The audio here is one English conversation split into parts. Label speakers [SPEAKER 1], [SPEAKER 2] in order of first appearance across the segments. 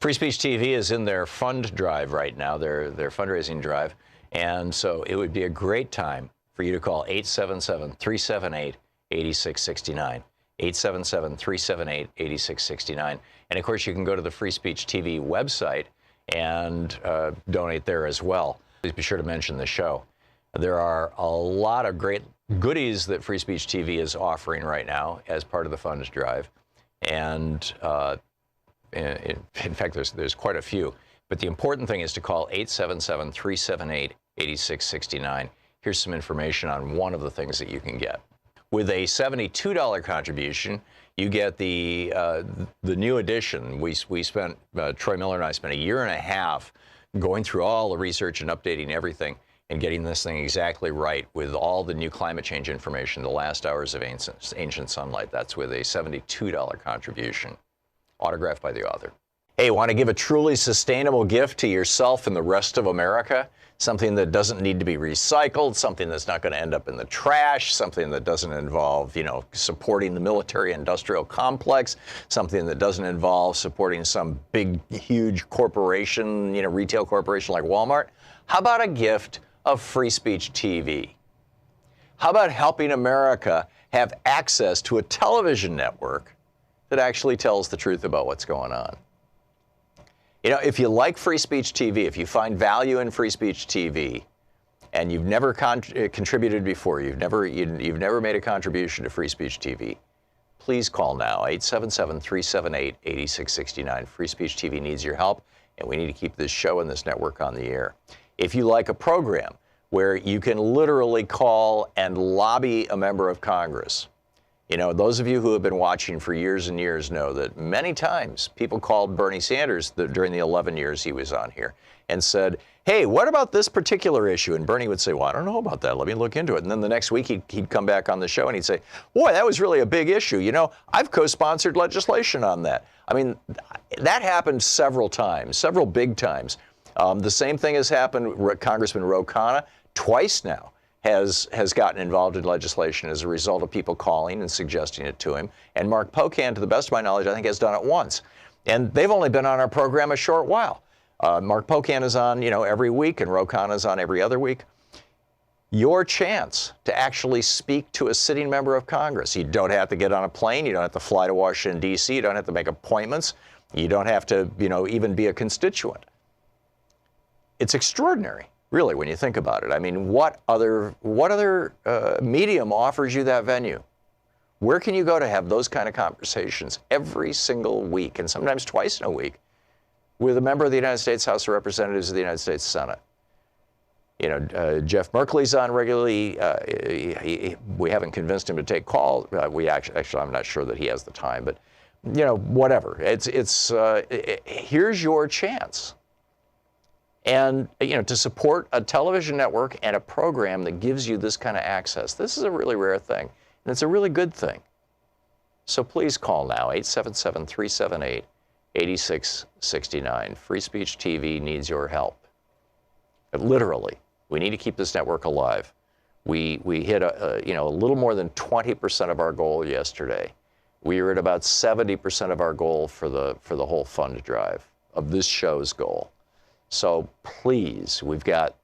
[SPEAKER 1] Free Speech TV is in their fund drive right now, their fundraising drive. And so it would be a great time for you to call 877-378-8669. 877-378-8669. And of course, you can go to the Free Speech TV website and donate there as well. Please be sure to mention the show. There are a lot of great goodies that Free Speech TV is offering right now as part of the funds drive. And in fact, there's quite a few. But the important thing is to call 877-378-8669. Here's some information on one of the things that you can get. With a $72 contribution, you get the new edition. Troy Miller and I spent a year and a half going through all the research and updating everything and getting this thing exactly right with all the new climate change information, the last hours of ancient sunlight. That's with a $72 contribution, autographed by the author. Hey, want to give a truly sustainable gift to yourself and the rest of America? Something that doesn't need to be recycled, something that's not going to end up in the trash, something that doesn't involve, supporting the military-industrial complex, something that doesn't involve supporting some big, huge corporation, retail corporation like Walmart. How about a gift of Free Speech TV? How about helping America have access to a television network that actually tells the truth about what's going on? If you like Free Speech TV, if you find value in Free Speech TV, and you've never contributed before, you've never made a contribution to Free Speech TV, please call now, 877-378-8669. Free Speech TV needs your help, and we need to keep this show and this network on the air. If you like a program where you can literally call and lobby a member of Congress, those of you who have been watching for years and years know that many times people called Bernie Sanders during the 11 years he was on here and said, hey, what about this particular issue? And Bernie would say, well, I don't know about that. Let me look into it. And then the next week he'd come back on the show and he'd say, boy, that was really a big issue. I've co-sponsored legislation on that. I mean, that happened several times, several big times. The same thing has happened. Congressman Ro Khanna twice now has gotten involved in legislation as a result of people calling and suggesting it to him. And Mark Pocan, to the best of my knowledge, I think has done it once. And they've only been on our program a short while. Mark Pocan is on, every week, and Ro Khanna is on every other week. Your chance to actually speak to a sitting member of Congress. You don't have to get on a plane. You don't have to fly to Washington, D.C. You don't have to make appointments. You don't have to, even be a constituent. It's extraordinary, really, when you think about it. I mean, what other medium offers you that venue? Where can you go to have those kind of conversations every single week, and sometimes twice in a week, with a member of the United States House of Representatives of the United States Senate? Jeff Merkley's on regularly. We haven't convinced him to take calls. Actually, I'm not sure that he has the time, but whatever. Here's your chance. And, to support a television network and a program that gives you this kind of access. This is a really rare thing, and it's a really good thing. So please call now, 877-378-8669. Free Speech TV needs your help. But literally, we need to keep this network alive. We hit a little more than 20% of our goal yesterday. We were at about 70% of our goal for the whole fund drive of this show's goal. So please, we've got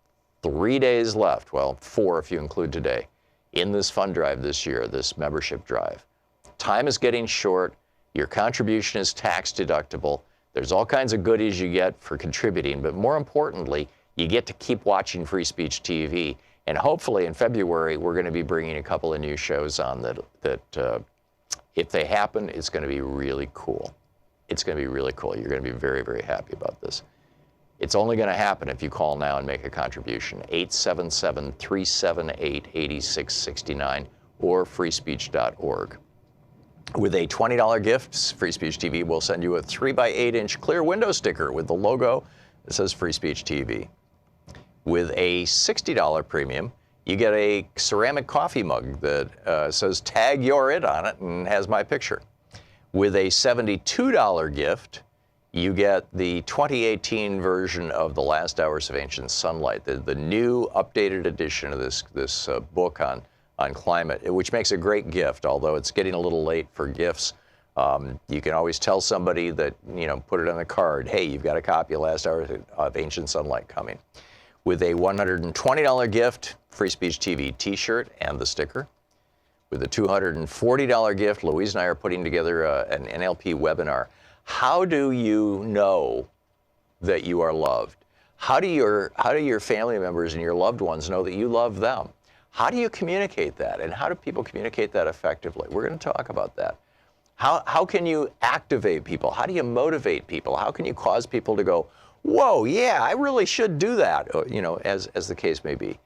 [SPEAKER 1] 3 days left, well, 4 if you include today, in this fund drive this year, this membership drive. Time is getting short. Your contribution is tax deductible. There's all kinds of goodies you get for contributing, but more importantly, you get to keep watching Free Speech TV. And hopefully in February, we're going to be bringing a couple of new shows on that if they happen, it's going to be really cool. It's going to be really cool. You're going to be very, very happy about this. It's only going to happen if you call now and make a contribution, 877-378-8669 or freespeech.org. With a $20 gift, Free Speech TV will send you a 3x8-inch clear window sticker with the logo that says Free Speech TV. With a $60 premium, you get a ceramic coffee mug that says Tag You're It on it and has my picture. With a $72 gift, you get the 2018 version of The Last Hours of Ancient Sunlight, the new updated edition of this book on climate, which makes a great gift, although it's getting a little late for gifts. You can always tell somebody that, put it on the card, hey, you've got a copy of Last Hour of Ancient Sunlight coming. With a $120 gift, Free Speech TV t-shirt and the sticker. With a $240 gift, Louise and I are putting together an NLP webinar. How do you know that you are loved? How do your family members and your loved ones know that you love them? How do you communicate that? And how do people communicate that effectively? We're going to talk about that. How can you activate people? How do you motivate people? How can you cause people to go, whoa, yeah, I really should do that, as the case may be.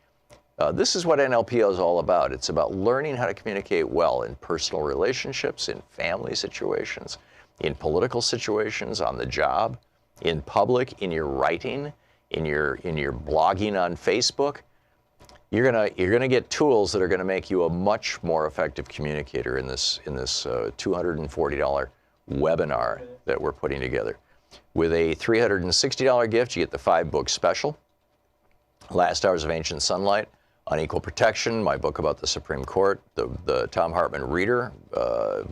[SPEAKER 1] This is what NLP is all about. It's about learning how to communicate well in personal relationships, in family situations, in political situations, on the job, in public, in your writing, in your blogging on Facebook. You're gonna get tools that are gonna make you a much more effective communicator in this $240 webinar that we're putting together. With a $360 gift, you get the 5-book special, Last Hours of Ancient Sunlight, Unequal Protection, my book about the Supreme Court, the Thom Hartmann Reader,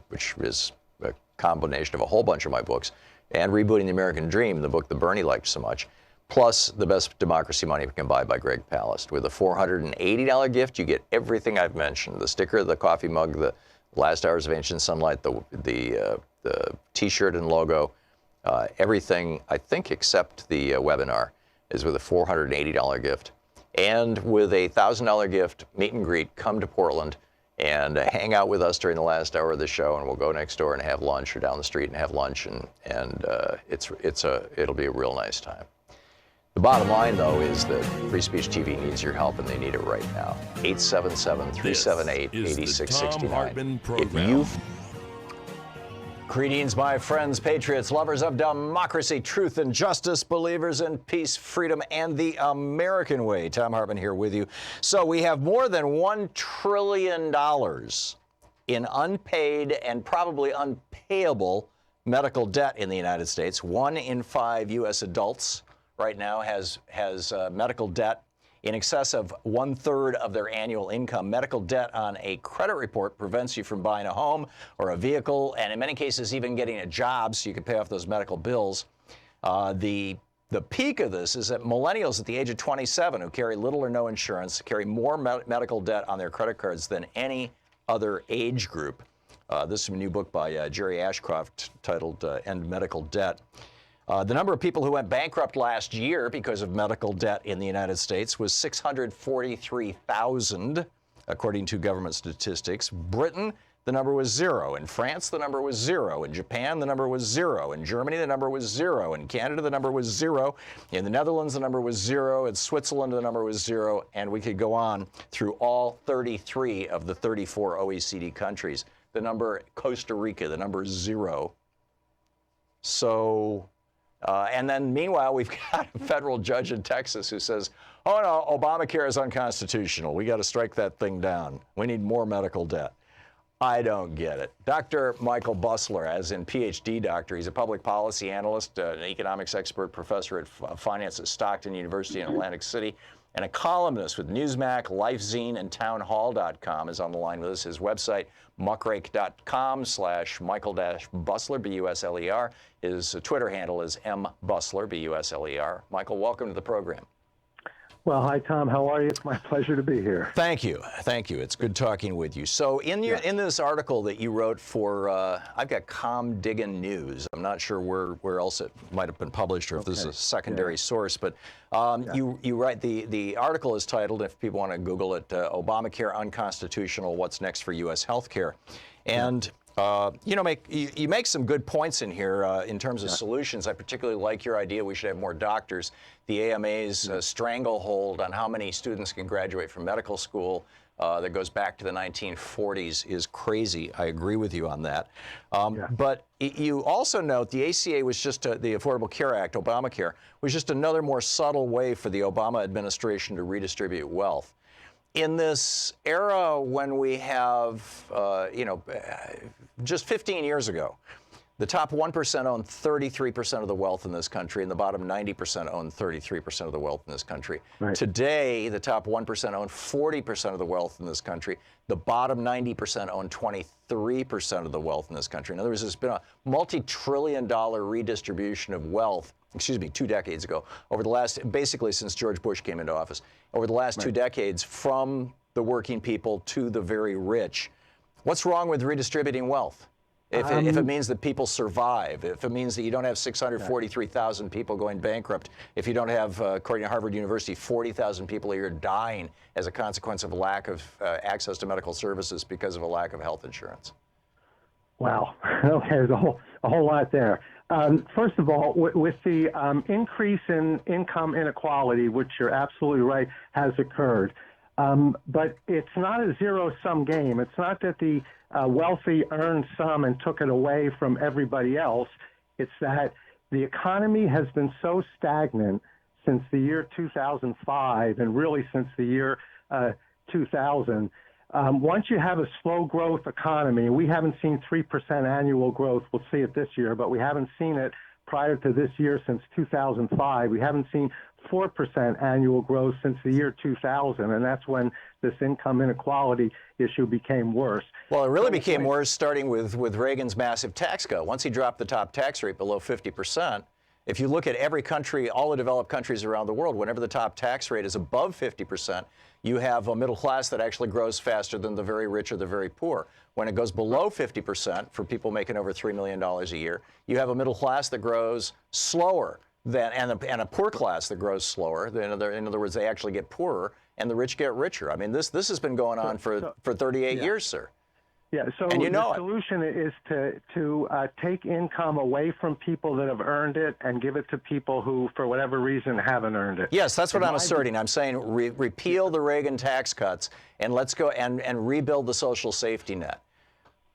[SPEAKER 1] which is a combination of a whole bunch of my books, and Rebooting the American Dream, the book that Bernie liked so much, plus The Best Democracy Money Can Buy by Greg Palast. With a $480 gift, you get everything I've mentioned, the sticker, the coffee mug, the Last Hours of Ancient Sunlight, the t-shirt and logo, everything, I think, except the webinar, is with a $480 gift. And with a $1,000 gift, meet and greet, come to Portland and hang out with us during the last hour of the show, and we'll go next door and have lunch, or down the street and have lunch, and it'll be a real nice time. The bottom line, though, is that Free Speech TV needs your help, and they need it right now. 877-378-8669. Greetings, my friends, patriots, lovers of democracy, truth, and justice, believers in peace, freedom, and the American way. Thom Hartmann here with you. So we have more than $1 trillion in unpaid and probably unpayable medical debt in the United States. 1 in 5 U.S. adults right now has medical debt in excess of 1/3 of their annual income. Medical debt on a credit report prevents you from buying a home or a vehicle, and in many cases even getting a job so you can pay off those medical bills. The peak of this is that millennials at the age of 27 who carry little or no insurance carry more medical debt on their credit cards than any other age group. This is a new book by Jerry Ashcroft titled End Medical Debt. The number of people who went bankrupt last year because of medical debt in the United States was 643,000, according to government statistics. Britain, the number was 0. In France, the number was 0. In Japan, the number was 0. In Germany, the number was 0. In Canada, the number was 0. In the Netherlands, the number was 0. In Switzerland, the number was 0. And we could go on through all 33 of the 34 OECD countries. The number, Costa Rica, the number is 0. So... and then meanwhile, we've got a federal judge in Texas who says, oh no, Obamacare is unconstitutional. We got to strike that thing down. We need more medical debt. I don't get it. Dr. Michael Busler, as in PhD doctor, he's a public policy analyst, an economics expert, professor at finance at Stockton University in Atlantic City, and a columnist with Newsmax, LifeZine, and townhall.com is on the line with us. His website, muckrake.com/Michael-Busler, B-U-S-L-E-R. His Twitter handle is mbusler, B-U-S-L-E-R. Michael, welcome to the program.
[SPEAKER 2] Well, hi, Tom. How are you? It's my pleasure to be here.
[SPEAKER 1] Thank you. Thank you. It's good talking with you. So in this article that you wrote for, I've got Comdiggin News. I'm not sure where else it might have been published or if this is a secondary source, but you write, the article is titled, if people want to Google it, Obamacare Unconstitutional, What's Next for U.S. Healthcare. And you make some good points in here in terms of solutions. I particularly like your idea we should have more doctors. The AMA's stranglehold on how many students can graduate from medical school that goes back to the 1940s is crazy. I agree with you on that. But you also note the ACA was just the Affordable Care Act, Obamacare, was just another more subtle way for the Obama administration to redistribute wealth. In this era when we have, just 15 years ago, The top 1% own 33% of the wealth in this country, and the bottom 90% own 33% of the wealth in this country.
[SPEAKER 2] Right.
[SPEAKER 1] Today, the top 1% own 40% of the wealth in this country. The bottom 90% own 23% of the wealth in this country. In other words, there's been a multi-trillion-dollar redistribution of wealth, 2 decades ago, over the last, basically since George Bush came into office, over the last 2 decades, from the working people to the very rich. What's wrong with redistributing wealth? If it means that people survive, if it means that you don't have 643,000 people going bankrupt, if you don't have, according to Harvard University, 40,000 people a year dying as a consequence of lack of access to medical services because of a lack of health insurance.
[SPEAKER 2] Wow. Okay, there's a whole lot there. First of all, with the increase in income inequality, which you're absolutely right, has occurred. But it's not a zero-sum game. It's not that the wealthy earned some and took it away from everybody else. It's that the economy has been so stagnant since the year 2005 and really since the year 2000. Once you have a slow growth economy, we haven't seen 3% annual growth. We'll see it this year, but we haven't seen it prior to this year since 2005. We haven't seen 4% annual growth since the year 2000, and that's when this income inequality issue became worse.
[SPEAKER 1] Well, it really became worse starting with Reagan's massive tax cut. Once he dropped the top tax rate below 50%, if you look at every country, all the developed countries around the world, whenever the top tax rate is above 50%, you have a middle class that actually grows faster than the very rich or the very poor. When it goes below 50% for people making over $3 million a year, you have a middle class that grows slower and a poor class that grows slower. In other words, they actually get poorer, and the rich get richer. I mean, this has been going on for 38 years, sir.
[SPEAKER 2] Yeah, so
[SPEAKER 1] and
[SPEAKER 2] the solution is to take income away from people that have earned it and give it to people who, for whatever reason, haven't earned it.
[SPEAKER 1] Yes, that's what I'm asserting. I'm saying repeal the Reagan tax cuts, and let's go and rebuild the social safety net.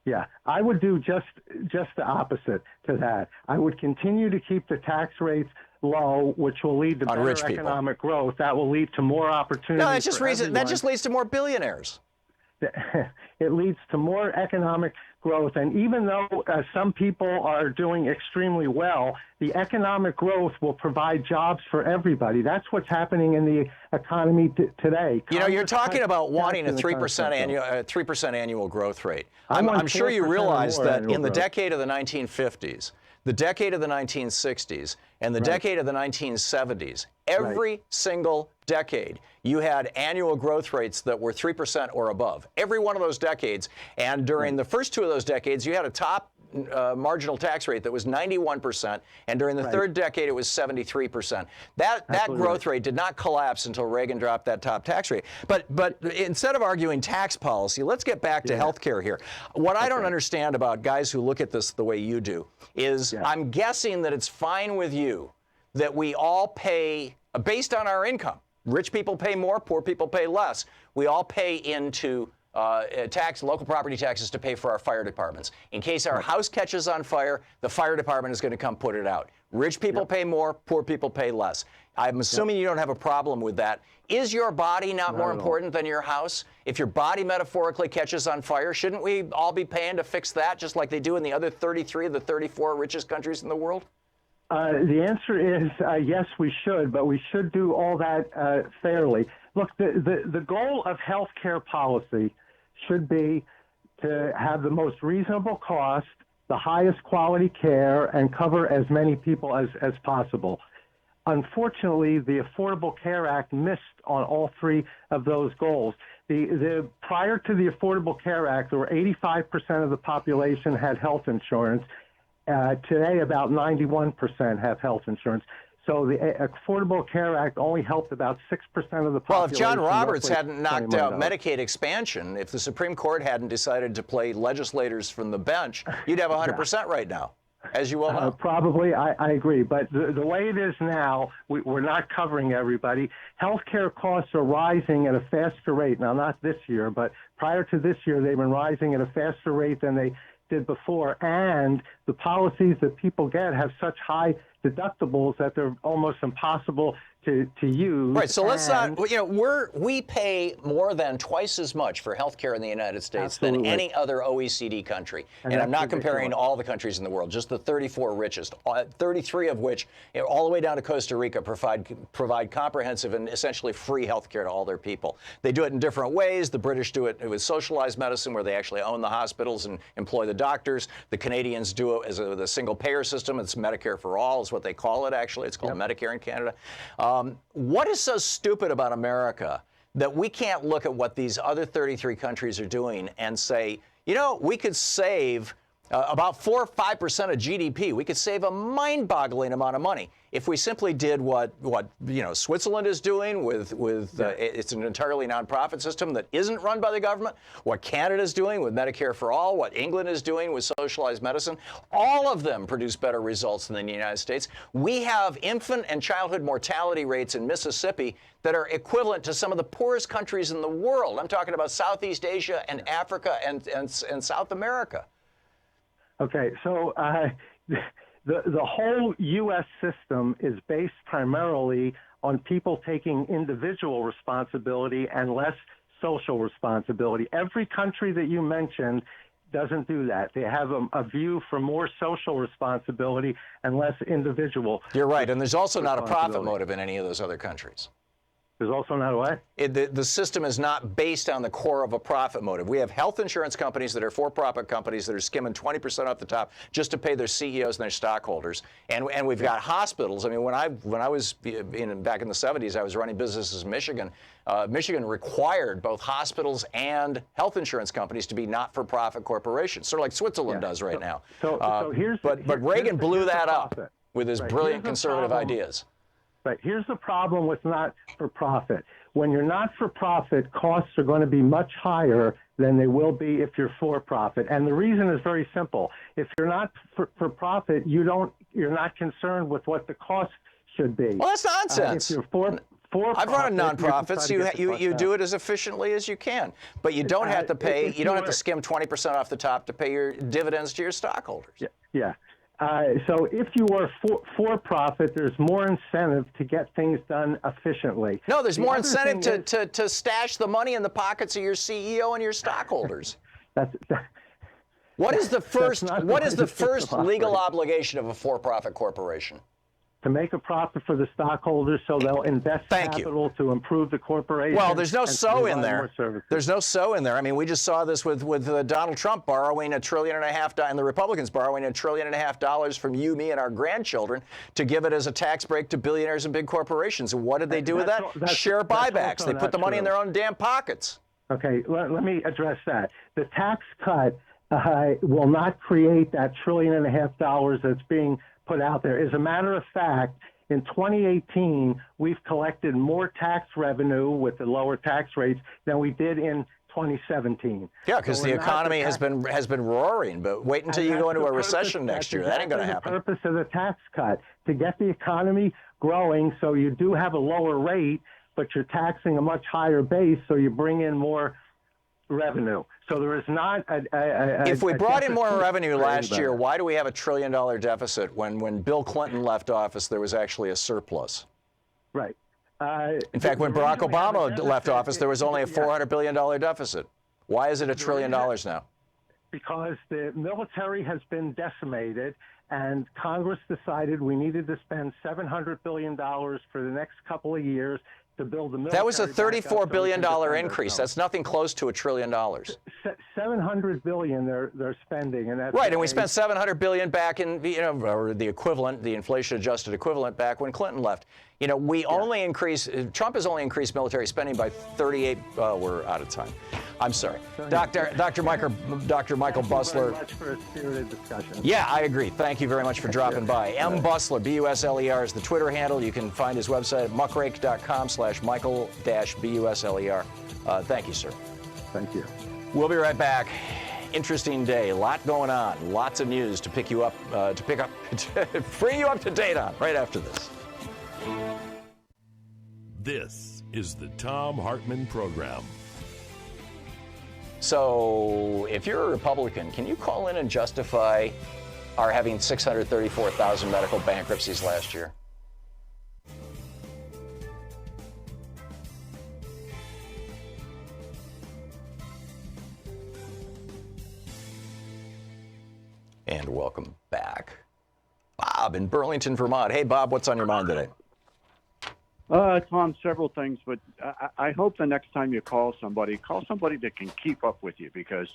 [SPEAKER 2] Yeah, I would do just the opposite to that. I would continue to keep the tax rates low, which will lead to better economic growth. That will lead to more opportunities.
[SPEAKER 1] No, that just leads to more billionaires.
[SPEAKER 2] It leads to more economic growth. And even though some people are doing extremely well, the economic growth will provide jobs for everybody. That's what's happening in the economy today.
[SPEAKER 1] You know, you're talking about wanting a 3% annual growth rate. I'm sure you realize that in the decade of the 1950s, the decade of the 1960s, and the decade of the 1970s, every single decade, you had annual growth rates that were 3% or above. Every one of those decades. And during the first 2 of those decades, you had a top marginal tax rate that was 91%, and during the third decade, it was 73%. That growth rate did not collapse until Reagan dropped that top tax rate. But instead of arguing tax policy, let's get back to health care here. What I don't understand about guys who look at this the way you do is I'm guessing that it's fine with you that we all pay based on our income. Rich people pay more, poor people pay less. We all pay into local property taxes to pay for our fire departments. In case our house catches on fire, the fire department is going to come put it out. Rich people pay more, poor people pay less. I'm assuming you don't have a problem with that. Is your body not more important than your house? If your body metaphorically catches on fire, shouldn't we all be paying to fix that just like they do in the other 33 of the 34 richest countries in the world?
[SPEAKER 2] The answer is yes, we should, but we should do all that fairly. Look, the goal of healthcare policy should be to have the most reasonable cost, the highest quality care, and cover as many people as possible. Unfortunately, the Affordable Care Act missed on all 3 of those goals. Prior to the Affordable Care Act, there were 85% of the population had health insurance. Today, about 91% have health insurance. So the Affordable Care Act only helped about 6% of the population.
[SPEAKER 1] Well, if John Roberts hadn't knocked out Medicaid expansion, if the Supreme Court hadn't decided to play legislators from the bench, you'd have 100% right now, as you well know.
[SPEAKER 2] Probably, I agree. But the way it is now, we're not covering everybody. Healthcare costs are rising at a faster rate. Now, not this year, but prior to this year, they've been rising at a faster rate than they did before, and the policies that people get have such high deductibles that they're almost impossible to use.
[SPEAKER 1] Right. So let's not, we pay more than twice as much for health care in the United States than any other OECD country. And I'm not comparing all the countries in the world, just the 34 richest, 33 of which, all the way down to Costa Rica, provide comprehensive and essentially free health care to all their people. They do it in different ways. The British do it with socialized medicine, where they actually own the hospitals and employ the doctors. The Canadians do it as a single payer system. It's Medicare for all is what they call it, actually. It's called Medicare in Canada. What is so stupid about America that we can't look at what these other 33 countries are doing and say, we could save about 4 or 5% of GDP. We could save a mind-boggling amount of money if we simply did what Switzerland is doing with it's an entirely nonprofit system that isn't run by the government, what Canada is doing with Medicare for all, what England is doing with socialized medicine. All of them produce better results than the United States. We have infant and childhood mortality rates in Mississippi that are equivalent to some of the poorest countries in the world. I'm talking about Southeast Asia and Africa and South America.
[SPEAKER 2] Okay, so the whole U.S. system is based primarily on people taking individual responsibility and less social responsibility. Every country that you mentioned doesn't do that. They have a view for more social responsibility and less individual.
[SPEAKER 1] You're right, and there's also not a profit motive in any of those other countries.
[SPEAKER 2] There's also not a what?
[SPEAKER 1] The system is not based on the core of a profit motive. We have health insurance companies that are for-profit companies that are skimming 20% off the top just to pay their CEOs and their stockholders. And we've got hospitals. I mean, when I was back in the 70s, I was running businesses in Michigan. Michigan required both hospitals and health insurance companies to be not-for-profit corporations, sort of like Switzerland does right now. But Reagan blew that up with his brilliant conservative ideas.
[SPEAKER 2] Right. Here's the problem with not-for-profit. When you're not-for-profit, costs are going to be much higher than they will be if you're for-profit. And the reason is very simple. If you're not for-profit, you're not concerned with what the cost should be.
[SPEAKER 1] Well, that's nonsense.
[SPEAKER 2] If you're for-profit,
[SPEAKER 1] I've run nonprofits. You do it as efficiently as you can, but you don't have to pay. You don't have to skim 20% off the top to pay your dividends to your stockholders.
[SPEAKER 2] Yeah. So if you are for-profit, there's more incentive to get things done efficiently.
[SPEAKER 1] No, there's more incentive to stash the money in the pockets of your CEO and your stockholders. What is the first legal obligation of a for-profit corporation?
[SPEAKER 2] To make a profit for the stockholders so they'll invest capital to improve the corporation.
[SPEAKER 1] Well, there's no so in there. There's no so in there. I mean, we just saw this with Donald Trump borrowing $1.5 trillion and the Republicans borrowing $1.5 trillion from you, me, and our grandchildren to give it as a tax break to billionaires and big corporations. And what did they do with that? Share buybacks. They put the money in their own damn pockets.
[SPEAKER 2] Okay, let me address that. The tax cut will not create that $1.5 trillion that's being put out there. As a matter of fact, in 2018, we've collected more tax revenue with the lower tax rates than we did in 2017.
[SPEAKER 1] Yeah, because the economy has been roaring, but wait until you go into a recession next year. That ain't going to happen.
[SPEAKER 2] The purpose of the tax cut, to get the economy growing so you do have a lower rate, but you're taxing a much higher base, so you bring in more revenue. So there is not
[SPEAKER 1] if we brought in more revenue last year, why do we have $1 trillion deficit when Bill Clinton left office, there was actually a surplus?
[SPEAKER 2] Right.
[SPEAKER 1] In fact, when Barack Obama left office, there was only a $400 billion deficit. Why is it $1 trillion now?
[SPEAKER 2] Because the military has been decimated, and Congress decided we needed to spend $700 billion for the next couple of years to build the military.
[SPEAKER 1] That was a $34 billion increase. That's nothing close to $1 trillion.
[SPEAKER 2] $700 billion they're spending, and that's
[SPEAKER 1] right. And we spent $700 billion back in, or the equivalent, the inflation-adjusted equivalent back when Clinton left. We only increase. Trump has only increased military spending by 38. We're out of time. I'm sorry, Dr. Michael Busler.
[SPEAKER 2] Thank you very much for a spirited discussion.
[SPEAKER 1] Yeah, I agree. Thank you very much for dropping by. M. Busler, B-U-S-L-E-R, is the Twitter handle. You can find his website at muckrake.com/Michael-BUSLER. Thank you, sir.
[SPEAKER 2] Thank you.
[SPEAKER 1] We'll be right back. Interesting day. A lot going on. Lots of news to bring you up to date on right after this.
[SPEAKER 3] This is the Thom Hartmann Program.
[SPEAKER 1] So, if you're a Republican, can you call in and justify are having 634,000 medical bankruptcies last year. And welcome back. Bob in Burlington, Vermont. Hey, Bob, what's on your mind today?
[SPEAKER 4] Tom, several things, but I hope the next time you call somebody that can keep up with you, because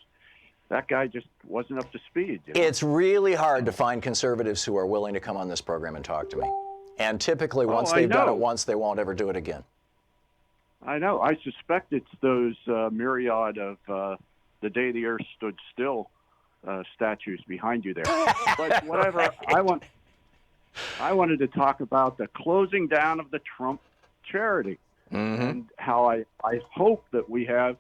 [SPEAKER 4] that guy just wasn't up to speed. You know?
[SPEAKER 1] It's really hard to find conservatives who are willing to come on this program and talk to me. And typically, once they've done it once, they won't ever do it again.
[SPEAKER 4] I know. I suspect it's those myriad of the day the earth stood still statues behind you there. But whatever, I wanted to talk about the closing down of the Trump charity, and how I hope that we have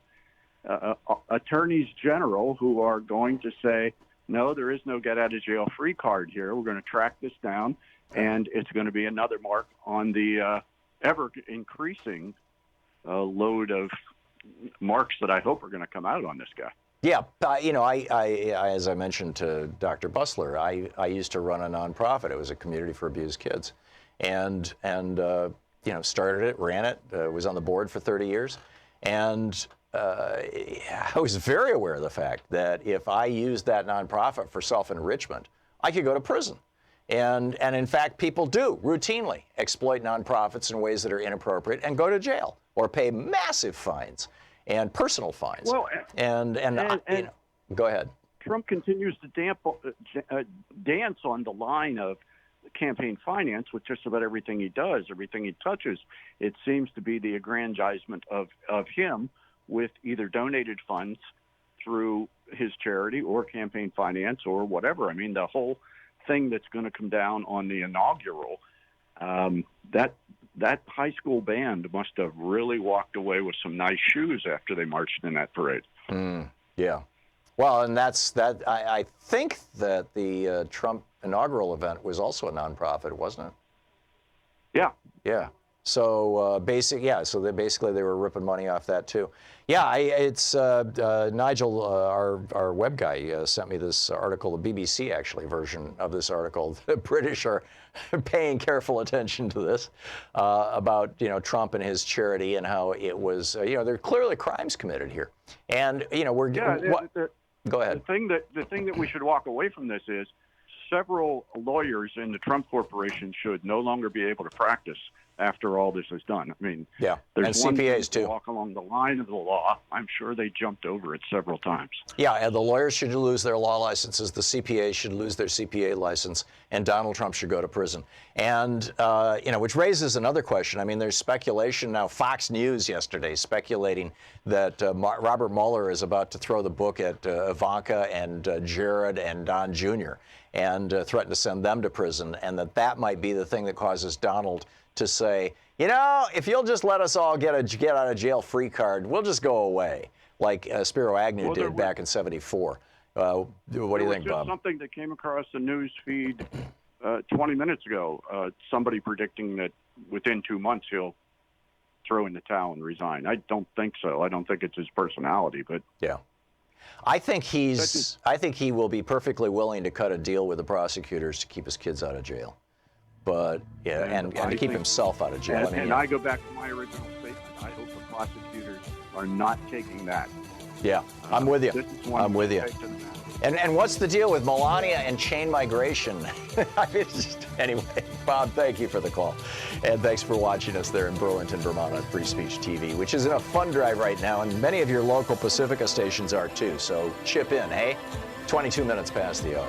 [SPEAKER 4] attorneys general who are going to say, no, there is no get out of jail free card here. We're going to track this down, and it's going to be another mark on the ever increasing load of marks that I hope are going to come out on this guy.
[SPEAKER 1] Yeah, I as I mentioned to Dr. Bussler, I used to run a nonprofit. It was a community for abused kids, and started it, ran it, was on the board for 30 years, and I was very aware of the fact that if I used that nonprofit for self-enrichment, I could go to prison. And in fact, people do routinely exploit nonprofits in ways that are inappropriate and go to jail or pay massive fines and personal fines. Well, and go ahead.
[SPEAKER 4] Trump continues to dance on the line of campaign finance with just about everything he does, everything he touches. It seems to be the aggrandizement of him with either donated funds through his charity or campaign finance or whatever. I mean, the whole thing that's going to come down on the inaugural, that high school band must have really walked away with some nice shoes after they marched in that parade.
[SPEAKER 1] Yeah. Well, and I think that the Trump inaugural event was also a nonprofit, wasn't it?
[SPEAKER 4] Yeah.
[SPEAKER 1] Yeah. So basically they were ripping money off that too. Yeah, it's Nigel, our web guy, sent me this article, the BBC actually version of this article. The British are paying careful attention to this about Trump and his charity and how it was there are clearly crimes committed here, and we're go ahead.
[SPEAKER 4] The thing that we should walk away from this is several lawyers in the Trump Corporation should no longer be able to practice after all this is done. I mean, there's
[SPEAKER 1] and CPAs
[SPEAKER 4] one
[SPEAKER 1] too.
[SPEAKER 4] Walk along the line of the law. I'm sure they jumped over it several times.
[SPEAKER 1] Yeah, and the lawyers should lose their law licenses. The CPAs should lose their CPA license, and Donald Trump should go to prison. And which raises another question. I mean, there's speculation now. Fox News yesterday speculating that Robert Mueller is about to throw the book at Ivanka and Jared and Don Jr. and threaten to send them to prison, and that might be the thing that causes Donald to say, if you'll just let us all get out of jail free card, we'll just go away, like Spiro Agnew did back in '74. What do you think, Bob?
[SPEAKER 4] Something that came across the news feed 20 minutes ago. Somebody predicting that within 2 months he'll throw in the towel and resign. I don't think so. I don't think it's his personality, but
[SPEAKER 1] yeah. I think he will be perfectly willing to cut a deal with the prosecutors to keep his kids out of jail. But and to keep himself out of jail.
[SPEAKER 4] I go back to my original statement. I hope the prosecutors are not taking that.
[SPEAKER 1] Yeah, I'm with you. I'm with you. And what's the deal with Melania and chain migration? Anyway, Bob, thank you for the call. And thanks for watching us there in Burlington, Vermont on Free Speech TV, which is in a fund drive right now, and many of your local Pacifica stations are too. So chip in, hey? 22 minutes past the hour.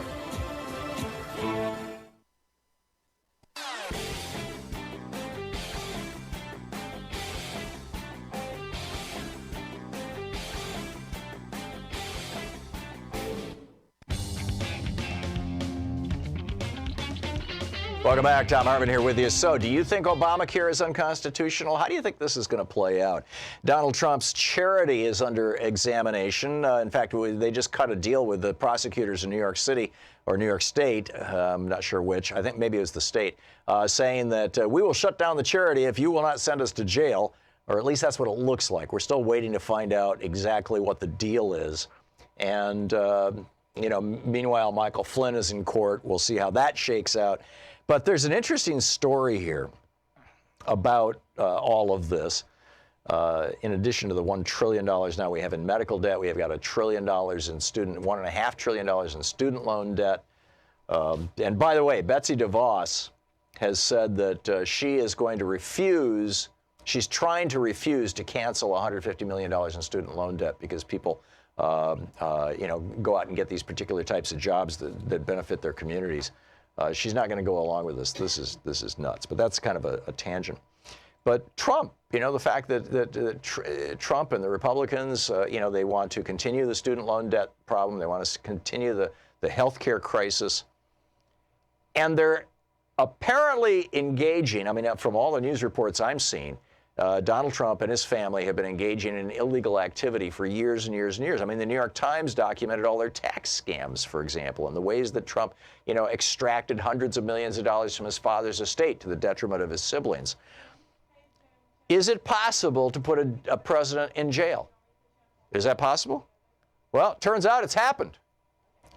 [SPEAKER 1] Welcome back. Thom Hartmann here with you. So, do you think Obamacare is unconstitutional? How do you think this is going to play out? Donald Trump's charity is under examination. In fact, they just cut a deal with the prosecutors in New York City or New York State. I'm not sure which. I think maybe it was the state, saying that we will shut down the charity if you will not send us to jail, or at least that's what it looks like. We're still waiting to find out exactly what the deal is. And Meanwhile, Michael Flynn is in court. We'll see how that shakes out. But there's an interesting story here about all of this. In addition to the $1 trillion now we have in medical debt, we have got $1 trillion in $1.5 trillion in student loan debt. And by the way, Betsy DeVos has said that she is going to refuse, she's trying to refuse to cancel $150 million in student loan debt because people, go out and get these particular types of jobs that benefit their communities. She's not going to go along with this. This is nuts. But that's kind of a tangent. But Trump, the fact that Trump and the Republicans, they want to continue the student loan debt problem. They want to continue the health care crisis. And they're apparently engaging, from all the news reports I'm seeing, Donald Trump and his family have been engaging in illegal activity for years and years and years. The New York Times documented all their tax scams, for example, and the ways that Trump, extracted hundreds of millions of dollars from his father's estate to the detriment of his siblings. Is it possible to put a president in jail? Is that possible? Well, it turns out it's happened.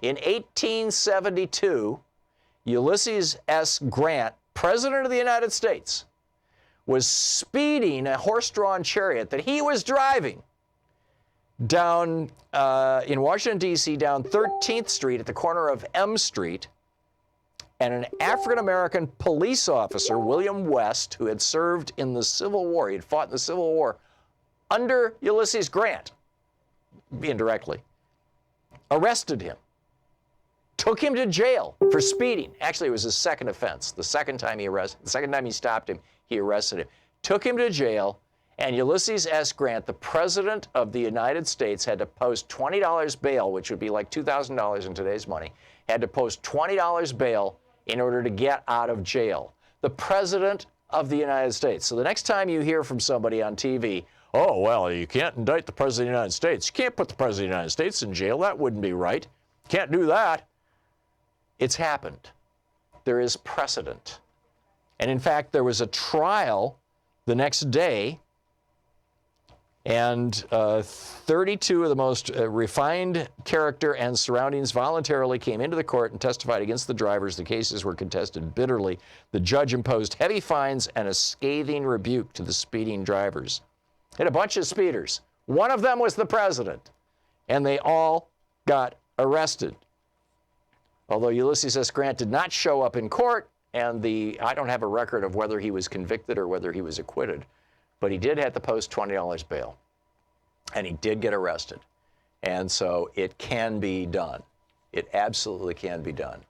[SPEAKER 1] In 1872, Ulysses S. Grant, President of the United States, was speeding a horse-drawn chariot that he was driving down in Washington, D.C., down 13th Street at the corner of M Street, and an African-American police officer, William West, who had served in the Civil War, he had fought in the Civil War under Ulysses Grant, indirectly, arrested him, took him to jail for speeding. Actually, it was his second offense. The second time he stopped him, he arrested him, took him to jail, and Ulysses S. Grant, the President of the United States, had to post $20 bail, which would be like $2,000 in today's money, had to post $20 bail in order to get out of jail. The President of the United States. So the next time you hear from somebody on TV, oh, well, you can't indict the President of the United States. You can't put the President of the United States in jail. That wouldn't be right. Can't do that. It's happened. There is precedent. And in fact, there was a trial the next day, and 32 of the most refined character and surroundings voluntarily came into the court and testified against the drivers. The cases were contested bitterly. The judge imposed heavy fines and a scathing rebuke to the speeding drivers. Hit a bunch of speeders. One of them was the president, and they all got arrested. Although Ulysses S. Grant did not show up in court, and I don't have a record of whether he was convicted or whether he was acquitted, but he did have to post $20 bail, and he did get arrested. And so it can be done. It absolutely can be done.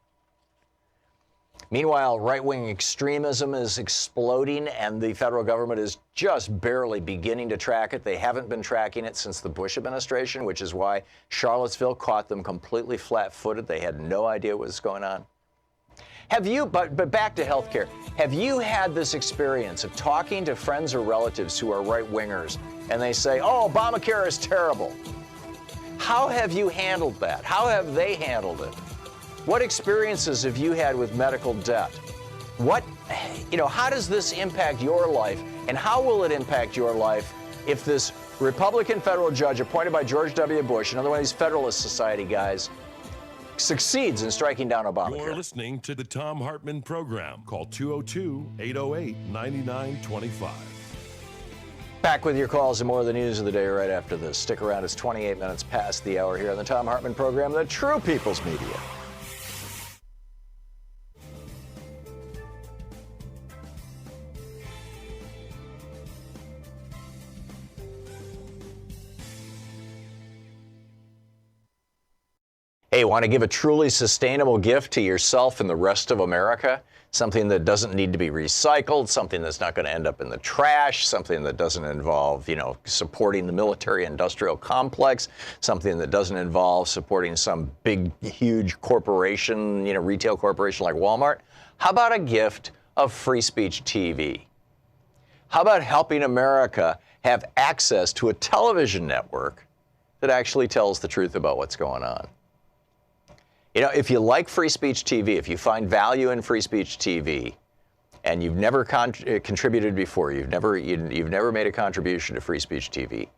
[SPEAKER 1] Meanwhile, right-wing extremism is exploding, and the federal government is just barely beginning to track it. They haven't been tracking it since the Bush administration, which is why Charlottesville caught them completely flat-footed. They had no idea what was going on. But back to healthcare. Have you had this experience of talking to friends or relatives who are right-wingers, and they say, oh, Obamacare is terrible? How have you handled that? How have they handled it? What experiences have you had with medical debt? How does this impact your life, and how will it impact your life if this Republican federal judge appointed by George W. Bush, another one of these Federalist Society guys, succeeds in striking down Obamacare?
[SPEAKER 3] You're listening to the Thom Hartmann Program. Call 202-808-9925.
[SPEAKER 1] Back with your calls and more of the news of the day right after this. Stick around. It's 28 minutes past the hour here on the Thom Hartmann Program, the True People's Media. Hey, want to give a truly sustainable gift to yourself and the rest of America? Something that doesn't need to be recycled, something that's not going to end up in the trash, something that doesn't involve, supporting the military-industrial complex, something that doesn't involve supporting some big, huge corporation, retail corporation like Walmart. How about a gift of free speech TV? How about helping America have access to a television network that actually tells the truth about what's going on? If you like free speech TV, if you find value in free speech TV, and you've never contributed before, you've never made a contribution to free speech TV,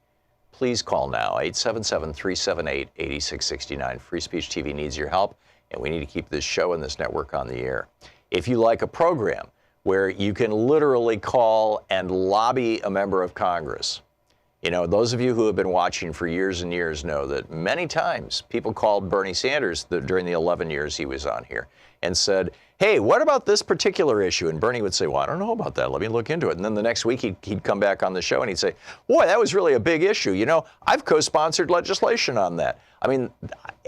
[SPEAKER 1] please call now, 877-378-8669. Free Speech TV needs your help, and we need to keep this show and this network on the air. If you like a program where you can literally call and lobby a member of Congress, you know, those of you who have been watching for years and years know that many times people called Bernie Sanders during the 11 years he was on here and said, hey, what about this particular issue? And Bernie would say, well, I don't know about that. Let me look into it. And then the next week he'd come back on the show and he'd say, boy, that was really a big issue. You know, I've co-sponsored legislation on that. I mean,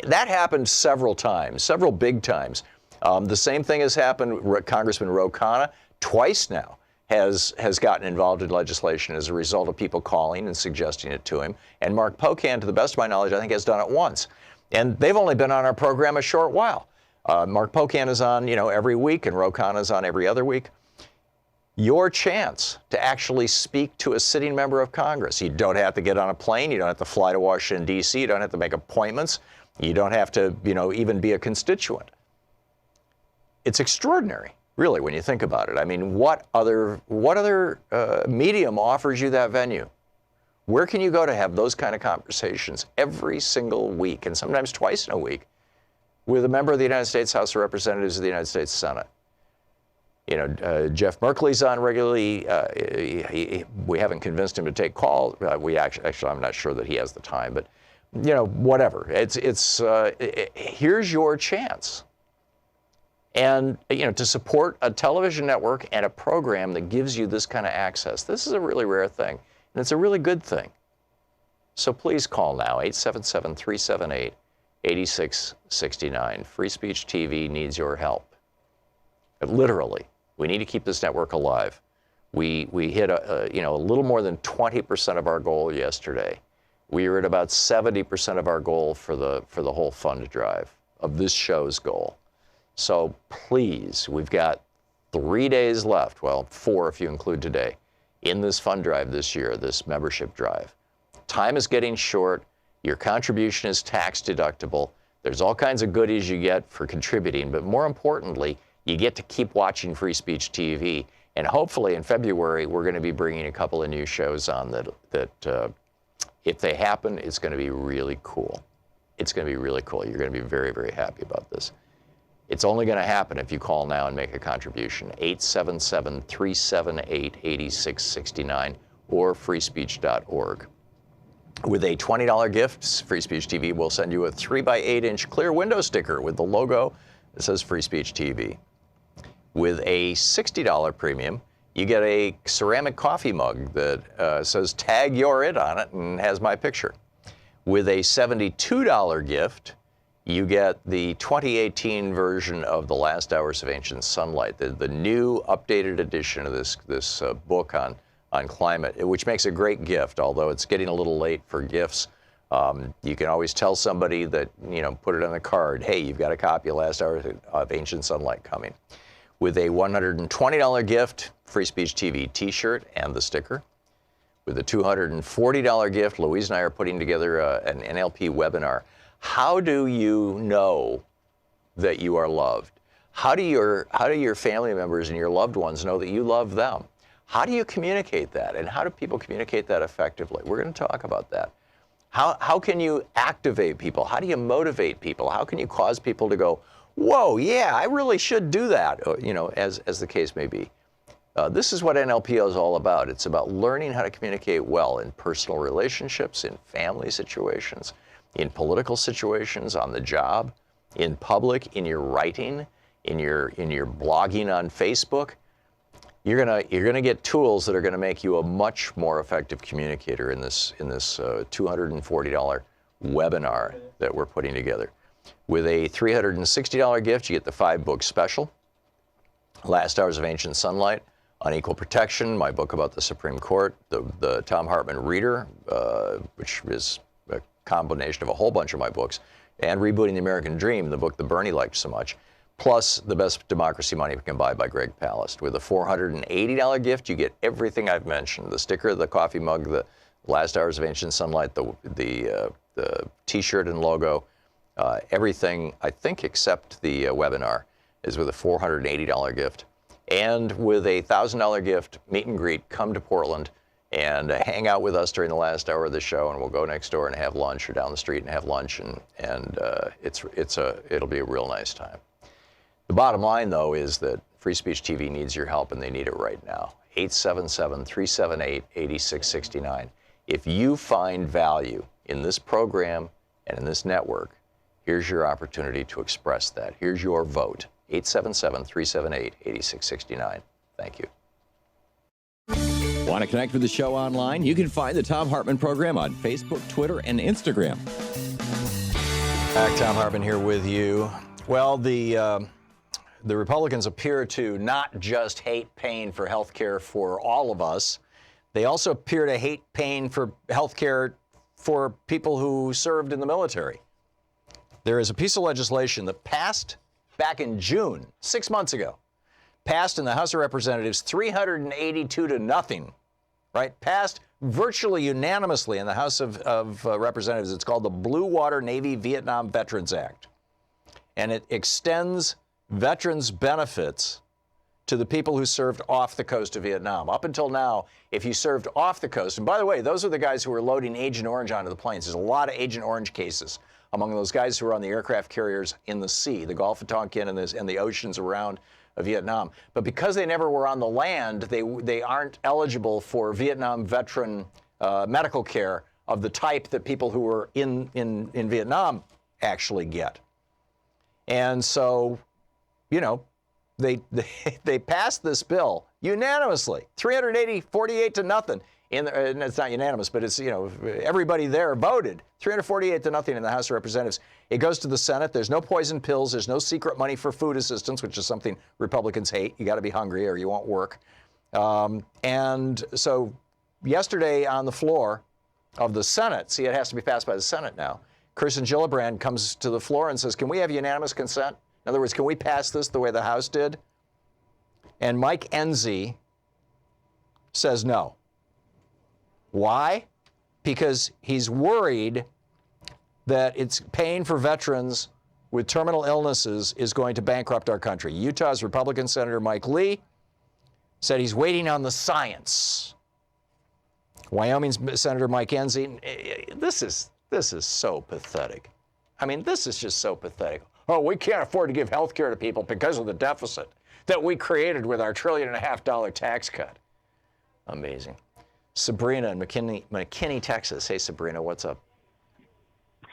[SPEAKER 1] that happened several times, several big times. The same thing has happened. Congressman Ro Khanna twice now has gotten involved in legislation as a result of people calling and suggesting it to him. And Mark Pocan, to the best of my knowledge, I think has done it once. And they've only been on our program a short while. Mark Pocan is on, you know, every week, and Ro Khanna is on every other week. Your chance to actually speak to a sitting member of Congress. You don't have to get on a plane. You don't have to fly to Washington, D.C. You don't have to make appointments. You don't have to, you know, even be a constituent. It's extraordinary, really, when you think about it. I mean, what other medium offers you that venue? Where can you go to have those kind of conversations every single week, and sometimes twice in a week, with a member of the United States House of Representatives of the United States Senate? You know, Jeff Merkley's on regularly. We haven't convinced him to take calls. Actually, I'm not sure that he has the time, but, you know, whatever. Here's your chance. And, you know, to support a television network and a program that gives you this kind of access, this is a really rare thing, and it's a really good thing. So please call now, 877-378-8669. Free Speech TV needs your help. Literally, we need to keep this network alive. We hit a little more than 20% of our goal yesterday. We were at about 70% of our goal for the whole fund drive, of this show's goal. So please, we've got 3 days left, well, 4 if you include today, in this fund drive this year, this membership drive. Time is getting short. Your contribution is tax deductible. There's all kinds of goodies you get for contributing, but more importantly, you get to keep watching Free Speech TV. And hopefully in February, we're going to be bringing a couple of new shows on that if they happen, it's going to be really cool. It's going to be really cool. You're going to be very, very happy about this. It's only going to happen if you call now and make a contribution, 877-378-8669 or freespeech.org. With a $20 gift, Free Speech TV will send you a 3x8-inch clear window sticker with the logo that says Free Speech TV. With a $60 premium, you get a ceramic coffee mug that says Tag You're It on it and has my picture. With a $72 gift, you get the 2018 version of The Last Hours of Ancient Sunlight, the new updated edition of this book on climate, which makes a great gift, although it's getting a little late for gifts. You can always tell somebody that, you know, put it on the card, hey, you've got a copy of Last Hours of Ancient Sunlight coming. With a $120 gift, Free Speech TV t-shirt and the sticker. With a $240 gift, Louise and I are putting together an NLP webinar. How do you know that you are loved? How do your family members and your loved ones know that you love them? How do you communicate that? And how do people communicate that effectively? We're going to talk about that. How can you activate people? How do you motivate people? How can you cause people to go, whoa, yeah, I really should do that, you know, as the case may be. This is what NLP is all about. It's about learning how to communicate well in personal relationships, in family situations, in political situations, on the job, in public, in your writing, in your blogging on Facebook. You're gonna get tools that are gonna make you a much more effective communicator in this $240 webinar that we're putting together. With a $360 gift, you get the 5-book special, Last Hours of Ancient Sunlight, Unequal Protection, my book about the Supreme Court, the Thom Hartmann Reader, which is a combination of a whole bunch of my books, and Rebooting the American Dream, the book that Bernie liked so much, plus The Best Democracy Money Can Buy by Greg Palast. With a $480 gift, you get everything I've mentioned, the sticker, the coffee mug, the Last Hours of Ancient Sunlight, the t-shirt and logo, everything, I think, except the webinar is with a $480 gift. And with a $1,000 gift, meet and greet, come to Portland and hang out with us during the last hour of the show, and we'll go next door and have lunch, or down the street and have lunch, and it'll be a real nice time. The bottom line, though, is that Free Speech TV needs your help, and they need it right now. 877-378-8669. If you find value in this program and in this network, here's your opportunity to express that. Here's your vote. 877-378-8669. Thank you.
[SPEAKER 5] Want to connect with the show online? You can find the Thom Hartmann Program on Facebook, Twitter, and Instagram.
[SPEAKER 1] Back, Thom Hartmann here with you. Well, the Republicans appear to not just hate paying for health care for all of us, they also appear to hate paying for health care for people who served in the military. There is a piece of legislation that passed back in June, 6 months ago, passed in the House of Representatives 382 to nothing, right? Passed virtually unanimously in the House of Representatives. It's called the Blue Water Navy Vietnam Veterans Act. And it extends veterans' benefits to the people who served off the coast of Vietnam. Up until now, if you served off the coast, and by the way, those are the guys who were loading Agent Orange onto the planes. There's a lot of Agent Orange cases among those guys who were on the aircraft carriers in the sea, the Gulf of Tonkin and the oceans around Vietnam. But because they never were on the land, they aren't eligible for Vietnam veteran medical care of the type that people who were in Vietnam actually get. And so, you know, they passed this bill unanimously, 348 to nothing. And it's not unanimous, but it's, you know, everybody there voted 348 to nothing in the House of Representatives. It goes to the Senate. There's no poison pills. There's no secret money for food assistance, which is something Republicans hate. You got to be hungry or you won't work. And so yesterday on the floor of the Senate, see, it has to be passed by the Senate now, Kirsten Gillibrand comes to the floor and says, can we have unanimous consent? In other words, can we pass this the way the House did? And Mike Enzi says no. Why? Because he's worried that it's paying for veterans with terminal illnesses is going to bankrupt our country. Utah's Republican Senator Mike Lee said he's waiting on the science. Wyoming's Senator Mike Enzi, this is so pathetic. I mean, this is just so pathetic. Oh, we can't afford to give health care to people because of the deficit that we created with our $1.5 trillion tax cut. Amazing. Sabrina in McKinney, Texas. Hey, Sabrina, what's up?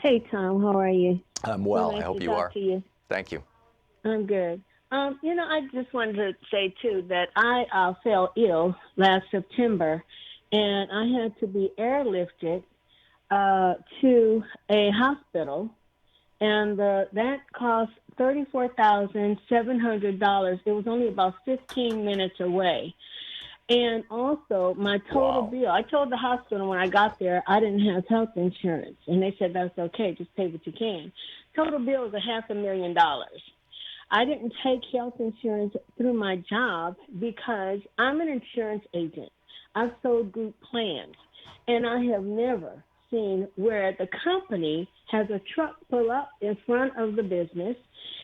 [SPEAKER 6] Hey, Tom, how are you?
[SPEAKER 1] I'm well.
[SPEAKER 6] Nice
[SPEAKER 1] I hope
[SPEAKER 6] to
[SPEAKER 1] you
[SPEAKER 6] talk
[SPEAKER 1] are.
[SPEAKER 6] to you.
[SPEAKER 1] Thank you.
[SPEAKER 6] I'm good. You know, I just wanted to say, too, that I fell ill last September, and I had to be airlifted to a hospital, and that cost $34,700. It was only about 15 minutes away. And also, my total bill, I told the hospital when I got there I didn't have health insurance. And they said, that's okay, just pay what you can. Total bill was $500,000. I didn't take health insurance through my job because I'm an insurance agent. I've sold group plans. And I have never seen where the company has a truck pull up in front of the business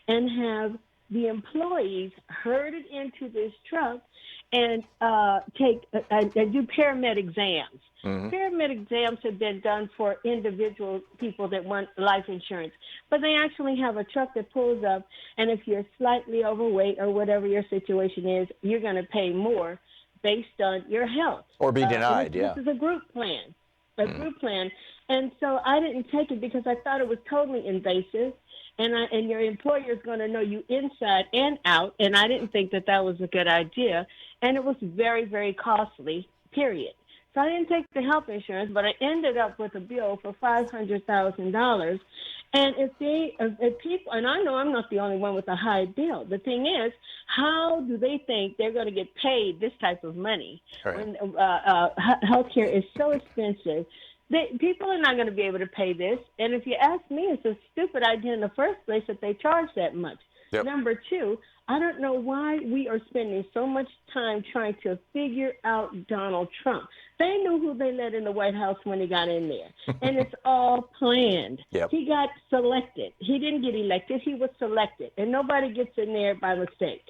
[SPEAKER 6] and have the employees herded into this truck and do paramed exams. Mm-hmm. Paramed exams have been done for individual people that want life insurance, but they actually have a truck that pulls up, and if you're slightly overweight or whatever your situation is, you're going to pay more based on your health.
[SPEAKER 1] Or be denied,
[SPEAKER 6] This is a group plan, group plan. And so I didn't take it because I thought it was totally invasive. And your employer is going to know you inside and out, and I didn't think that was a good idea. And it was very, very costly, period. So I didn't take the health insurance, but I ended up with a bill for $500,000. And if people, and I know I'm not the only one with a high bill. The thing is, how do they think they're going to get paid this type of money when healthcare is so expensive? People are not going to be able to pay this. And if you ask me, it's a stupid idea in the first place that they charge that much. Yep. Number two, I don't know why we are spending so much time trying to figure out Donald Trump. They knew who they let in the White House when he got in there. And it's all planned. Yep. He got selected. He didn't get elected. He was selected. And nobody gets in there by mistake.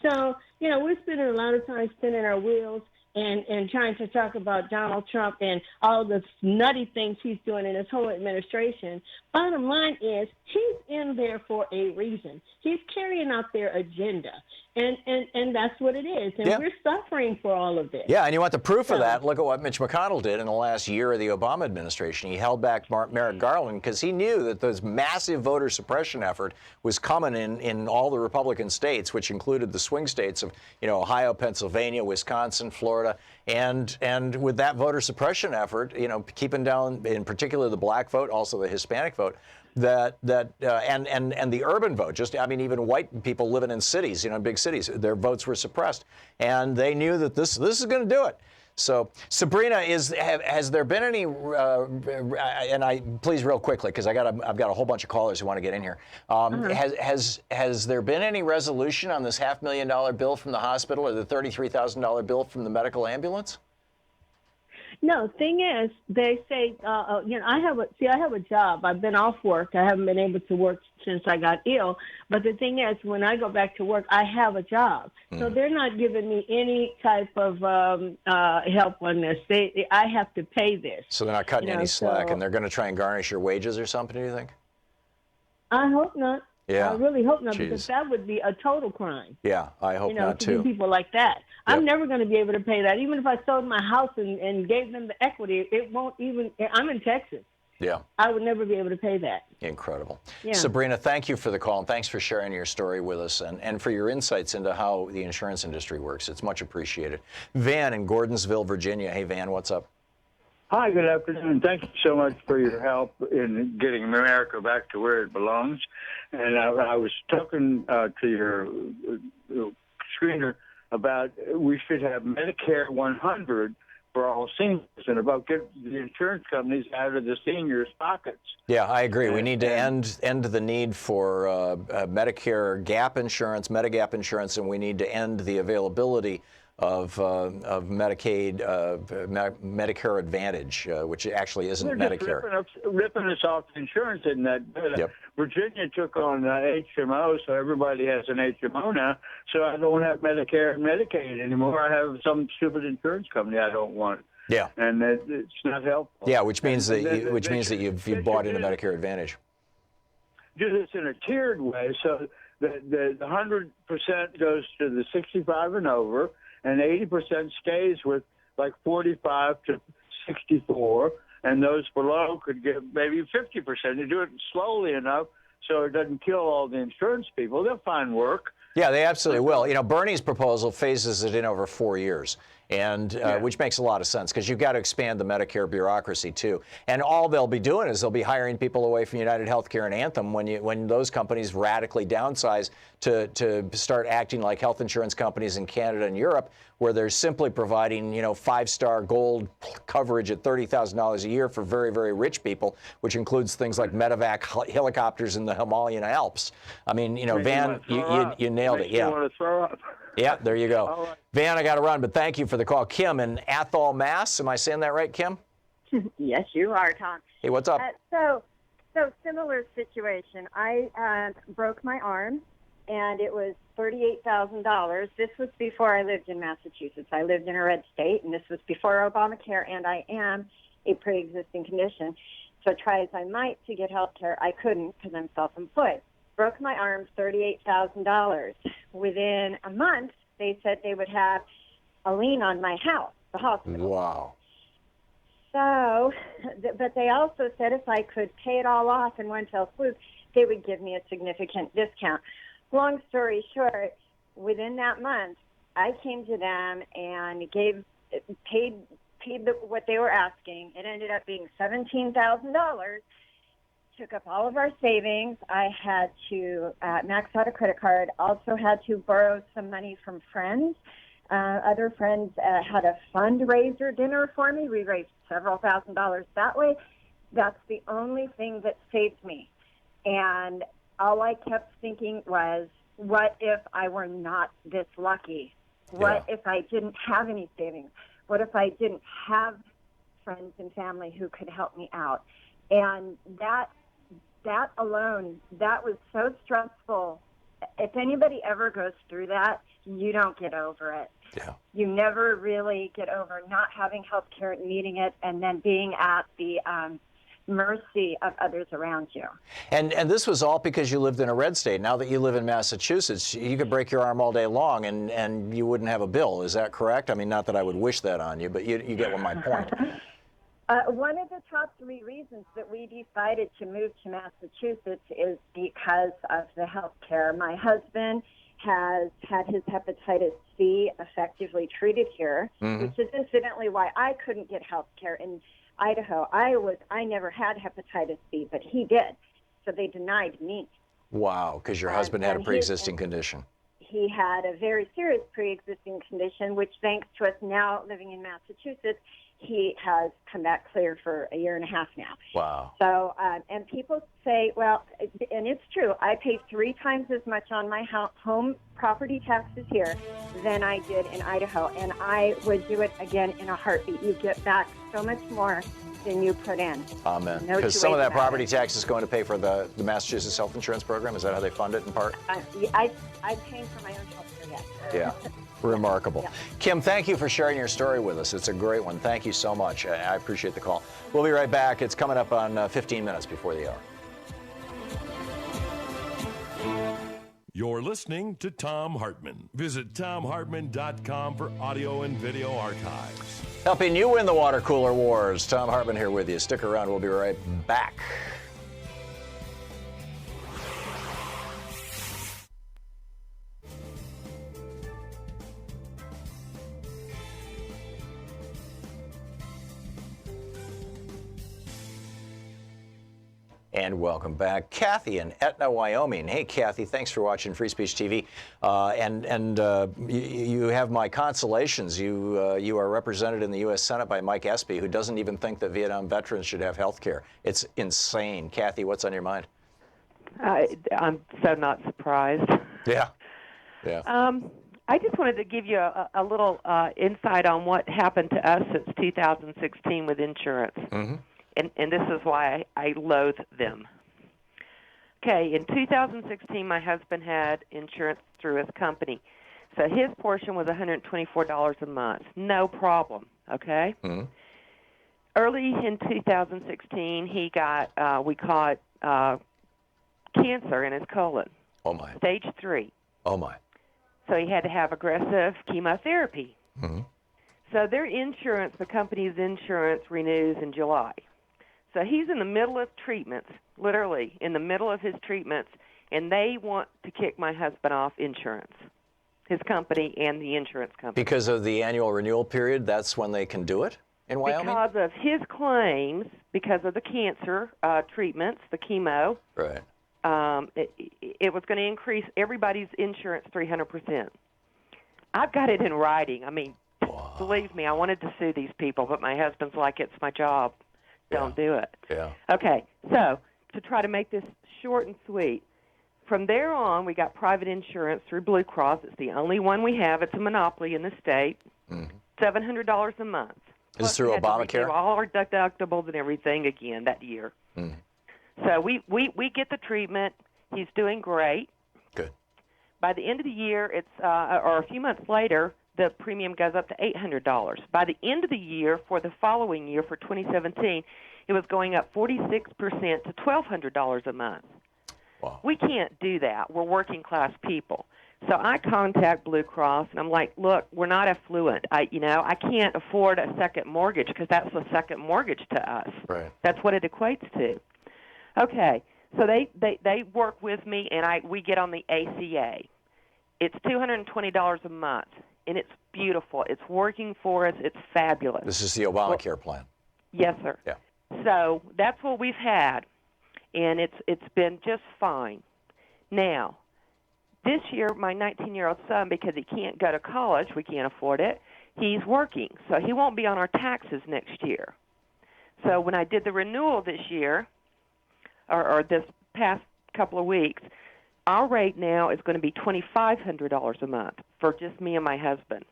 [SPEAKER 6] So you know, we're spending a lot of time spinning our wheels and trying to talk about Donald Trump and all the nutty things he's doing in his whole administration. Bottom line is he's in there for a reason. He's carrying out their agenda. And that's what it is. And we're suffering for all of this.
[SPEAKER 1] Yeah, and you want the proof of that? Look at what Mitch McConnell did in the last year of the Obama administration. He held back Merrick Garland because he knew that this massive voter suppression effort was coming in all the Republican states, which included the swing states of, you know, Ohio, Pennsylvania, Wisconsin, Florida. And with that voter suppression effort, you know, keeping down in particular the black vote, also the Hispanic vote, and the urban vote, just, I mean, even white people living in cities, you know, big cities, their votes were suppressed. And they knew that this is going to do it. So, Sabrina, has there been any, please real quickly, because I've got a whole bunch of callers who want to get in here. Has there been any resolution on this $500,000 bill from the hospital or the $33,000 bill from the medical ambulance?
[SPEAKER 6] No, thing is, they say, you know, I have a job. I've been off work. I haven't been able to work since I got ill. But the thing is, when I go back to work, I have a job. So they're not giving me any type of help on this. I have to pay this.
[SPEAKER 1] So they're not cutting any slack, and they're going to try and garnish your wages or something, do you think?
[SPEAKER 6] I hope not.
[SPEAKER 1] Yeah.
[SPEAKER 6] I really hope not, because that would be a total crime.
[SPEAKER 1] Yeah, I hope not, too.
[SPEAKER 6] To do people like that. I'm never going to be able to pay that. Even if I sold my house and gave them the equity, it won't even, I'm in Texas.
[SPEAKER 1] Yeah.
[SPEAKER 6] I would never be able to pay that.
[SPEAKER 1] Incredible.
[SPEAKER 6] Yeah.
[SPEAKER 1] Sabrina, thank you for the call, and thanks for sharing your story with us and for your insights into how the insurance industry works. It's much appreciated. Van in Gordonsville, Virginia. Hey, Van, what's up?
[SPEAKER 7] Hi, good afternoon. Thank you so much for your help in getting America back to where it belongs. And I was talking to your screener about we should have Medicare 100 for all seniors and about get the insurance companies out of the seniors' pockets.
[SPEAKER 1] Yeah, I agree. We need to end the need for Medicare gap insurance, Medigap insurance, and we need to end the availability of Medicaid, Medicare Advantage, which actually isn't Medicare.
[SPEAKER 7] Ripping us off insurance, isn't that? Virginia took on HMO, so everybody has an HMO now. So I don't have Medicare and Medicaid anymore. I have some stupid insurance company I don't want.
[SPEAKER 1] Yeah,
[SPEAKER 7] and it's not helpful.
[SPEAKER 1] Yeah, which means that you've bought into Medicare Advantage.
[SPEAKER 7] Do this in a tiered way, so the 100% goes to the 65 and over. And 80% stays with like 45 to 64, and those below could get maybe 50%. You do it slowly enough so it doesn't kill all the insurance people. They'll find work.
[SPEAKER 1] Yeah, they absolutely will. You know, Bernie's proposal phases it in over 4 years, and which makes a lot of sense because you've got to expand the Medicare bureaucracy too. And all they'll be doing is they'll be hiring people away from United Healthcare and Anthem when those companies radically downsize to start acting like health insurance companies in Canada and Europe, where they're simply providing, you know, 5-star gold coverage at $30,000 a year for very, very rich people, which includes things like medevac helicopters in the Himalayan Alps. I mean, you know, Van, you nailed it. Yeah.
[SPEAKER 7] Want to throw up.
[SPEAKER 1] Yeah, there you go.
[SPEAKER 7] Right.
[SPEAKER 1] Van, I got to run, but thank you for the call. Kim in Athol, Mass. Am I saying that right, Kim?
[SPEAKER 8] Yes, you are, Tom.
[SPEAKER 1] Hey, what's up?
[SPEAKER 8] So similar situation. I broke my arm, and it was $38,000. This was before I lived in Massachusetts. I lived in a red state, and this was before Obamacare, and I am a pre-existing condition. So try as I might to get health care, I couldn't because I'm self-employed. Broke my arm, $38,000. Within a month, they said they would have a lien on my house, the hospital.
[SPEAKER 1] Wow.
[SPEAKER 8] So, but they also said if I could pay it all off in one fell swoop, they would give me a significant discount. Long story short, within that month, I came to them and paid what they were asking. It ended up being $17,000. Took up all of our savings. I had to max out a credit card. Also had to borrow some money from friends. Other friends had a fundraiser dinner for me. We raised several $1,000s that way. That's the only thing that saved me. And all I kept thinking was, what if I were not this lucky? What if I didn't have any savings? What if I didn't have friends and family who could help me out? And that alone, that was so stressful if anybody ever goes through that, you don't get over it.
[SPEAKER 1] Yeah.
[SPEAKER 8] You never really get over not having health care, needing it, and then being at the mercy of others around you.
[SPEAKER 1] And this was all because you lived in a red state. Now that you live in Massachusetts, you could break your arm all day long and you wouldn't have a bill. Is that correct? I mean, not that I would wish that on you, but you get what my point.
[SPEAKER 8] One of the top 3 reasons that we decided to move to Massachusetts is because of the health care. My husband has had his hepatitis C effectively treated here, which is incidentally why I couldn't get health care in Idaho. I never had hepatitis C, but he did, so they denied me.
[SPEAKER 1] Wow, because your husband had a pre-existing condition.
[SPEAKER 8] He had a very serious pre-existing condition, which thanks to us now living in Massachusetts, he has come back clear for a year and a half now.
[SPEAKER 1] Wow.
[SPEAKER 8] So, and people say, well, and it's true, I pay 3 times as much on my home property taxes here than I did in Idaho, and I would do it again in a heartbeat. You get back so much more than you put in.
[SPEAKER 1] Amen.
[SPEAKER 8] No
[SPEAKER 1] Because
[SPEAKER 8] two
[SPEAKER 1] some of
[SPEAKER 8] ways
[SPEAKER 1] that
[SPEAKER 8] about
[SPEAKER 1] property
[SPEAKER 8] it.
[SPEAKER 1] tax is going to pay for the Massachusetts health insurance program. Is that how they fund it in part?
[SPEAKER 8] I'm paying for my own health care, yes.
[SPEAKER 1] Yeah. Remarkable.
[SPEAKER 8] Yeah.
[SPEAKER 1] Kim, thank you for sharing your story with us. It's a great one. Thank you so much. I appreciate the call. We'll be right back. It's coming up on 15 minutes before the hour.
[SPEAKER 3] You're listening to Thom Hartmann. Visit thomhartmann.com for audio and video archives.
[SPEAKER 1] Helping you win the water cooler wars. Thom Hartmann here with you. Stick around. We'll be right back. And welcome back. Kathy in Etna, Wyoming. Hey, Kathy, thanks for watching Free Speech TV. You have my consolations. You are represented in the U.S. Senate by Mike Espy, who doesn't even think that Vietnam veterans should have health care. It's insane. Kathy, what's on your mind?
[SPEAKER 9] I'm so not surprised.
[SPEAKER 1] Yeah.
[SPEAKER 9] I just wanted to give you a little insight on what happened to us since 2016 with insurance.
[SPEAKER 1] Mm-hmm.
[SPEAKER 9] And this is why I loathe them. Okay, in 2016, my husband had insurance through his company. So his portion was $124 a month. No problem, okay?
[SPEAKER 1] Mm-hmm.
[SPEAKER 9] Early in 2016, he got, we caught cancer in his colon.
[SPEAKER 1] Oh, my.
[SPEAKER 9] Stage 3.
[SPEAKER 1] Oh, my.
[SPEAKER 9] So he had to have aggressive chemotherapy.
[SPEAKER 1] Mm-hmm.
[SPEAKER 9] So their insurance, the company's insurance, renews in July. So he's in the middle of treatments, literally in the middle of his treatments, and they want to kick my husband off insurance, his company and the insurance company.
[SPEAKER 1] Because of the annual renewal period, that's when they can do it in Wyoming?
[SPEAKER 9] Because of his claims, because of the cancer treatments, the chemo.
[SPEAKER 1] Right.
[SPEAKER 9] It was going to increase everybody's insurance 300%. I've got it in writing. I mean, believe me, I wanted to sue these people, but my husband's like, it's my job. Don't do it.
[SPEAKER 1] Yeah.
[SPEAKER 9] Okay, so to try to make this short and sweet, from there on, we got private insurance through Blue Cross. It's the only one we have. It's a monopoly in the state.
[SPEAKER 1] Mm-hmm.
[SPEAKER 9] $700 a month.
[SPEAKER 1] Is this through
[SPEAKER 9] we had to
[SPEAKER 1] Obamacare?
[SPEAKER 9] redo all our deductibles and everything again that year.
[SPEAKER 1] Mm-hmm.
[SPEAKER 9] So we get the treatment. He's doing great.
[SPEAKER 1] Good.
[SPEAKER 9] By the end of the year, it's or a few months later, the premium goes up to $800. By the end of the year, for the following year, for 2017, it was going up 46% to $1,200 a month.
[SPEAKER 1] Wow.
[SPEAKER 9] We can't do that. We're working class people. So I contact Blue Cross, and I'm like, look, we're not affluent. I can't afford a second mortgage because that's a second mortgage to us.
[SPEAKER 1] Right.
[SPEAKER 9] That's what it equates to. Okay, so they work with me, and we get on the ACA. It's $220 a month. And it's beautiful. It's working for us. It's fabulous.
[SPEAKER 1] This is the Obamacare plan.
[SPEAKER 9] Yes, sir.
[SPEAKER 1] Yeah.
[SPEAKER 9] So that's what we've had, and it's been just fine. Now, this year, my 19-year-old son, because he can't go to college, we can't afford it, he's working. So he won't be on our taxes next year. So when I did the renewal this year, or this past couple of weeks, our rate now is going to be $2,500 a month for just me and my husband.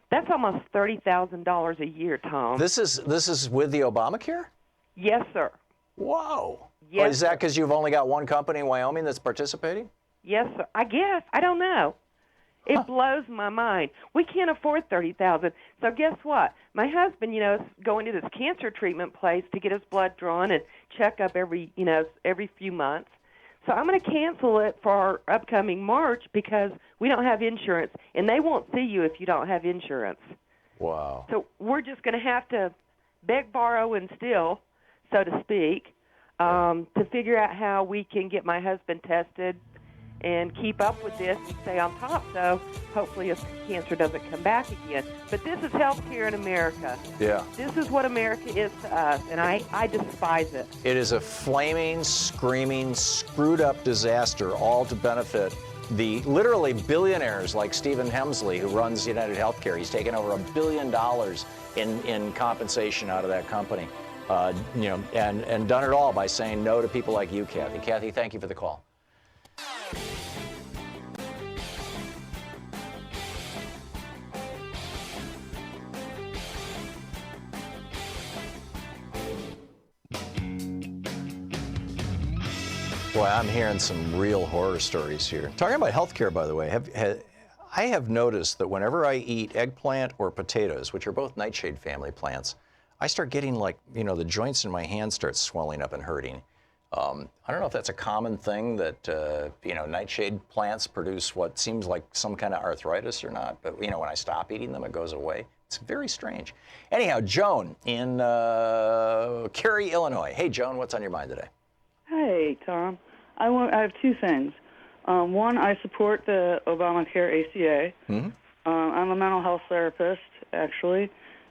[SPEAKER 9] That's almost $30,000 a year, Tom.
[SPEAKER 1] This is with the Obamacare?
[SPEAKER 9] Yes, sir.
[SPEAKER 1] Whoa.
[SPEAKER 9] Yes,
[SPEAKER 1] Is that because you've only got one company in Wyoming that's participating?
[SPEAKER 9] Yes, sir. I guess. I don't know. It blows my mind. We can't afford $30,000. So guess what? My husband, is going to this cancer treatment place to get his blood drawn and check up every few months. So I'm going to cancel it for our upcoming March because we don't have insurance, and they won't see you if you don't have insurance.
[SPEAKER 1] Wow.
[SPEAKER 9] So we're just going to have to beg, borrow, and steal, so to speak, to figure out how we can get my husband tested and keep up with this and stay on top, so hopefully his cancer doesn't come back again. But this is healthcare in America.
[SPEAKER 1] Yeah.
[SPEAKER 9] This is what America is to us, and I despise it.
[SPEAKER 1] It is a flaming, screaming, screwed-up disaster, all to benefit the literally billionaires like Stephen Hemsley, who runs United Healthcare. He's taken over $1 billion in compensation out of that company, and done it all by saying no to people like you, Kathy. Kathy, thank you for the call. Boy, I'm hearing some real horror stories here. Talking about healthcare, by the way, I have noticed that whenever I eat eggplant or potatoes, which are both nightshade family plants, I start getting the joints in my hand start swelling up and hurting. I don't know if that's a common thing that, nightshade plants produce what seems like some kind of arthritis or not, but, when I stop eating them, it goes away. It's very strange. Anyhow, Joan in Cary, Illinois. Hey, Joan, what's on your mind today?
[SPEAKER 10] Hey, Tom. I have two things. One, I support the Obamacare ACA.
[SPEAKER 1] Mm-hmm.
[SPEAKER 10] I'm a mental health therapist, actually,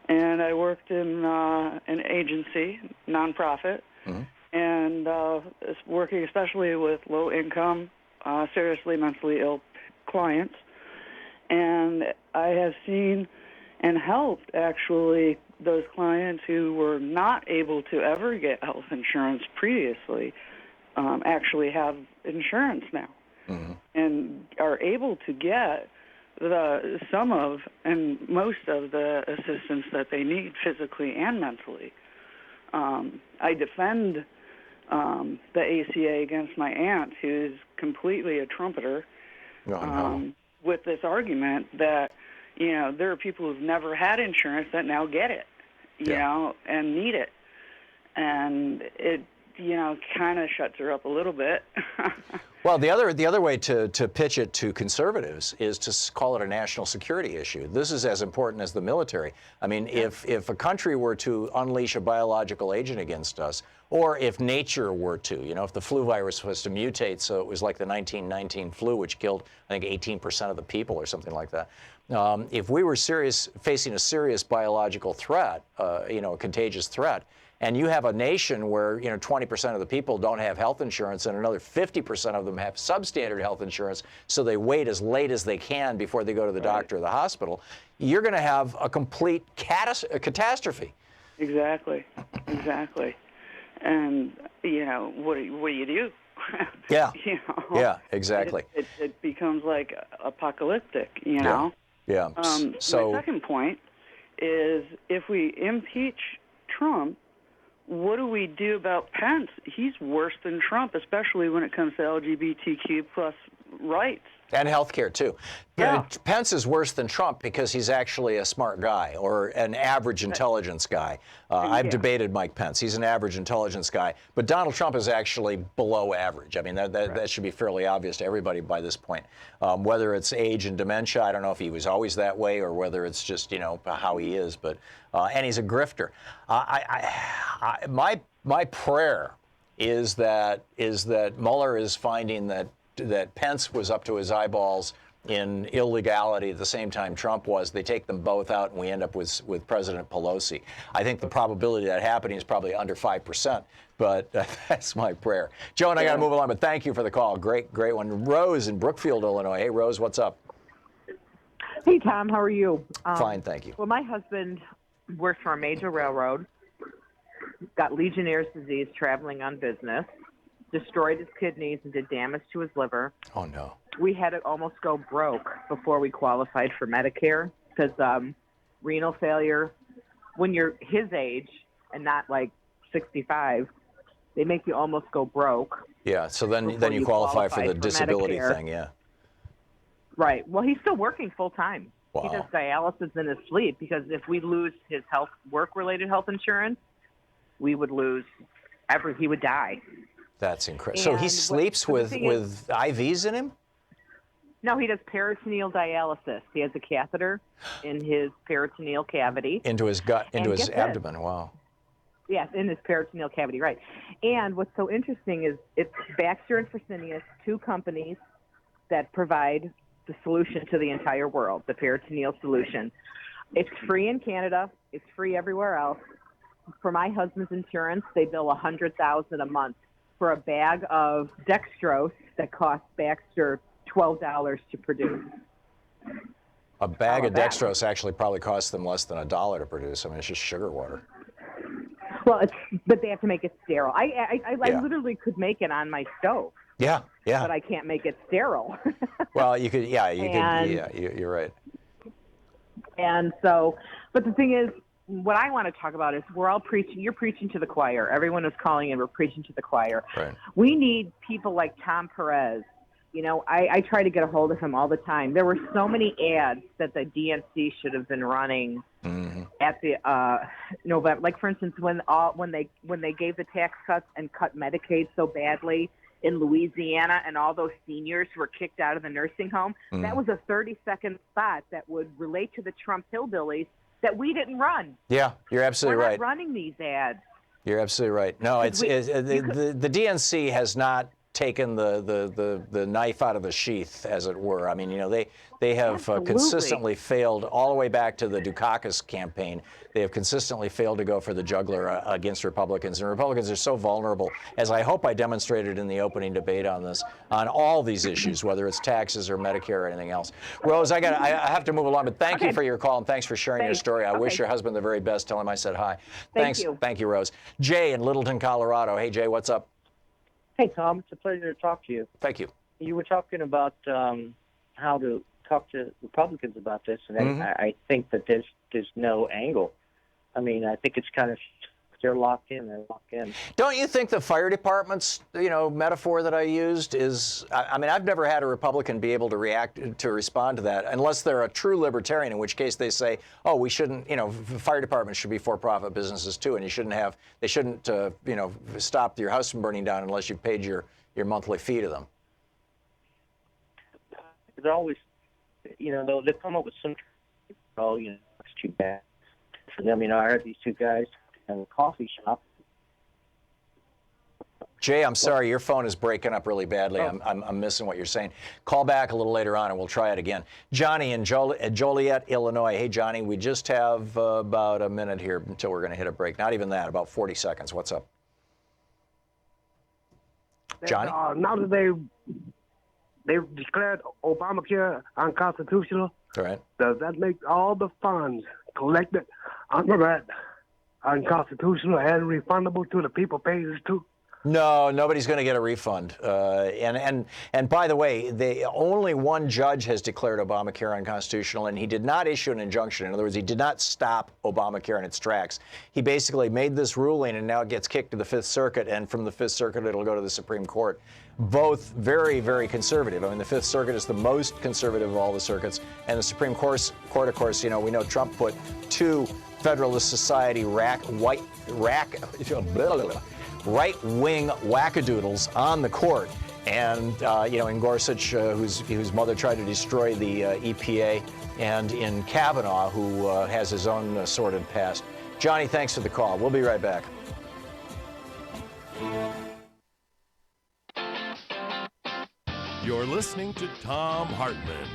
[SPEAKER 10] and I worked in an agency, nonprofit, and working especially with low-income, seriously mentally ill clients. And I have seen and helped, actually, those clients who were not able to ever get health insurance previously actually have insurance now, and are able to get some of and most of the assistance that they need physically and mentally. I defend the ACA against my aunt, who's completely a trumpeter, with this argument that, there are people who've never had insurance that now get it, and need it. And it, kind of shuts her up a little bit.
[SPEAKER 1] Well, the other way to pitch it to conservatives is to call it a national security issue. This is as important as the military. I mean, if a country were to unleash a biological agent against us, or if nature were to, if the flu virus was to mutate so it was like the 1919 flu, which killed, I think, 18% of the people or something like that. If we were facing a serious biological threat, a contagious threat, and you have a nation where 20% of the people don't have health insurance and another 50% of them have substandard health insurance, so they wait as late as they can before they go to the doctor or the hospital, you're going to have a complete catastrophe.
[SPEAKER 10] Exactly. And, what do you do?
[SPEAKER 1] Yeah. Yeah, exactly.
[SPEAKER 10] It becomes like apocalyptic, Yeah. My second point is if we impeach Trump, what do we do about Pence? He's worse than Trump, especially when it comes to LGBTQ plus rights.
[SPEAKER 1] And healthcare, too.
[SPEAKER 10] Yeah.
[SPEAKER 1] Pence is worse than Trump because he's actually a smart guy or an average intelligence guy. I've debated Mike Pence. He's an average intelligence guy. But Donald Trump is actually below average. I mean, that should be fairly obvious to everybody by this point. Whether it's age and dementia, I don't know if he was always that way or whether it's just, how he is. But and he's a grifter. My prayer is that Mueller is finding that Pence was up to his eyeballs in illegality at the same time Trump was. They take them both out, and we end up with President Pelosi. I think the probability of that happening is probably under 5%, but that's my prayer. Joe and I got to move along, but thank you for the call. Great one. Rose in Brookfield, Illinois. Hey, Rose, what's up?
[SPEAKER 11] Hey, Tom, how are you?
[SPEAKER 1] Fine, thank you.
[SPEAKER 11] Well, my husband works for a major railroad, got Legionnaire's disease traveling on business, destroyed his kidneys and did damage to his liver.
[SPEAKER 1] Oh, no.
[SPEAKER 11] We had to almost go broke before we qualified for Medicare because renal failure, when you're his age and not like 65, They make you almost go broke.
[SPEAKER 1] Yeah, so then
[SPEAKER 11] before
[SPEAKER 1] you qualify for the disability
[SPEAKER 11] Medicare.
[SPEAKER 1] thing, yeah.
[SPEAKER 11] Right. Well, he's still working full time.
[SPEAKER 1] Wow.
[SPEAKER 11] He does dialysis in his sleep because if we lose his work-related health insurance, we would lose he would die.
[SPEAKER 1] That's incredible. So he sleeps with IVs in him?
[SPEAKER 11] No, he does peritoneal dialysis. He has a catheter in his peritoneal cavity.
[SPEAKER 1] Into his gut, into his abdomen. Wow.
[SPEAKER 11] Yes, in his peritoneal cavity, right. And what's so interesting is it's Baxter and Fresenius, two companies that provide the solution to the entire world, the peritoneal solution. It's free in Canada. It's free everywhere else. For my husband's insurance, they bill $100,000 a month for a bag of dextrose that costs Baxter $12 to produce.
[SPEAKER 1] A bag of dextrose actually probably costs them less than $1 to produce. I mean, it's just sugar water.
[SPEAKER 11] Well, but they have to make it sterile. I literally could make it on my stove.
[SPEAKER 1] Yeah.
[SPEAKER 11] But I can't make it sterile.
[SPEAKER 1] Well, you could. You're right.
[SPEAKER 11] And so, but the thing is, what I want to talk about is we're all preaching. You're preaching to the choir. Everyone is calling in. We're preaching to the choir.
[SPEAKER 1] Right.
[SPEAKER 11] We need people like Tom Perez. You know, I try to get a hold of him all the time. There were so many ads that the DNC should have been running at the November. Like, for instance, when they gave the tax cuts and cut Medicaid so badly in Louisiana, and all those seniors were kicked out of the nursing home. That was a 30-second spot that would relate to the Trump hillbillies that we didn't run.
[SPEAKER 1] Yeah, you're absolutely
[SPEAKER 11] We're
[SPEAKER 1] right.
[SPEAKER 11] not running these ads.
[SPEAKER 1] You're absolutely right. No, the DNC has not taken the knife out of the sheath, as it were. I mean, you know, they have consistently failed all the way back to the Dukakis campaign. They have consistently failed to go for the jugular against Republicans, and Republicans are so vulnerable, as I hope I demonstrated in the opening debate on this, on all these issues, whether it's taxes or Medicare or anything else. Rose, I have to move along, but thank you for your call and thanks for sharing your story. I wish your husband the very best. Tell him I said hi. Thanks. Thank you, Rose. Jay in Littleton, Colorado. Hey, Jay, what's up?
[SPEAKER 12] Hey, Tom. It's a pleasure to talk to you.
[SPEAKER 1] Thank you.
[SPEAKER 12] You were talking about how to talk to Republicans about this, and I think that there's no angle. I mean, I think it's kind of they're locked in. They're locked in.
[SPEAKER 1] Don't you think the fire department's metaphor that I used is? I mean, I've never had a Republican be able to respond to that unless they're a true libertarian, in which case they say, oh, we shouldn't. Fire departments should be for-profit businesses too, and they shouldn't stop your house from burning down unless you've paid your monthly fee to them.
[SPEAKER 12] They're always, they'll come up with some. Oh, it's too bad for them. I heard these two guys in a coffee shop.
[SPEAKER 1] Jay, I'm sorry, your phone is breaking up really badly. I'm missing what you're saying. Call back a little later on and we'll try it again. Johnny in Joliet, Illinois. Hey, Johnny, we just have about a minute here until we're going to hit a break. Not even that, about 40 seconds. What's up? Johnny?
[SPEAKER 13] Now that they've declared Obamacare unconstitutional,
[SPEAKER 1] all right.
[SPEAKER 13] Does that make all the funds collected under that unconstitutional and refundable to the people paying this too?
[SPEAKER 1] No, nobody's going to get a refund. And by the way, only one judge has declared Obamacare unconstitutional, and he did not issue an injunction. In other words, he did not stop Obamacare in its tracks. He basically made this ruling, and now it gets kicked to the Fifth Circuit, and from the Fifth Circuit, it'll go to the Supreme Court. Both very, very conservative. I mean, the Fifth Circuit is the most conservative of all the circuits, and the Supreme Court, of course, we know Trump put two Federalist Society right-wing wackadoodles on the court. And, in Gorsuch, whose mother tried to destroy the EPA, and in Kavanaugh, who has his own sordid past. Johnny, thanks for the call. We'll be right back.
[SPEAKER 3] You're listening to Thom Hartmann.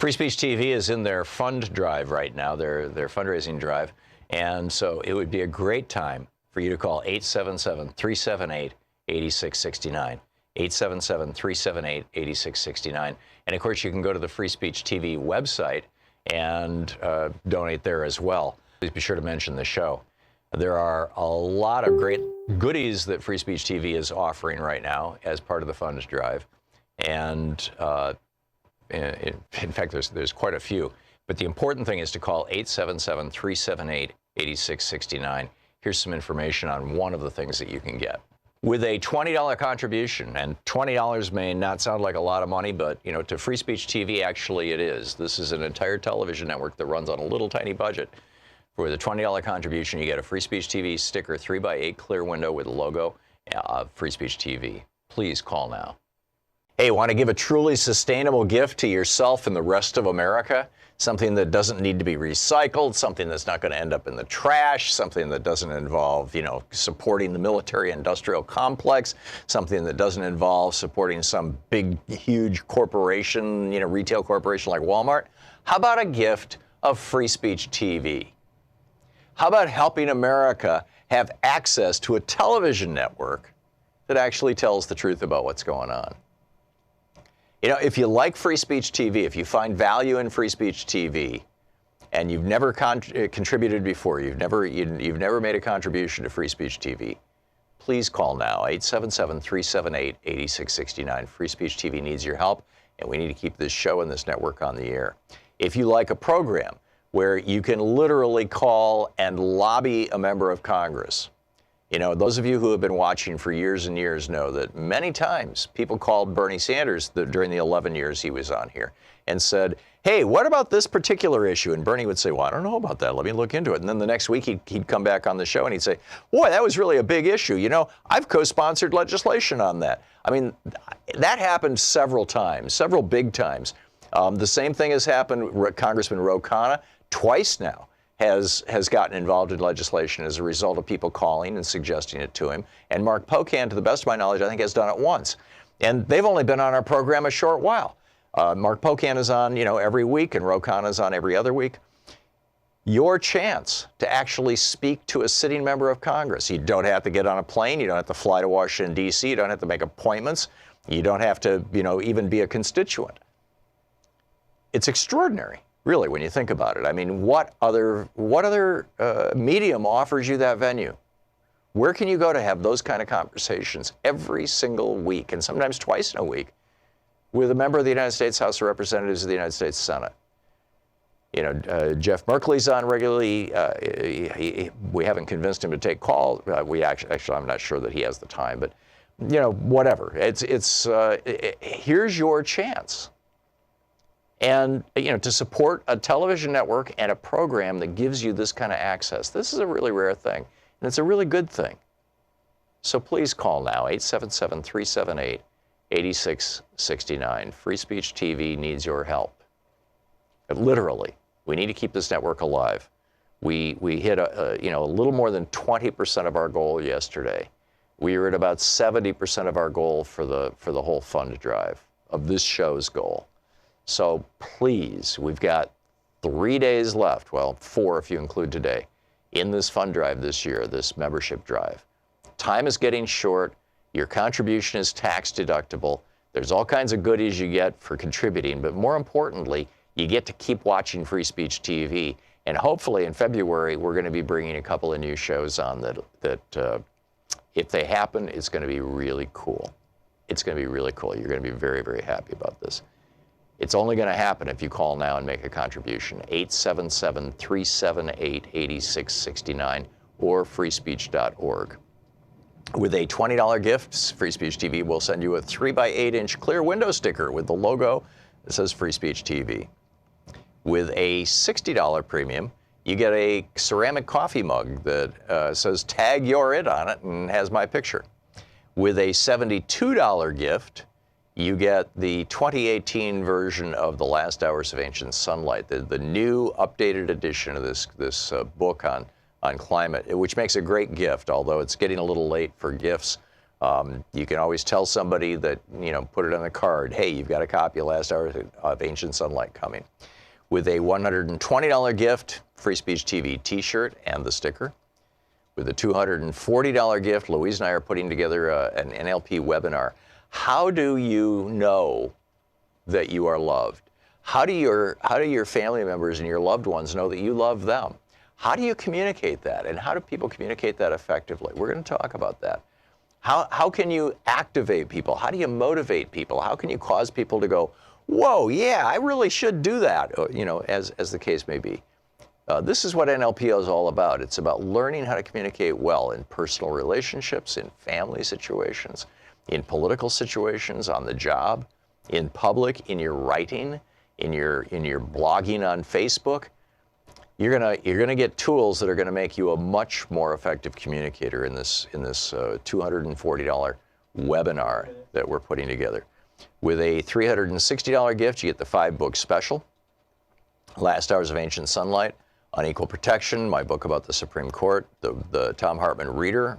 [SPEAKER 1] Free Speech TV is in their fund drive right now, their fundraising drive. And so it would be a great time for you to call 877-378-8669. 877-378-8669. And of course, you can go to the Free Speech TV website and donate there as well. Please be sure to mention the show. There are a lot of great goodies that Free Speech TV is offering right now as part of the funds drive. And in fact, there's quite a few. But the important thing is to call 877-378-8669. Here's some information on one of the things that you can get. With a $20 contribution, and $20 may not sound like a lot of money, but you know, to Free Speech TV, actually it is. This is an entire television network that runs on a little tiny budget. For the $20 contribution, you get a Free Speech TV sticker, 3x8 clear window with a logo of Free Speech TV. Please call now. Hey, want to give a truly sustainable gift to yourself and the rest of America? Something that doesn't need to be recycled, something that's not going to end up in the trash, something that doesn't involve, you know, supporting the military-industrial complex, something that doesn't involve supporting some big, huge corporation, you know, retail corporation like Walmart. How about a gift of Free Speech TV? How about helping America have access to a television network that actually tells the truth about what's going on? You know, if you like Free Speech TV, if you find value in Free Speech TV, and you've never contributed before, you've never made a contribution to Free Speech TV, please call now, 877-378-8669. Free Speech TV needs your help, and we need to keep this show and this network on the air. If you like a program where you can literally call and lobby a member of Congress, you know, those of you who have been watching for years and years know that many times people called Bernie Sanders during the 11 years he was on here and said, hey, what about this particular issue? And Bernie would say, well, I don't know about that. Let me look into it. And then the next week he'd come back on the show and he'd say, boy, that was really a big issue. You know, I've co-sponsored legislation on that. I mean, that happened several times, several big times. The same thing has happened. Congressman Ro Khanna twice now has gotten involved in legislation as a result of people calling and suggesting it to him. And Mark Pocan, to the best of my knowledge, I think has done it once. And they've only been on our program a short while. Mark Pocan is on, you know, every week, and Ro Khanna is on every other week. Your chance to actually speak to a sitting member of Congress. You don't have to get on a plane. You don't have to fly to Washington, D.C. You don't have to make appointments. You don't have to, you know, even be a constituent. It's extraordinary, really, when you think about it. I mean, what other medium offers you that venue? Where can you go to have those kind of conversations every single week, and sometimes twice in a week, with a member of the United States House of Representatives of the United States Senate? You know, Jeff Merkley's on regularly. We haven't convinced him to take calls. Actually, I'm not sure that he has the time, but you know, whatever. Here's your chance. And, you know, to support a television network and a program that gives you this kind of access, this is a really rare thing, and it's a really good thing. So please call now, 877-378-8669. Free Speech TV needs your help. But literally, we need to keep this network alive. We hit a little more than 20% of our goal yesterday. We are at about 70% of our goal for the whole fund drive of this show's goal. So please, we've got 3 days left, well, 4 if you include today, in this fund drive this year, this membership drive. Time is getting short. Your contribution is tax deductible. There's all kinds of goodies you get for contributing, but more importantly, you get to keep watching Free Speech TV. And hopefully in February, we're going to be bringing a couple of new shows on that if they happen, it's going to be really cool. It's going to be really cool. You're going to be very, very happy about this. It's only going to happen if you call now and make a contribution, 877-378-8669 or freespeech.org. With a $20 gift, Free Speech TV will send you a 3x8-inch clear window sticker with the logo that says Free Speech TV. With a $60 premium, you get a ceramic coffee mug that says Tag You're It on it and has my picture. With a $72 gift, you get the 2018 version of The Last Hours of Ancient Sunlight, the new updated edition of this book on climate, which makes a great gift, although it's getting a little late for gifts. You can always tell somebody that, put it on the card. Hey, you've got a copy of Last Hour of Ancient Sunlight coming. With a $120 gift, Free Speech TV t-shirt and the sticker. With a $240 gift, Louise and I are putting together an NLP webinar. How do you know that you are loved? How do your family members and your loved ones know that you love them? How do you communicate that? And how do people communicate that effectively? We're going to talk about that. How can you activate people? How do you motivate people? How can you cause people to go, whoa, yeah, I really should do that, as the case may be. This is what NLP is all about. It's about learning how to communicate well in personal relationships, in family situations, in political situations, on the job, in public, in your writing, in your blogging on Facebook. You're gonna get tools that are gonna make you a much more effective communicator in this $240 webinar that we're putting together. With a $360 gift, you get the 5-book special, Last Hours of Ancient Sunlight, Unequal Protection, my book about the Supreme Court, the Thom Hartmann Reader,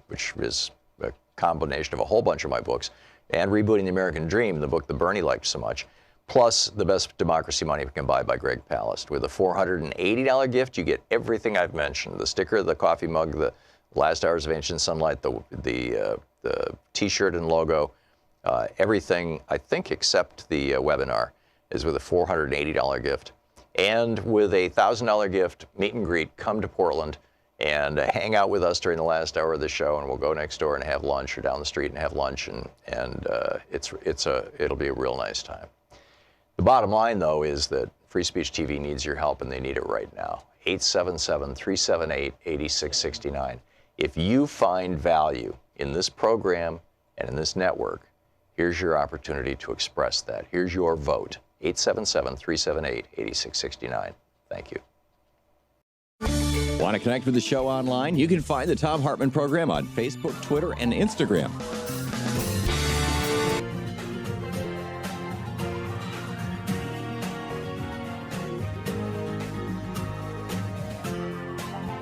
[SPEAKER 1] which is a combination of a whole bunch of my books, and Rebooting the American Dream, the book that Bernie liked so much, plus The Best Democracy Money Can Buy by Greg Palast. With a $480 gift, you get everything I've mentioned: the sticker, the coffee mug, the Last Hours of Ancient Sunlight, the T-shirt and logo, everything, I think, except the webinar, is with a $480 gift. And with a $1,000 gift, meet and greet, come to Portland and hang out with us during the last hour of the show, and we'll go next door and have lunch, or down the street and have lunch, and it'll be a real nice time. The bottom line, though, is that Free Speech TV needs your help, and they need it right now. 877-378-8669. If you find value in this program and in this network, here's your opportunity to express that. Here's your vote. 877-378-8669. Thank you.
[SPEAKER 5] Want to connect with the show online? You can find the Thom Hartmann Program on Facebook, Twitter, and Instagram.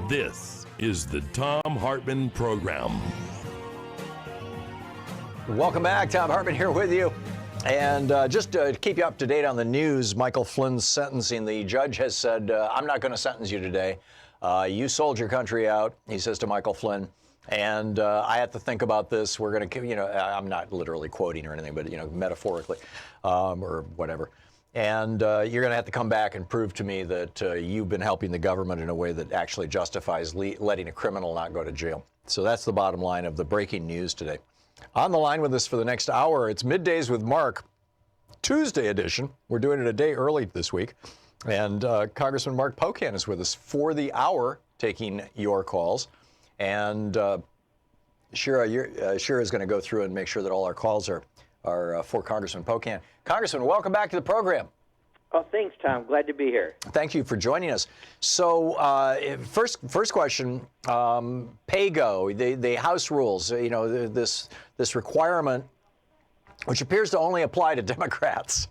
[SPEAKER 3] This is the Thom Hartmann Program.
[SPEAKER 1] Welcome back. Thom Hartmann here with you. And just to keep you up to date on the news, Michael Flynn's sentencing. The judge has said, I'm not going to sentence you today. You sold your country out, he says to Michael Flynn. And I have to think about this. We're going to, I'm not literally quoting or anything, but, metaphorically or whatever. And you're going to have to come back and prove to me that you've been helping the government in a way that actually justifies letting a criminal not go to jail. So that's the bottom line of the breaking news today. On the line with us for the next hour, it's Middays with Mark, Tuesday edition. We're doing it a day early this week. And Congressman Mark Pocan is with us for the hour, taking your calls. And Shira is going to go through and make sure that all our calls are for Congressman Pocan. Congressman, welcome back to the program.
[SPEAKER 14] Oh, thanks, Tom. Glad to be here.
[SPEAKER 1] Thank you for joining us. So, first question: pay-go, the House rules. This requirement, which appears to only apply to Democrats,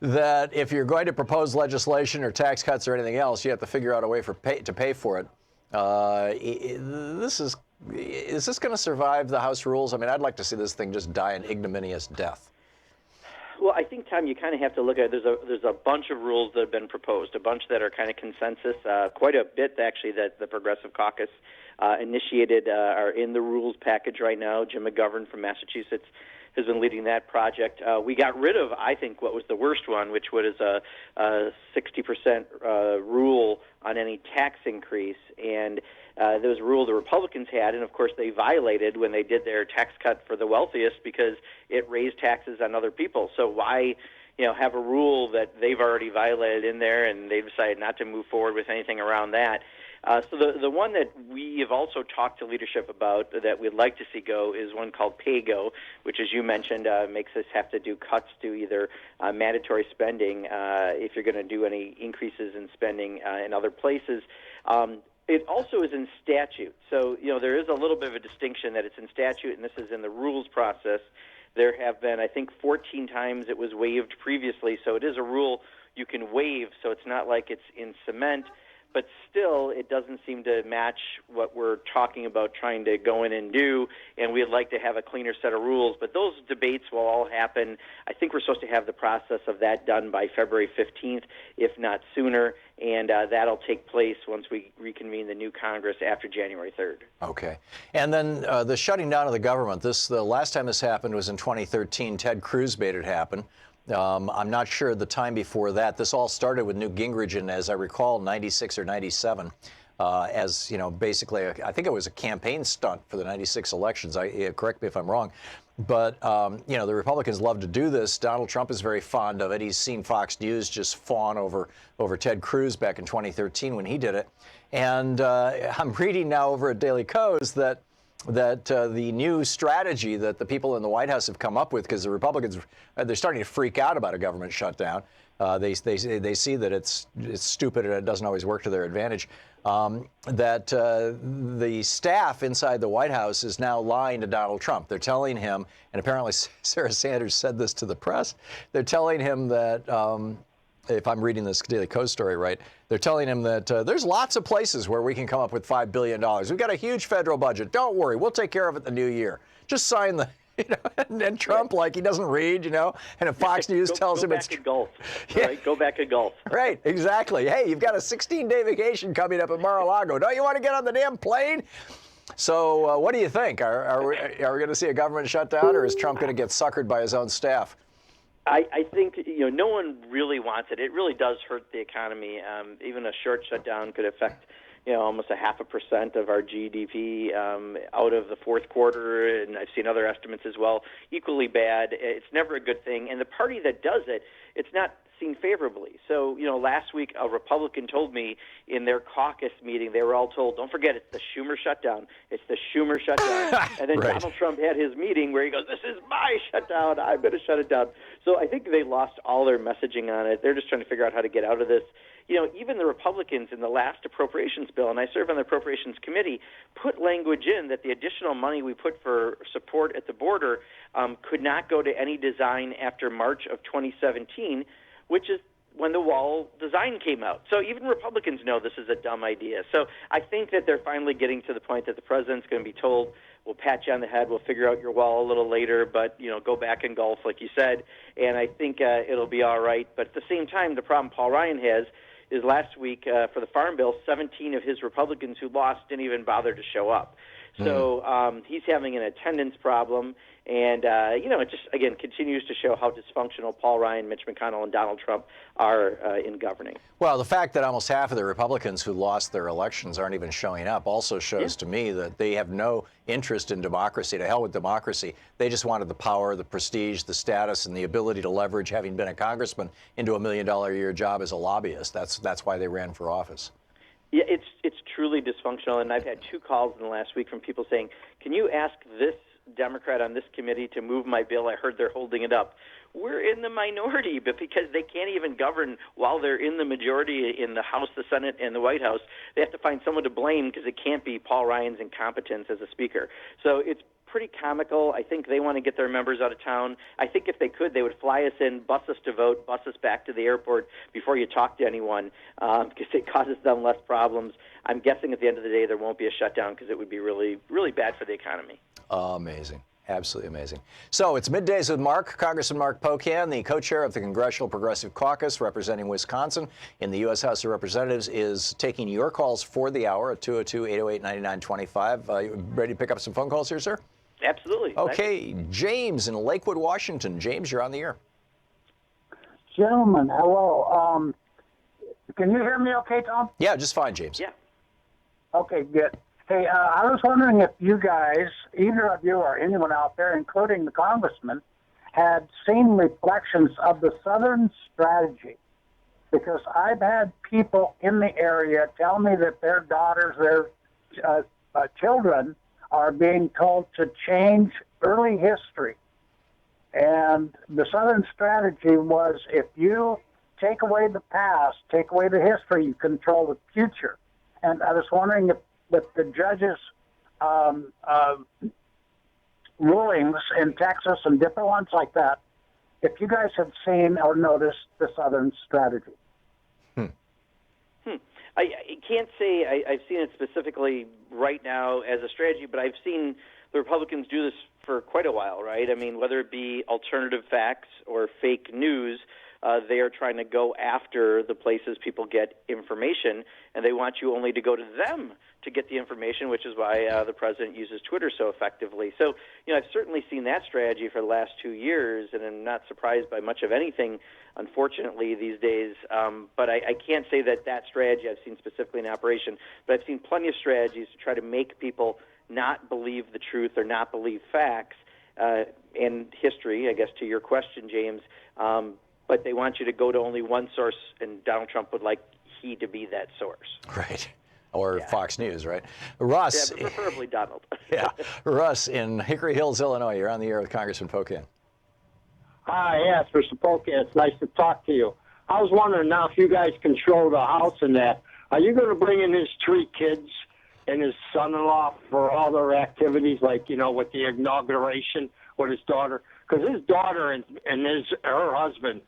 [SPEAKER 1] that if you're going to propose legislation or tax cuts or anything else, you have to figure out a way to pay for it. Is this going to survive the House rules? I mean, I'd like to see this thing just die an ignominious death.
[SPEAKER 14] Well, I think, Tom, you kind of have to look at it. There's a bunch of rules that have been proposed, a bunch that are kind of consensus, quite a bit, actually, that the Progressive Caucus initiated are in the rules package right now. Jim McGovern from Massachusetts has been leading that project. We got rid of, I think, what was the worst one, which was a 60% rule on any tax increase. And there was a rule the Republicans had, and of course they violated when they did their tax cut for the wealthiest because it raised taxes on other people. So why, have a rule that they've already violated in there, and they've decided not to move forward with anything around that? So the one that we have also talked to leadership about that we'd like to see go is one called pay-go, which, as you mentioned, makes us have to do cuts to either mandatory spending if you're going to do any increases in spending in other places. It also is in statute. So, there is a little bit of a distinction that it's in statute, and this is in the rules process. There have been, I think, 14 times it was waived previously, so it is a rule you can waive, so it's not like it's in cement. but still it doesn't seem to match what we're talking about trying to go in and do, and we'd like to have a cleaner set of rules. But those debates will all happen. I think we're supposed to have the process of that done by February 15th, if not sooner, and that'll take place once we reconvene the new Congress after January 3rd.
[SPEAKER 1] Okay. And then the shutting down of the government, the last time this happened was in 2013. Ted Cruz made it happen. I'm not sure the time before that. This all started with Newt Gingrich in, as I recall, 96 or 97. As, basically, I think it was a campaign stunt for the 96 elections. Correct me if I'm wrong. But, the Republicans love to do this. Donald Trump is very fond of it. He's seen Fox News just fawn over Ted Cruz back in 2013 when he did it. And I'm reading now over at Daily Kos that the new strategy that the people in the White House have come up with, because the Republicans, they're starting to freak out about a government shutdown. They see that it's stupid and it doesn't always work to their advantage. That the staff inside the White House is now lying to Donald Trump. They're telling him, and apparently Sarah Sanders said this to the press, they're telling him that, if I'm reading this Daily Kos story right, they're telling him that there's lots of places where we can come up with $5 billion. We've got a huge federal budget. Don't worry, we'll take care of it the new year. Just sign the, and Trump, like he doesn't read, and if Fox News tells him it's...
[SPEAKER 14] Golf. Right, go back and golf.
[SPEAKER 1] Right, exactly. Hey, you've got a 16-day vacation coming up at Mar-a-Lago. Don't you want to get on the damn plane? So what do you think? Are we going to see a government shutdown, or is Trump going to get suckered by his own staff?
[SPEAKER 14] I think no one really wants it. It really does hurt the economy. Even a short shutdown could affect almost 0.5% of our GDP out of the fourth quarter, and I've seen other estimates as well. Equally bad. It's never a good thing. And the party that does it, it's not seen favorably. So, last week a Republican told me in their caucus meeting, they were all told, don't forget, it's the Schumer shutdown. It's the Schumer shutdown. And then Donald Trump had his meeting where he goes, this is my shutdown. I'm going to shut it down. So I think they lost all their messaging on it. They're just trying to figure out how to get out of this. Even the Republicans in the last appropriations bill, and I serve on the Appropriations Committee, put language in that the additional money we put for support at the border could not go to any design after March of 2017, which is when the wall design came out. So even Republicans know this is a dumb idea. So I think that they're finally getting to the point that the president's going to be told, we'll pat you on the head, we'll figure out your wall a little later, but, go back and golf, like you said. And I think it'll be all right. But at the same time, the problem Paul Ryan has is last week for the Farm Bill, 17 of his Republicans who lost didn't even bother to show up. So he's having an attendance problem, and, it just, again, continues to show how dysfunctional Paul Ryan, Mitch McConnell, and Donald Trump are in governing.
[SPEAKER 1] Well, the fact that almost half of the Republicans who lost their elections aren't even showing up also shows to me that they have no interest in democracy. To hell with democracy. They just wanted the power, the prestige, the status, and the ability to leverage having been a congressman into $1 million a year job as a lobbyist. That's why they ran for office.
[SPEAKER 14] Yeah, it's truly dysfunctional, and I've had 2 calls in the last week from people saying, can you ask this Democrat on this committee to move my bill? I heard they're holding it up. We're in the minority, but because they can't even govern while they're in the majority in the House, the Senate, and the White House, they have to find someone to blame because it can't be Paul Ryan's incompetence as a speaker. So it's pretty comical. I think they want to get their members out of town. I think if they could, they would fly us in, bus us to vote, bus us back to the airport before you talk to anyone because it causes them less problems. I'm guessing at the end of the day there won't be a shutdown because it would be really, really bad for the economy.
[SPEAKER 1] Amazing. Absolutely amazing. So it's Middays with Mark. Congressman Mark Pocan, the co-chair of the Congressional Progressive Caucus representing Wisconsin in the U.S. House of Representatives, is taking your calls for the hour at 202-808-9925. Ready to pick up some phone calls here, sir?
[SPEAKER 14] Absolutely.
[SPEAKER 1] Okay. James in Lakewood, Washington. James, you're on the air.
[SPEAKER 15] Gentlemen, hello. Can you hear me okay, Tom?
[SPEAKER 1] Yeah, just fine, James.
[SPEAKER 14] Yeah.
[SPEAKER 15] Okay, good. Hey, I was wondering if you guys, either of you or anyone out there, including the congressman, had seen reflections of the Southern strategy. Because I've had people in the area tell me that their daughters, their children, are being told to change early history. And the Southern strategy was, if you take away the past, take away the history, you control the future. And I was wondering if with the judges' rulings in Texas and different ones like that, if you guys have seen or noticed the Southern strategy.
[SPEAKER 14] I can't say I've seen it specifically right now as a strategy, but I've seen the Republicans do this for quite a while, right? I mean, whether it be alternative facts or fake news, they are trying to go after the places people get information, and they want you only to go to them to get the information, which is why the president uses Twitter so effectively. So, I've certainly seen that strategy for the last 2 years, and I'm not surprised by much of anything, unfortunately, these days. But I can't say that strategy I've seen specifically in operation, but I've seen plenty of strategies to try to make people not believe the truth or not believe facts and history, I guess, to your question, James. But they want you to go to only one source, and Donald Trump would like he to be that source.
[SPEAKER 1] Right. Or Fox News, right? Russ.
[SPEAKER 14] Yeah, but preferably Donald.
[SPEAKER 1] Yeah. Russ in Hickory Hills, Illinois. You're on the air with Congressman Pocan.
[SPEAKER 16] Hi, yes, Mr. Pocan. It's nice to talk to you. I was wondering now, if you guys control the House and that, are you going to bring in his 3 kids and his son-in-law for all their activities, like, with the inauguration with his daughter? Because his daughter and her husband,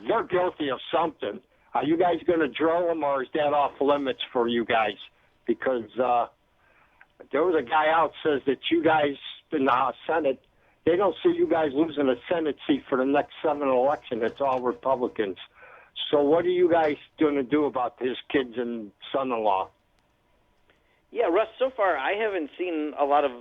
[SPEAKER 16] they're guilty of something. Are you guys going to drill them, or is that off limits for you guys? Because there was a guy out says that you guys in the Senate, they don't see you guys losing a Senate seat for the next Senate election. It's all Republicans. So what are you guys going to do about his kids and son-in-law?
[SPEAKER 14] Yeah, Russ, so far I haven't seen a lot of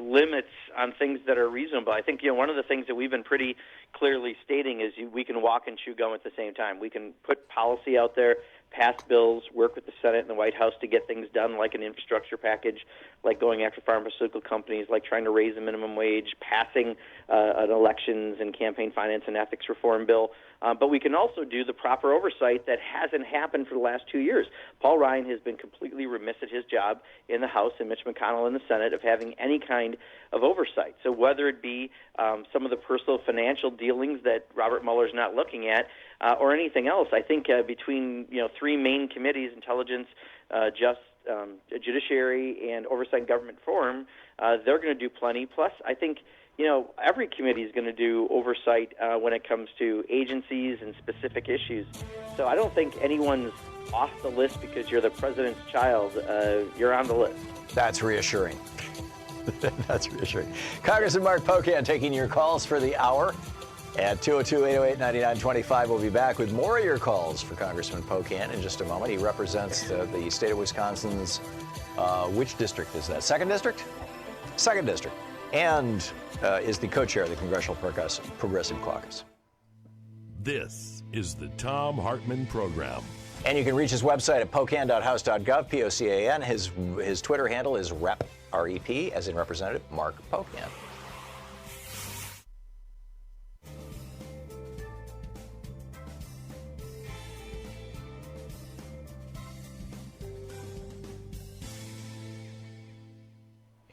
[SPEAKER 14] limits on things that are reasonable. I think, one of the things that we've been pretty clearly stating is we can walk and chew gum at the same time. We can put policy out there, pass bills, work with the Senate and the White House to get things done, like an infrastructure package, like going after pharmaceutical companies, like trying to raise the minimum wage, passing an elections and campaign finance and ethics reform bill. But we can also do the proper oversight that hasn't happened for the last 2 years. Paul Ryan has been completely remiss at his job in the House and Mitch McConnell in the Senate of having any kind of oversight. So whether it be some of the personal financial dealings that Robert Mueller's not looking at or anything else, I think between 3 main committees, Intelligence, Judiciary, and Oversight and Government Reform, they're going to do plenty. Plus, I think every committee is going to do oversight when it comes to agencies and specific issues. So I don't think anyone's off the list because you're the president's child. You're on the list.
[SPEAKER 1] That's reassuring. That's reassuring. Congressman Mark Pocan taking your calls for the hour at 202-808-9925. We'll be back with more of your calls for Congressman Pocan in just a moment. He represents the state of Wisconsin's, which district is that? 2nd District? 2nd District. And is the co-chair of the Congressional Progressive Caucus.
[SPEAKER 3] This is the Thom Hartmann Program.
[SPEAKER 1] And you can reach his website at pocan.house.gov, P-O-C-A-N. His Twitter handle is Rep, R-E-P, as in Representative Mark Pocan.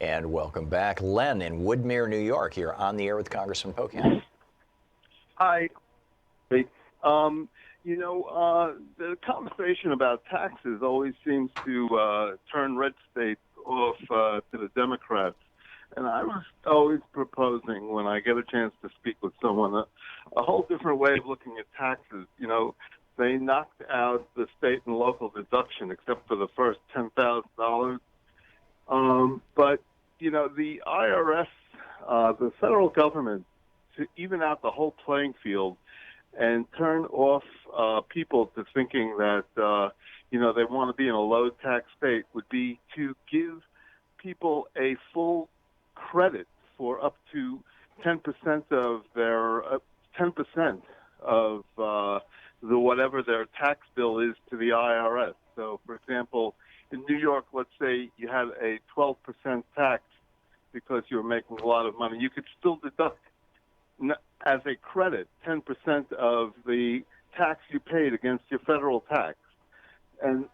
[SPEAKER 1] And welcome back. Len in Woodmere, New York. You're on the air with Congressman Pocan.
[SPEAKER 17] Hi. The conversation about taxes always seems to turn red states off to the Democrats. And I was always proposing, when I get a chance to speak with someone, a whole different way of looking at taxes. They knocked out the state and local deduction except for the first $10,000. But the IRS, the federal government, to even out the whole playing field and turn off people to thinking that, they want to be in a low-tax state would be to give people a full credit for up to 10% of their 10% of the whatever their tax bill is to the IRS. So, for example, in New York, let's say you had a 12% tax because you were making a lot of money. You could still deduct as a credit 10% of the tax you paid against your federal tax. And,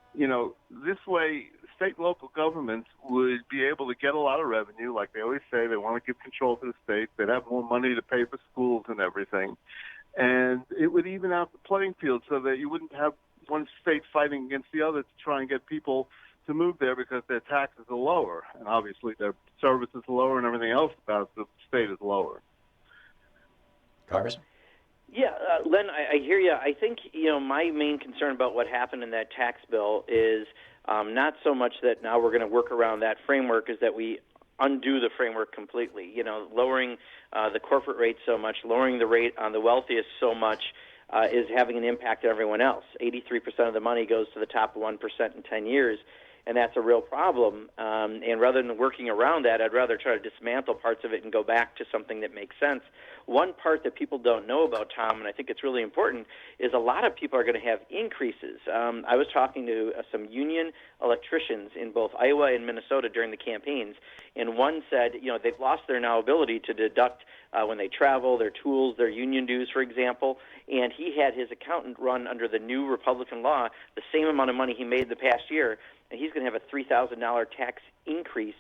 [SPEAKER 17] this way, state and local governments would be able to get a lot of revenue. Like they always say, they want to give control to the state. They'd have more money to pay for schools and everything. And it would even out the playing field so that you wouldn't have one state fighting against the other to try and get people to move there because their taxes are lower. And obviously their services are lower and everything else about the state is lower.
[SPEAKER 1] Congressman?
[SPEAKER 14] Yeah, Len, I hear you. I think, my main concern about what happened in that tax bill is not so much that now we're going to work around that framework, is that we undo the framework completely. Lowering the corporate rate so much, lowering the rate on the wealthiest so much is having an impact on everyone else. 83% of the money goes to the top 1% in 10 years. And that's a real problem. And rather than working around that, I'd rather try to dismantle parts of it and go back to something that makes sense. One part that people don't know about, Tom, and I think it's really important, is a lot of people are going to have increases. I was talking to some union electricians in both Iowa and Minnesota during the campaigns, and one said, they've lost their now ability to deduct when they travel, their tools, their union dues, for example, and he had his accountant run under the new Republican law the same amount of money he made the past year, and he's going to have a $3,000 tax increase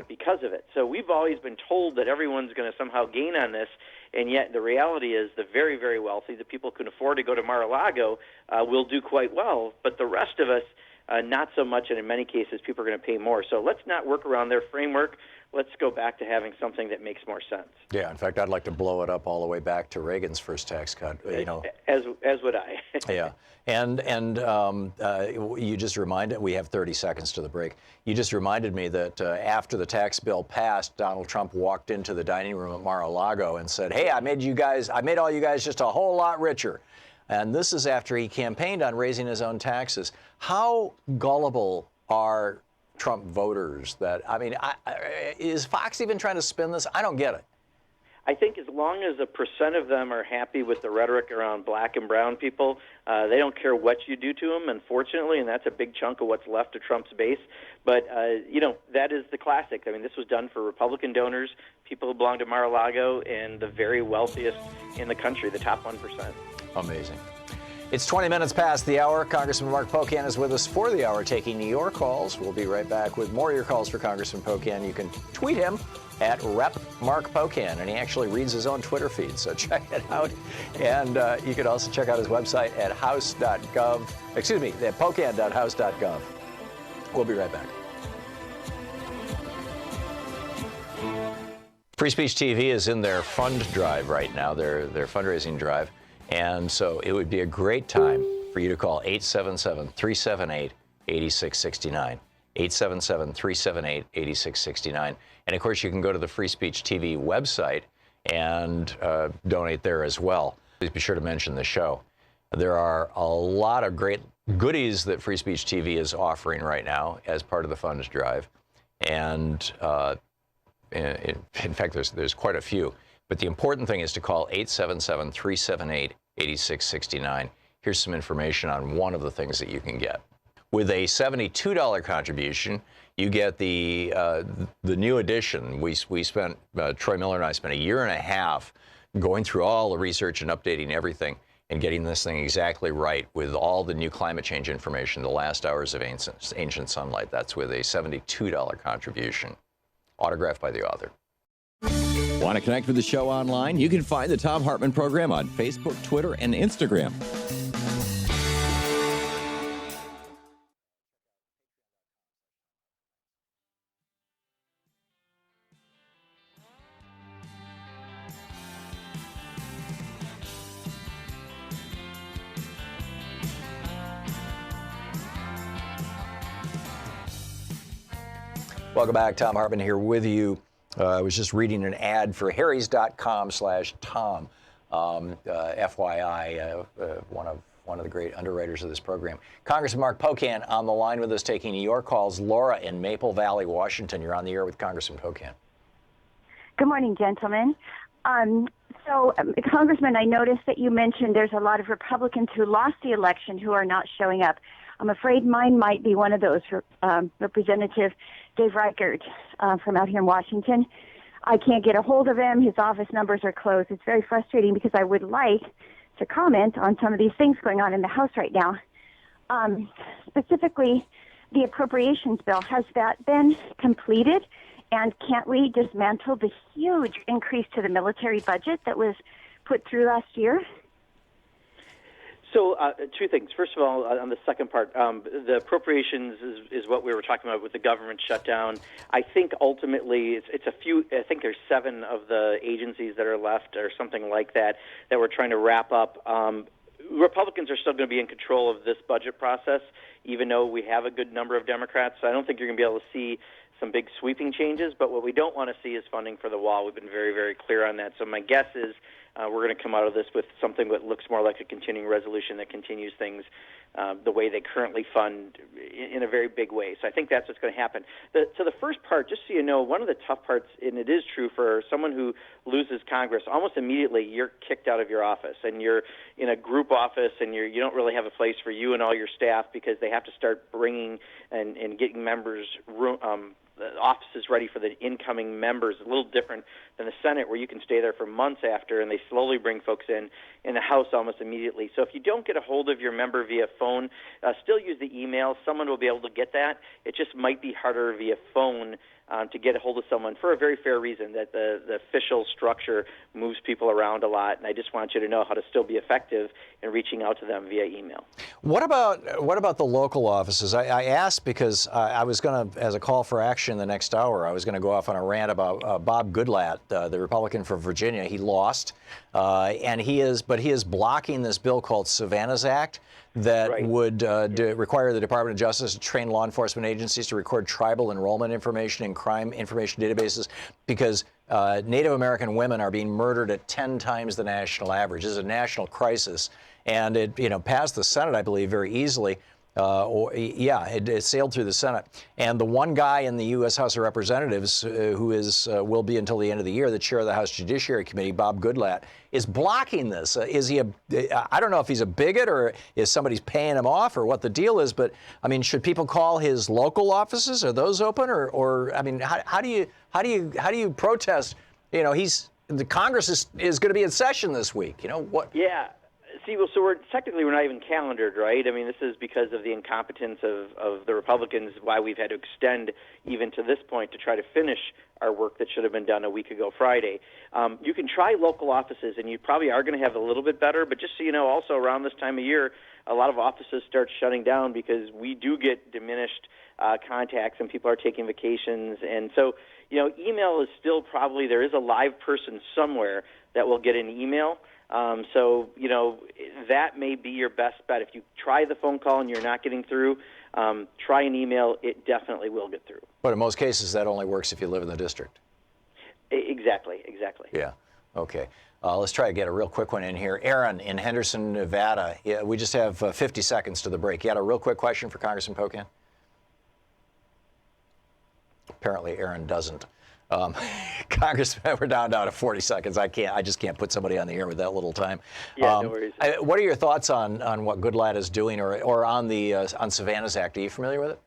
[SPEAKER 14] because of it. So we've always been told that everyone's going to somehow gain on this, and yet the reality is the very, very wealthy, the people who can afford to go to Mar-a-Lago, will do quite well, but the rest of us, not so much, and in many cases, people are going to pay more. So let's not work around their framework. Let's go back to having something that makes more sense.
[SPEAKER 1] Yeah, in fact, I'd like to blow it up all the way back to Reagan's first tax cut.
[SPEAKER 14] As would I.
[SPEAKER 1] Yeah, and you just reminded, we have 30 seconds to the break. You just reminded me that after the tax bill passed, Donald Trump walked into the dining room at Mar-a-Lago and said, "Hey, I made all you guys just a whole lot richer." And this is after he campaigned on raising his own taxes. How gullible are Trump voters? Is Fox even trying to spin this? I don't get it.
[SPEAKER 14] I think as long as a percent of them are happy with the rhetoric around black and brown people, they don't care what you do to them, unfortunately, and that's a big chunk of what's left of Trump's base. But, that is the classic. I mean, this was done for Republican donors, people who belong to Mar-a-Lago, and the very wealthiest in the country, the top 1%.
[SPEAKER 1] Amazing. It's 20 minutes past the hour. Congressman Mark Pocan is with us for the hour, taking your calls. We'll be right back with more of your calls for Congressman Pocan. You can tweet him at Rep. Mark Pocan, and he actually reads his own Twitter feed, so check it out. And you can also check out his website at pocan.house.gov. We'll be right back. Free Speech TV is in their fund drive right now, their fundraising drive. And so it would be a great time for you to call 877-378-8669. 877-378-8669. And of course, you can go to the Free Speech TV website and donate there as well. Please be sure to mention the show. There are a lot of great goodies that Free Speech TV is offering right now as part of the funds drive. And in fact, there's quite a few. But the important thing is to call 877-378-8669. Here's some information on one of the things that you can get. With a $72 contribution, you get the new edition. Troy Miller and I spent a year and a half going through all the research and updating everything and getting this thing exactly right with all the new climate change information, the last hours of ancient sunlight. That's with a $72 contribution, autographed by the author.
[SPEAKER 5] Want to connect with the show online? You can find the Thom Hartmann Program on Facebook, Twitter, and Instagram.
[SPEAKER 1] Welcome back. Thom Hartmann here with you. I was just reading an ad for harrys.com/Tom. FYI, one of the great underwriters of this program. Congressman Mark Pocan on the line with us, taking your calls. Laura in Maple Valley, Washington. You're on the air with Congressman Pocan.
[SPEAKER 18] Good morning, gentlemen. Congressman, I noticed that you mentioned there's a lot of Republicans who lost the election who are not showing up. I'm afraid mine might be one of those. Representative Dave Reichert from out here in Washington. I can't get a hold of him. His office numbers are closed. It's very frustrating because I would like to comment on some of these things going on in the House right now. Specifically, the appropriations bill. Has that been completed? And can't we dismantle the huge increase to the military budget that was put through last year?
[SPEAKER 14] So two things. First of all, on the second part, the appropriations is what we were talking about with the government shutdown. I think ultimately it's a few. I think there's 7 of the agencies that are left, or something like that, that we're trying to wrap up. Republicans are still going to be in control of this budget process, even though we have a good number of Democrats. So I don't think you're going to be able to see some big sweeping changes. But what we don't want to see is funding for the wall. We've been very, very clear on that. So my guess is we're going to come out of this with something that looks more like a continuing resolution that continues things the way they currently fund in a very big way. So I think that's what's going to happen. So the first part, just so you know, one of the tough parts, and it is true for someone who loses Congress, almost immediately you're kicked out of your office, and you're in a group office, and you don't really have a place for you and all your staff, because they have to start bringing and getting members offices ready for the incoming members. A little different than the Senate, where you can stay there for months after, and they slowly bring folks in the House almost immediately. So if you don't get a hold of your member via phone, still use the email. Someone will be able to get that. It just might be harder via phone to get a hold of someone, for a very fair reason, that the official structure moves people around a lot, and I just want you to know how to still be effective in reaching out to them via email. What about
[SPEAKER 1] the local offices? I asked because I was going to, as a call for action the next hour, I was going to go off on a rant about Bob Goodlatte, the Republican from Virginia. He lost, and he is blocking this bill called Savannah's Act that would require the Department of Justice to train law enforcement agencies to record tribal enrollment information in crime information databases, because Native American women are being murdered at 10 times the national average. This is a national crisis, and it passed the Senate, I believe, very easily. It sailed through the Senate. And the one guy in the U.S. House of Representatives who will be until the end of the year the chair of the House Judiciary Committee, Bob Goodlatte, is blocking this. I don't know if he's a bigot or if somebody's paying him off or what the deal is, but I mean, should people call his local offices? Are those open? Or I mean, how do you protest? The Congress is going to be in session this week. What?
[SPEAKER 14] Yeah. See, well, so we're not even calendared, right? I mean, this is because of the incompetence of the Republicans, why we've had to extend even to this point to try to finish our work that should have been done a week ago Friday. You can try local offices, and you probably are going to have a little bit better, but just so you know, also around this time of year, a lot of offices start shutting down because we do get diminished contacts and people are taking vacations. And so, email is still probably, there is a live person somewhere that will get an email. So, that may be your best bet. If you try the phone call and you're not getting through, try an email. It definitely will get through.
[SPEAKER 1] But in most cases, that only works if you live in the district.
[SPEAKER 14] Exactly.
[SPEAKER 1] Yeah. Okay. Let's try to get a real quick one in here. Aaron in Henderson, Nevada. Yeah, we just have 50 seconds to the break. You had a real quick question for Congressman Pocan? Apparently, Aaron doesn't. Congressman, we're down to 40 seconds. I just can't put somebody on the air with that little time.
[SPEAKER 14] Yeah, no worries.
[SPEAKER 1] What are your thoughts on what Goodlatte is doing, or on the on Savannah's Act? Are you familiar with it?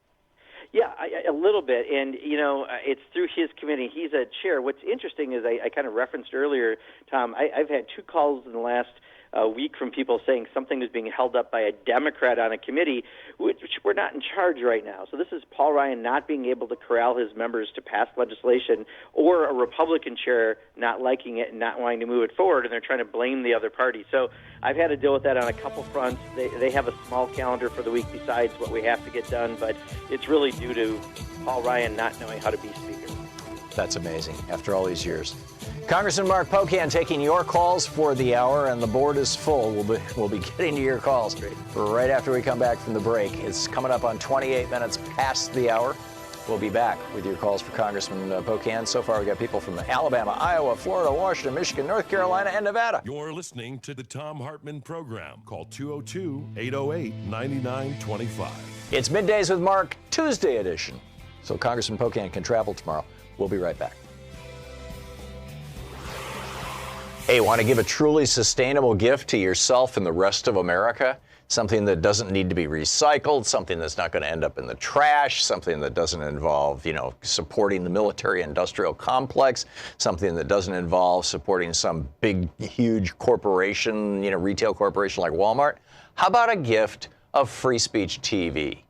[SPEAKER 14] Yeah, a little bit, and it's through his committee. He's a chair. What's interesting is I kind of referenced earlier, Tom. I've had 2 calls in the last week from people saying something is being held up by a Democrat on a committee, which we're not in charge right now. So this is Paul Ryan not being able to corral his members to pass legislation, or a Republican chair not liking it and not wanting to move it forward, and they're trying to blame the other party. So I've had to deal with that on a couple fronts. They have a small calendar for the week besides what we have to get done, but it's really due to Paul Ryan not knowing how to be Speaker.
[SPEAKER 1] That's amazing, after all these years. Congressman Mark Pocan taking your calls for the hour, and the board is full. We'll be getting to your calls right after we come back from the break. It's coming up on 28 minutes past the hour. We'll be back with your calls for Congressman Pocan. So far, we've got people from Alabama, Iowa, Florida, Washington, Michigan, North Carolina, and Nevada.
[SPEAKER 3] You're listening to the Thom Hartmann Program. Call 202-808-9925.
[SPEAKER 1] It's Middays with Mark, Tuesday edition. So Congressman Pocan can travel tomorrow. We'll be right back. Hey, want to give a truly sustainable gift to yourself and the rest of America? Something that doesn't need to be recycled, something that's not going to end up in the trash, something that doesn't involve, supporting the military-industrial complex, something that doesn't involve supporting some big, huge corporation, retail corporation like Walmart. How about a gift of free speech TV?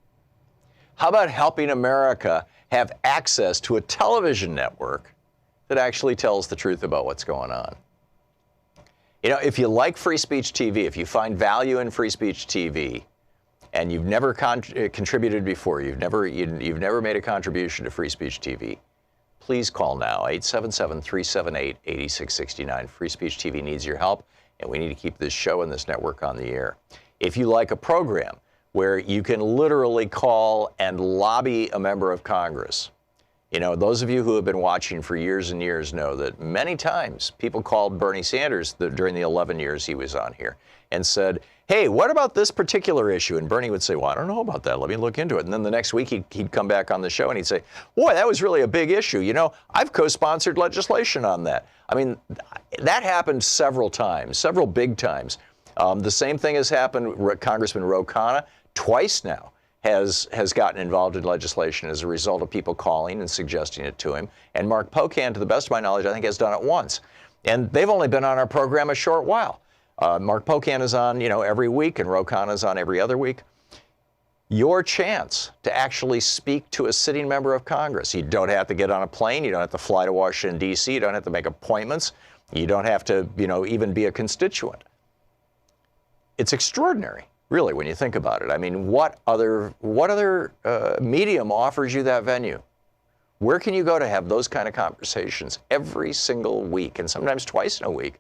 [SPEAKER 1] How about helping America have access to a television network that actually tells the truth about what's going on? You know, if you like Free Speech TV, if you find value in Free Speech TV, and you've never contributed before, you've never made a contribution to Free Speech TV, please call now, 877-378-8669. Free Speech TV needs your help, and we need to keep this show and this network on the air. If you like a program where you can literally call and lobby a member of Congress, you know, those of you who have been watching for years and years know that many times people called Bernie Sanders during the 11 years he was on here and said, hey, what about this particular issue? And Bernie would say, well, I don't know about that. Let me look into it. And then the next week he'd come back on the show and he'd say, boy, that was really a big issue. You know, I've co-sponsored legislation on that. I mean, that happened several times, several big times. The same thing has happened. Congressman Ro Khanna twice now has gotten involved in legislation as a result of people calling and suggesting it to him. And Mark Pocan, to the best of my knowledge, I think has done it once. And they've only been on our program a short while. Mark Pocan is on, you know, every week, and Ro Khanna is on every other week. Your chance to actually speak to a sitting member of Congress. You don't have to get on a plane. You don't have to fly to Washington, D.C. You don't have to make appointments. You don't have to, you know, even be a constituent. It's extraordinary, really, when you think about it. I mean, what other medium offers you that venue? Where can you go to have those kind of conversations every single week, and sometimes twice in a week,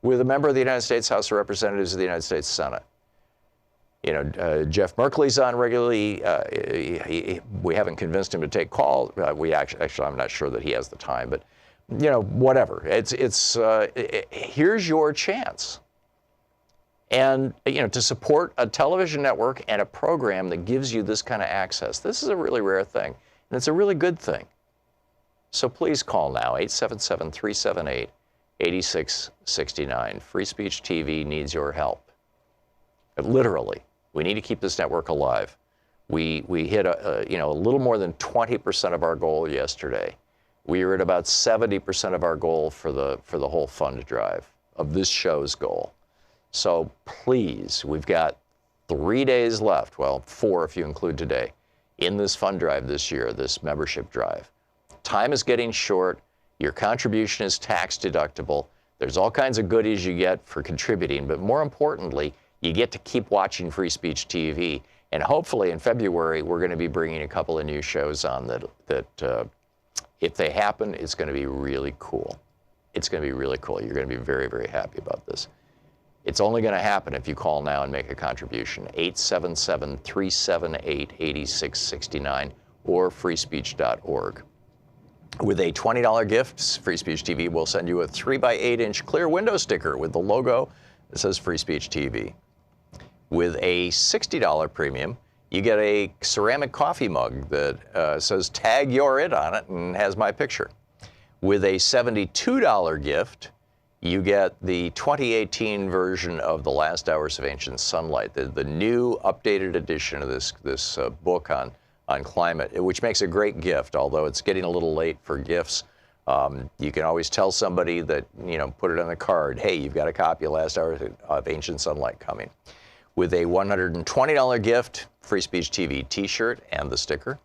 [SPEAKER 1] with a member of the United States House of Representatives of the United States Senate? You know, Jeff Merkley's on regularly. We haven't convinced him to take calls. Actually, I'm not sure that he has the time, but, you know, whatever. Here's your chance. And, you know, to support a television network and a program that gives you this kind of access, this is a really rare thing, and it's a really good thing. So please call now, 877-378-8669. Free Speech TV needs your help. Literally, we need to keep this network alive. We hit a little more than 20% of our goal yesterday. We were at about 70% of our goal for the whole fund drive of this show's goal. So please, we've got 3 days left, well, 4 if you include today, in this fund drive this year, this membership drive. Time is getting short. Your contribution is tax deductible. There's all kinds of goodies you get for contributing, but more importantly, you get to keep watching Free Speech TV. And hopefully in February, we're going to be bringing a couple of new shows on that if they happen, it's going to be really cool. It's going to be really cool. You're going to be very, very happy about this. It's only going to happen if you call now and make a contribution, 877-378-8669 or freespeech.org. With a $20 gift, Free Speech TV will send you a 3x8-inch clear window sticker with the logo that says Free Speech TV. With a $60 premium, you get a ceramic coffee mug that says Tag You're It on it and has my picture. With a $72 gift, you get the 2018 version of The Last Hours of Ancient Sunlight, the new updated edition of this book on climate, which makes a great gift, although it's getting a little late for gifts. You can always tell somebody that, you know, put it on the card, hey, you've got a copy of Last Hours of Ancient Sunlight coming. With a $120 gift, Free Speech TV t-shirt and the sticker.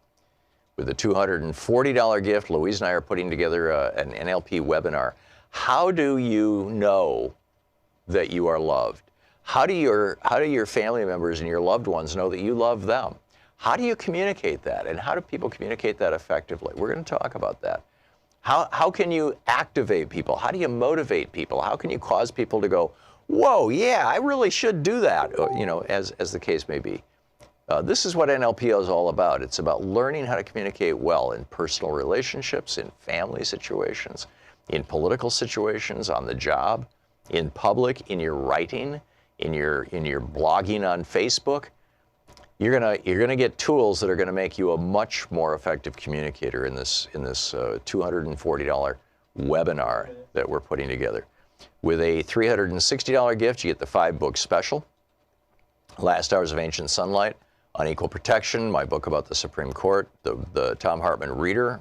[SPEAKER 1] With a $240 gift, Louise and I are putting together an NLP webinar. How do you know that you are loved? How do your family members and your loved ones know that you love them? How do you communicate that? And how do people communicate that effectively? We're going to talk about that. How can you activate people? How do you motivate people? How can you cause people to go, whoa, yeah, I really should do that, you know, as the case may be. This is what NLP is all about. It's about learning how to communicate well in personal relationships, in family situations, in political situations, on the job, in public, in your writing, in your blogging on Facebook. You're gonna get tools that are gonna make you a much more effective communicator in this $240 webinar that we're putting together. With a $360 gift, you get the 5-book special, Last Hours of Ancient Sunlight, Unequal Protection, my book about the Supreme Court, the Thom Hartmann Reader,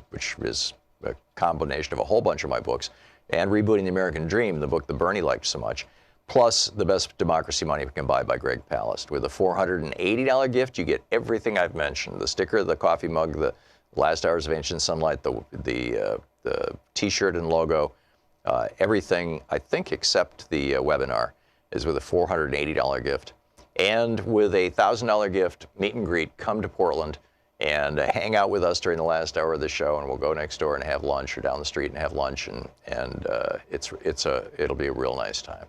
[SPEAKER 1] which is a combination of a whole bunch of my books, and Rebooting the American Dream, the book that Bernie liked so much, plus The Best Democracy Money Can Buy by Greg Palast. With a $480 gift, you get everything I've mentioned, the sticker, the coffee mug, the Last Hours of Ancient Sunlight, the t-shirt and logo, Everything, I think, except the webinar is with a $480 gift. And with a $1,000 gift, meet and greet, come to Portland and hang out with us during the last hour of the show, and we'll go next door and have lunch, or down the street and have lunch, and it'll be a real nice time.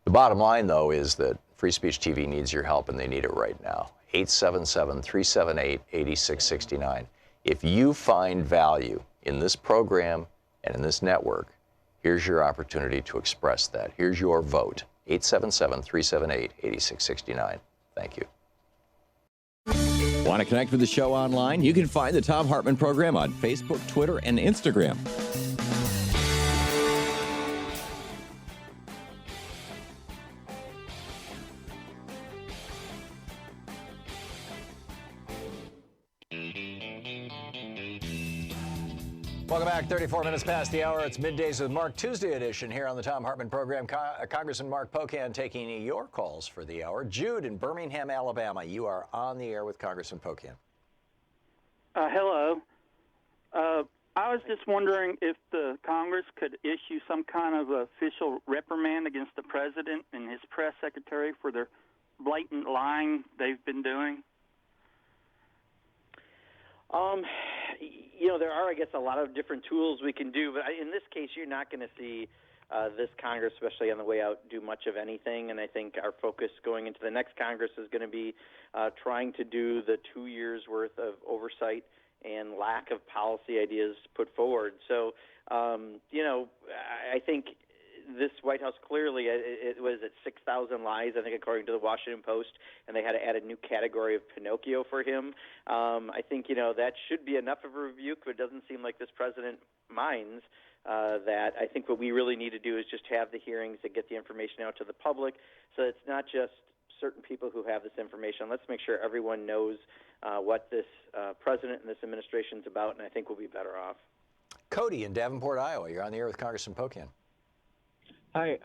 [SPEAKER 1] The bottom line, though, is that Free Speech TV needs your help, and they need it right now. 877-378-8669. If you find value in this program and in this network, here's your opportunity to express that. Here's your vote. 877-378-8669. Thank you.
[SPEAKER 5] Want to connect with the show online? You can find the Thom Hartmann Program on Facebook, Twitter, and Instagram.
[SPEAKER 1] Welcome back. 34 minutes past the hour. It's Middays with Mark, Tuesday edition here on the Thom Hartmann Program. Congressman Mark Pocan taking your calls for the hour. Jude in Birmingham, Alabama, you are on the air with Congressman Pocan.
[SPEAKER 19] Hello. I was just wondering if the Congress could issue some kind of official reprimand against the president and his press secretary for their blatant lying they've been doing.
[SPEAKER 14] There are, I guess, a lot of different tools we can do, but in this case, you're not going to see this Congress, especially on the way out, do much of anything. And I think our focus going into the next Congress is going to be trying to do the 2 years' worth of oversight and lack of policy ideas put forward. So, I think this White House clearly, it was at 6,000 lies, I think, according to the Washington Post, and they had to add a new category of Pinocchio for him. I think, that should be enough of a rebuke, but it doesn't seem like this president minds that. I think what we really need to do is just have the hearings and get the information out to the public, so it's not just certain people who have this information. Let's make sure everyone knows what this president and this administration is about, and I think we'll be better off.
[SPEAKER 1] Cody in Davenport, Iowa, you're on the air with Congressman Pocan.
[SPEAKER 20] Hi,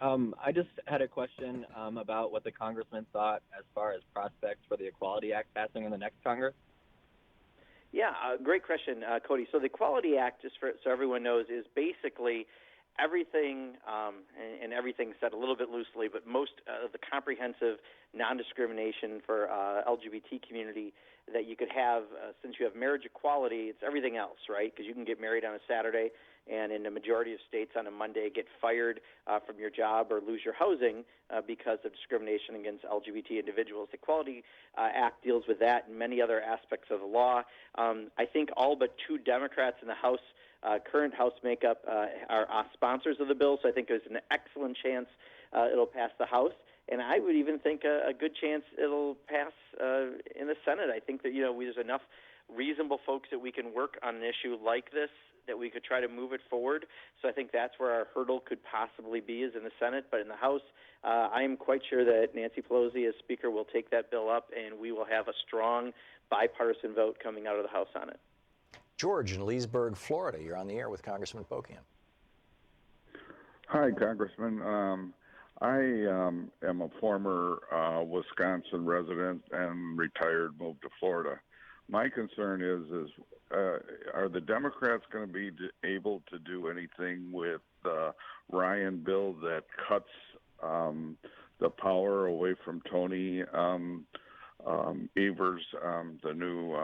[SPEAKER 20] I just had a question about what the congressman thought as far as prospects for the Equality Act passing in the next Congress.
[SPEAKER 14] Yeah, great question, Cody. So the Equality Act, just so everyone knows, is basically everything, and everything said a little bit loosely, but most of the comprehensive non-discrimination for LGBT community that you could have since you have marriage equality. It's everything else, right? Because you can get married on a Saturday and in the majority of states on a Monday get fired from your job or lose your housing because of discrimination against LGBT individuals. The Equality Act deals with that and many other aspects of the law. I think all but 2 Democrats in the House, current House makeup, are sponsors of the bill, so I think there's an excellent chance it'll pass the House. And I would even think a good chance it'll pass in the Senate. I think that, there's enough reasonable folks that we can work on an issue like this that we could try to move it forward. So I think that's where our hurdle could possibly be, is in the Senate. But in the House, I am quite sure that Nancy Pelosi, as Speaker, will take that bill up, and we will have a strong bipartisan vote coming out of the House on it.
[SPEAKER 1] George in Leesburg, Florida, you're on the air with Congressman Pocan.
[SPEAKER 21] Hi, Congressman. I am a former Wisconsin resident and retired, moved to Florida. My concern is are the Democrats going to be able to do anything with the Ryan bill that cuts the power away from Tony Evers, the new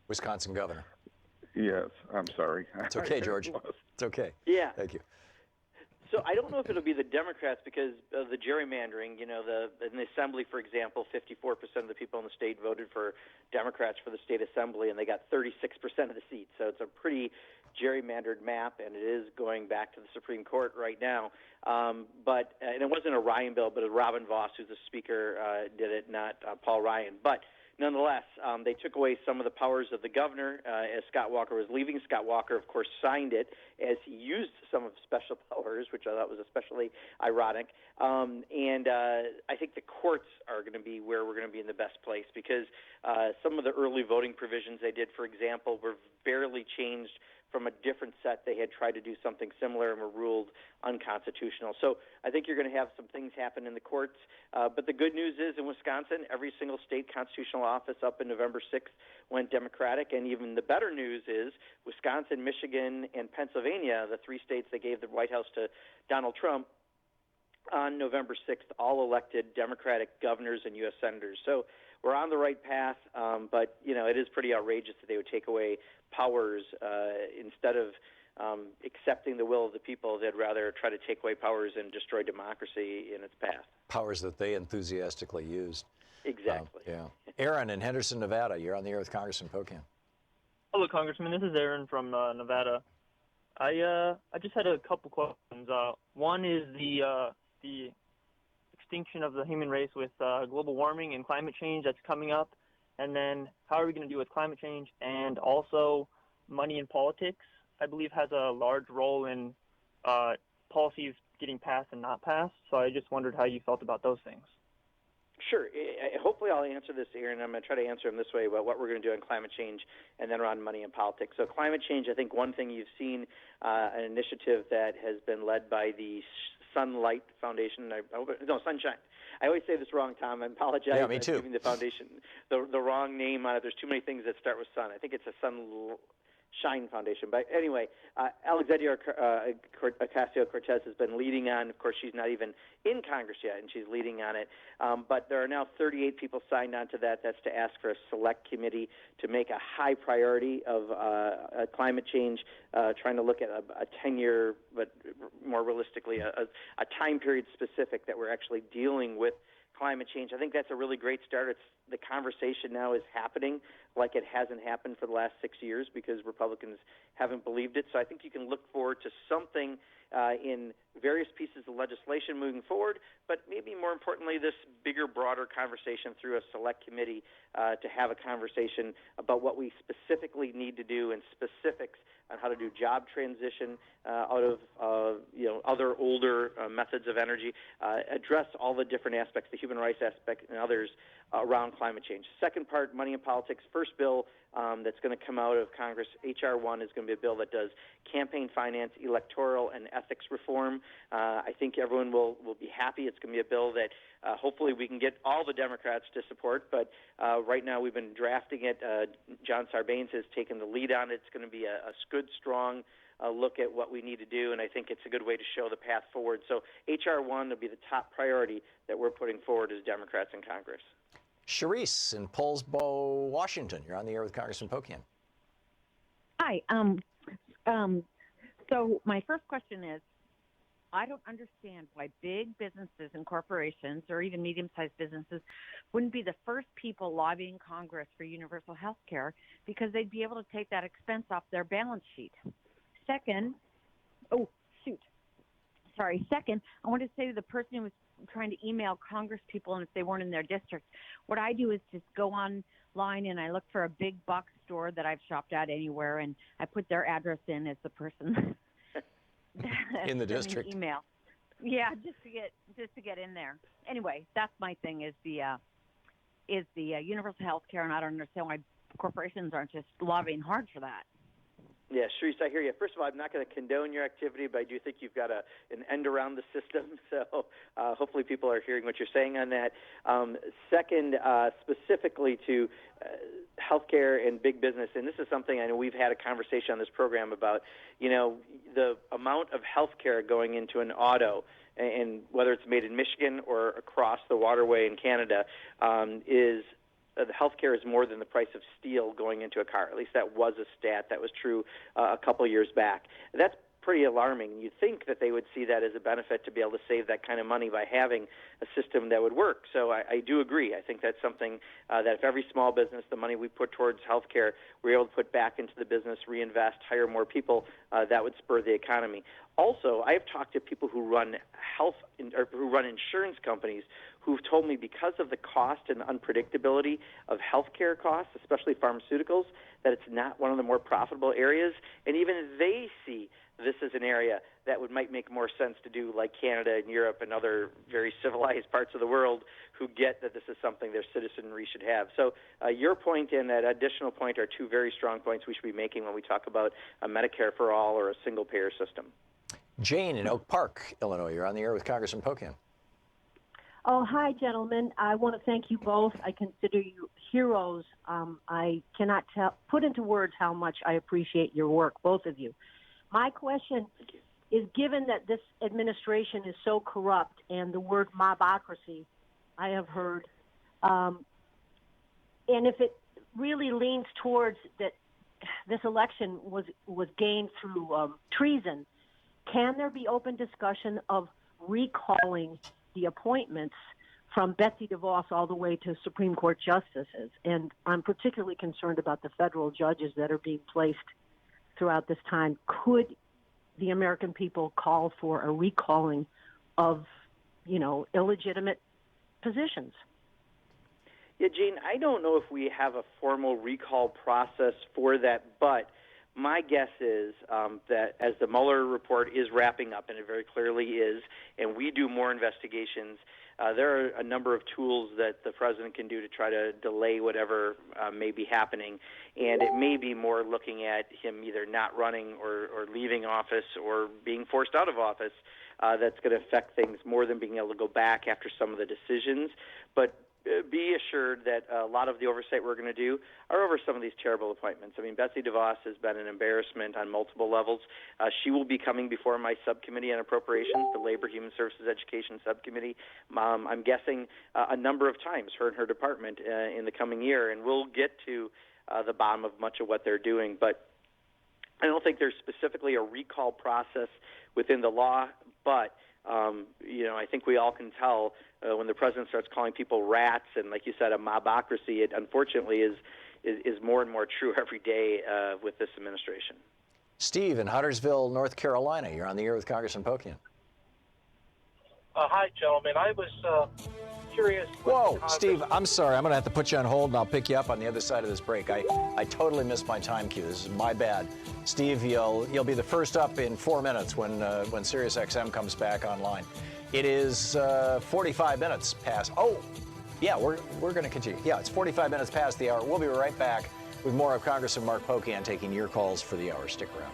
[SPEAKER 1] Wisconsin governor?
[SPEAKER 21] Yes, I'm sorry.
[SPEAKER 1] It's okay, George. It's okay.
[SPEAKER 14] Yeah.
[SPEAKER 1] Thank you.
[SPEAKER 14] So I don't know if it'll be the Democrats because of the gerrymandering. In the Assembly, for example, 54% of the people in the state voted for Democrats for the state Assembly, and they got 36% of the seats. So it's a pretty gerrymandered map, and it is going back to the Supreme Court right now. And it wasn't a Ryan bill, but Robin Vos, who's the Speaker, did it, not Paul Ryan. But nonetheless, they took away some of the powers of the governor as Scott Walker was leaving. Scott Walker, of course, signed it as he used some of special powers, which I thought was especially ironic. And I think the courts are going to be where we're going to be in the best place because some of the early voting provisions they did, for example, were barely changed from a different set, they had tried to do something similar and were ruled unconstitutional. So I think you're going to have some things happen in the courts. But the good news is in Wisconsin, every single state constitutional office up in November 6th went Democratic. And even the better news is Wisconsin, Michigan, and Pennsylvania, the three states that gave the White House to Donald Trump, on November 6th, all elected Democratic governors and U.S. senators. So we're on the right path, but, it is pretty outrageous that they would take away powers instead of accepting the will of the people. They'd rather try to take away powers and destroy democracy in its path.
[SPEAKER 1] Powers that they enthusiastically used.
[SPEAKER 14] Exactly.
[SPEAKER 1] Yeah. Aaron in Henderson, Nevada, you're on the air with Congressman Pocan.
[SPEAKER 2] Hello, Congressman. This is Aaron from Nevada. I just had a couple questions. One is the extinction of the human race with global warming and climate change that's coming up, and then how are we going to deal with climate change? And also money in politics, I believe, has a large role in policies getting passed and not passed. So I just wondered how you felt about those things.
[SPEAKER 14] Sure. Hopefully I'll answer this, Aaron. I'm going to try to answer them this way about what we're going to do on climate change and then around money and politics. So climate change, I think one thing you've seen, an initiative that has been led by the Sunlight Foundation. Sunshine. I always say this wrong, Tom. I apologize.
[SPEAKER 1] Yeah, me too.
[SPEAKER 14] I'm giving the foundation the wrong name on it. There's too many things that start with sun. I think it's a Sunshine Foundation. But anyway, Alexandria Ocasio-Cortez has been leading on. Of course, she's not even in Congress yet, and she's leading on it. But there are now 38 people signed on to that. That's to ask for a select committee to make a high priority of climate change, trying to look at a 10-year, but more realistically, a time period specific that we're actually dealing with climate change. I think that's a really great start. The conversation now is happening like it hasn't happened for the last 6 years because Republicans haven't believed it. So I think you can look forward to something in various pieces of legislation moving forward, but maybe more importantly, this bigger, broader conversation through a select committee to have a conversation about what we specifically need to do and specifics on how to do job transition out of other older methods of energy, address all the different aspects, the human rights aspect and others around climate change. Second part, money in politics. First bill that's going to come out of Congress, H.R. 1, is going to be a bill that does campaign finance, electoral, and ethics reform. I think everyone will be happy. It's going to be a bill that hopefully we can get all the Democrats to support, but right now we've been drafting it. John Sarbanes has taken the lead on it. It's going to be a good, strong look at what we need to do, and I think it's a good way to show the path forward. So H.R. 1 will be the top priority that we're putting forward as Democrats in Congress.
[SPEAKER 1] Charisse in Poulsbo, Washington. You're on the air with Congressman Pocan.
[SPEAKER 22] Hi. So my first question is, I don't understand why big businesses and corporations or even medium-sized businesses wouldn't be the first people lobbying Congress for universal health care because they'd be able to take that expense off their balance sheet. Second, I want to say to the person who was trying to email Congress people and if they weren't in their district, what I do is just go online and I look for a big box store that I've shopped at anywhere and I put their address in as the person
[SPEAKER 1] in the district.
[SPEAKER 22] Email. Yeah, just to get in there. Anyway, that's my thing is the universal health care, and I don't understand why corporations aren't just lobbying hard for that.
[SPEAKER 14] Yeah, Sharice, I hear you. First of all, I'm not going to condone your activity, but I do think you've got an end around the system. So hopefully people are hearing what you're saying on that. Second, specifically to healthcare and big business, and this is something I know we've had a conversation on this program about, the amount of healthcare going into an auto, and whether it's made in Michigan or across the waterway in Canada, is the healthcare is more than the price of steel going into a car. At least that was a stat that was true a couple of years back. That's pretty alarming. You'd think that they would see that as a benefit to be able to save that kind of money by having a system that would work. So I do agree. I think that's something that if every small business, the money we put towards healthcare, we're able to put back into the business, reinvest, hire more people, that would spur the economy. Also, I have talked to people who run who run insurance companies who've told me because of the cost and unpredictability of healthcare costs, especially pharmaceuticals, that it's not one of the more profitable areas. And even they see this is an area that might make more sense to do like Canada and Europe and other very civilized parts of the world who get that this is something their citizenry should have. So your point and that additional point are two very strong points we should be making when we talk about a Medicare for all or a single-payer system.
[SPEAKER 1] Jane in Oak Park, Illinois. You're on the air with Congressman Pocan.
[SPEAKER 4] Oh, hi, gentlemen. I want to thank you both. I consider you heroes. I cannot put into words how much I appreciate your work, both of you. My question is, given that this administration is so corrupt and the word mobocracy I have heard, and if it really leans towards that this election was gained through treason, can there be open discussion of recalling the appointments from Betsy DeVos all the way to Supreme Court justices? And I'm particularly concerned about the federal judges that are being placed throughout this time. Could the American people call for a recalling of, illegitimate positions?
[SPEAKER 14] Yeah, Gene, I don't know if we have a formal recall process for that, but my guess is that as the Mueller report is wrapping up, and it very clearly is, and we do more investigations, there are a number of tools that the president can do to try to delay whatever may be happening, and it may be more looking at him either not running or leaving office or being forced out of office that's going to affect things more than being able to go back after some of the decisions. But be assured that a lot of the oversight we're going to do are over some of these terrible appointments. I mean, Betsy DeVos has been an embarrassment on multiple levels. She will be coming before my subcommittee on appropriations, the Labor, Human Services, Education Subcommittee, I'm guessing a number of times, her and her department, in the coming year, and we'll get to the bottom of much of what they're doing. But I don't think there's specifically a recall process within the law, but I think we all can tell when the president starts calling people rats and, like you said, a mobocracy, it unfortunately is more and more true every day with this administration.
[SPEAKER 1] Steve in Huntersville, North Carolina. You're on the air with Congressman Pocan.
[SPEAKER 6] Hi, gentlemen. I was curious.
[SPEAKER 1] Whoa, Steve, I'm sorry. I'm going to have to put you on hold, and I'll pick you up on the other side of this break. I totally missed my time cue. This is my bad. Steve, you'll be the first up in 4 minutes when SiriusXM comes back online. It is 45 minutes past. Oh, yeah, we're going to continue. Yeah, it's 45 minutes past the hour. We'll be right back with more of Congressman Mark Pocan taking your calls for the hour. Stick around.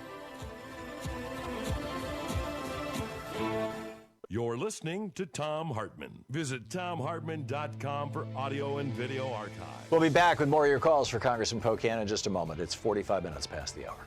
[SPEAKER 3] You're listening to Thom Hartmann. Visit ThomHartmann.com for audio and video archive.
[SPEAKER 1] We'll be back with more of your calls for Congressman Pocan in just a moment. It's 45 minutes past the hour.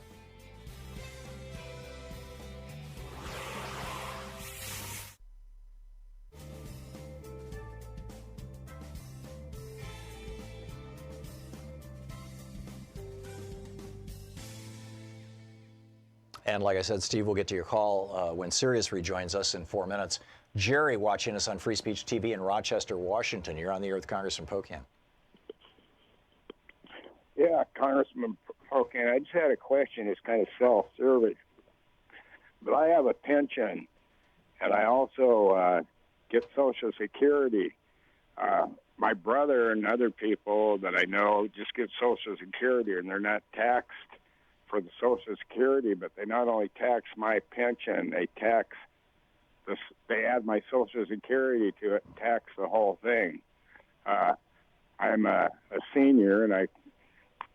[SPEAKER 1] And like I said, Steve, we'll get to your call when Sirius rejoins us in 4 minutes. Jerry watching us on Free Speech TV in Rochester, Washington. You're on the air with Congressman Pocan.
[SPEAKER 23] Yeah, Congressman Pocan, I just had a question. It's kind of self-serving. But I have a pension, and I also get Social Security. My brother and other people that I know just get Social Security, and they're not taxed for the Social Security, but they not only tax my pension, they tax this, they add my Social Security to it and tax the whole thing. I'm a senior, and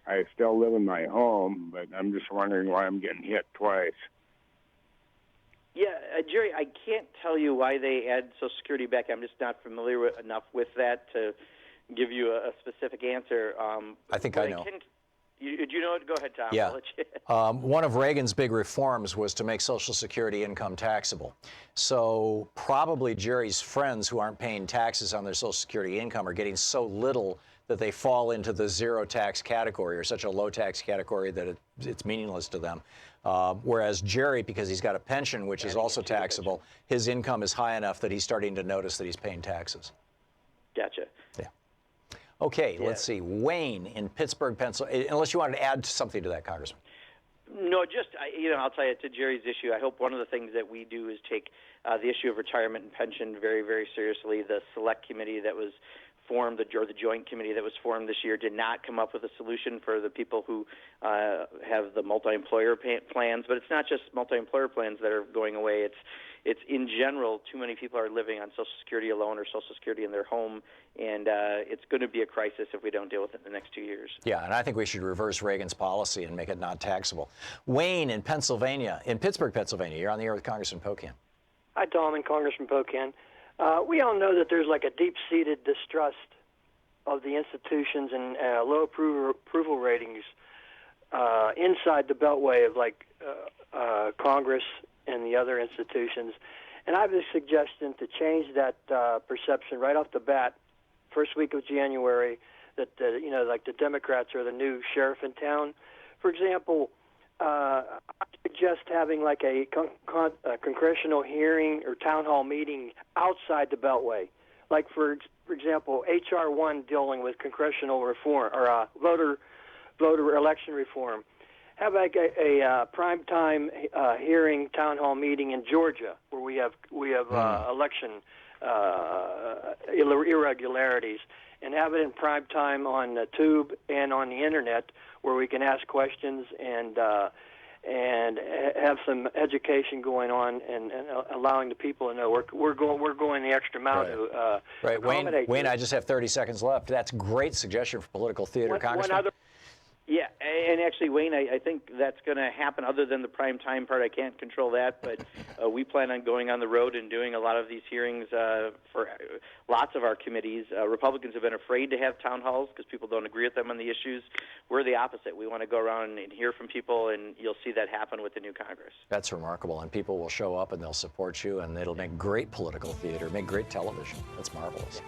[SPEAKER 23] I still live in my home, but I'm just wondering why I'm getting hit twice.
[SPEAKER 14] Yeah, Jerry, I can't tell you why they add Social Security back. I'm just not familiar enough with that to give you a specific answer.
[SPEAKER 1] I think I know.
[SPEAKER 14] Do you know it? Go ahead, Tom.
[SPEAKER 1] Yeah.
[SPEAKER 14] I'll let you.
[SPEAKER 1] One of Reagan's big reforms was to make Social Security income taxable. So probably Jerry's friends who aren't paying taxes on their Social Security income are getting so little that they fall into the zero tax category or such a low tax category that it's meaningless to them. Whereas Jerry, because he's got a pension, which is also taxable, his income is high enough that he's starting to notice that he's paying taxes.
[SPEAKER 14] Gotcha.
[SPEAKER 1] Yeah. Okay, let's see. Wayne in Pittsburgh, Pennsylvania. Unless you wanted to add something to that, Congressman.
[SPEAKER 14] No, just, I'll tell you, to Jerry's issue, I hope one of the things that we do is take the issue of retirement and pension very, very seriously. The select committee that was formed, or the joint committee that was formed this year, did not come up with a solution for the people who have the multi-employer plans. But it's not just multi-employer plans that are going away. It's in general, too many people are living on Social Security alone or Social Security in their home, and it's going to be a crisis if we don't deal with it in the next 2 years.
[SPEAKER 1] Yeah, and I think we should reverse Reagan's policy and make it not taxable. Wayne in Pittsburgh, Pennsylvania, you're on the air with Congressman Pocan.
[SPEAKER 7] Hi, Tom and Congressman Pocan. We all know that there's like a deep-seated distrust of the institutions and low approval ratings inside the beltway of Congress and the other institutions. And I have a suggestion to change that perception right off the bat, first week of January, that the Democrats are the new sheriff in town. For example, I suggest having like a congressional hearing or town hall meeting outside the beltway. Like for example, H.R. 1 dealing with congressional reform or voter election reform. Have like a prime time hearing town hall meeting in Georgia where we have election irregularities, and have it in prime time on the tube and on the internet where we can ask questions and have some education going on and allowing the people to know we're going the extra mile to accommodate.
[SPEAKER 1] Wayne, I just have 30 seconds left. That's a great suggestion for political theater, Congressman.
[SPEAKER 14] Yeah, and actually, Wayne, I think that's going to happen other than the prime time part. I can't control that, but we plan on going on the road and doing a lot of these hearings for lots of our committees. Republicans have been afraid to have town halls because people don't agree with them on the issues. We're the opposite. We want to go around and hear from people, and you'll see that happen with the new Congress.
[SPEAKER 1] That's remarkable, and people will show up and they'll support you, and it'll make great political theater, make great television. That's marvelous.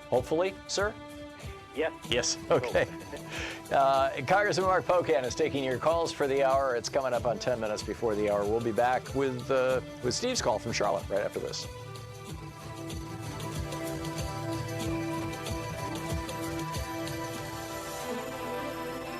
[SPEAKER 1] Hopefully, sir?
[SPEAKER 14] Yes.
[SPEAKER 1] Yes. Okay. Congressman Mark Pocan is taking your calls for the hour. It's coming up on 10 minutes before the hour. We'll be back with Steve's call from Charlotte right after this.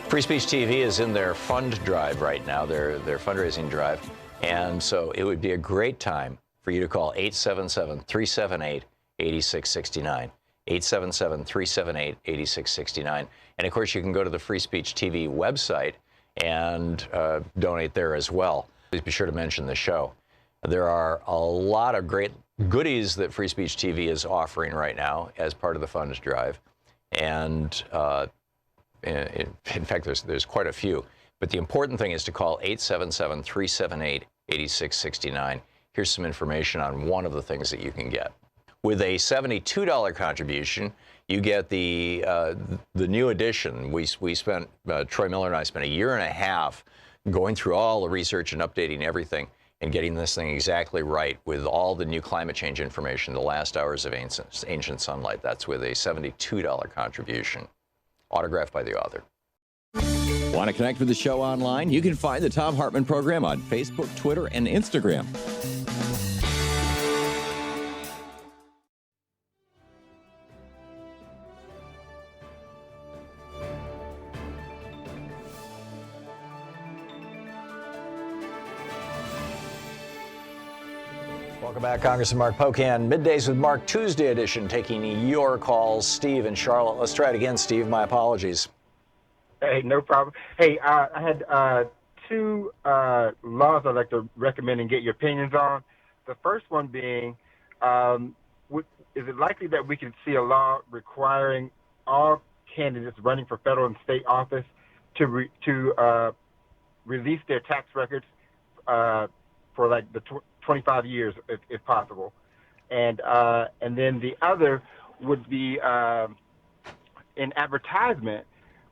[SPEAKER 1] Free Speech TV is in their fund drive right now, their fundraising drive. And so it would be a great time for you to call 877-378-8669. 877-378-8669. And of course, you can go to the Free Speech TV website and donate there as well. Please be sure to mention the show. There are a lot of great goodies that Free Speech TV is offering right now as part of the funds drive. And in fact, there's quite a few. But the important thing is to call 877-378-8669. Here's some information on one of the things that you can get. With a $72 contribution, you get the new edition. We spent, Troy Miller and I spent a year and a half going through all the research and updating everything and getting this thing exactly right with all the new climate change information, the last hours of ancient sunlight. That's with a $72 contribution, autographed by the author.
[SPEAKER 5] Want to connect with the show online? You can find the Thom Hartmann Program on Facebook, Twitter, and Instagram.
[SPEAKER 1] Welcome back, Congressman Mark Pocan. Middays with Mark, Tuesday edition, taking your calls. Steve in Charlotte. Let's try it again, Steve. My apologies.
[SPEAKER 8] Hey, no problem. Hey, I had two laws I'd like to recommend and get your opinions on. The first one being, is it likely that we could see a law requiring all candidates running for federal and state office to release their tax records for like the 25 years, if possible? And then the other would be in advertisement,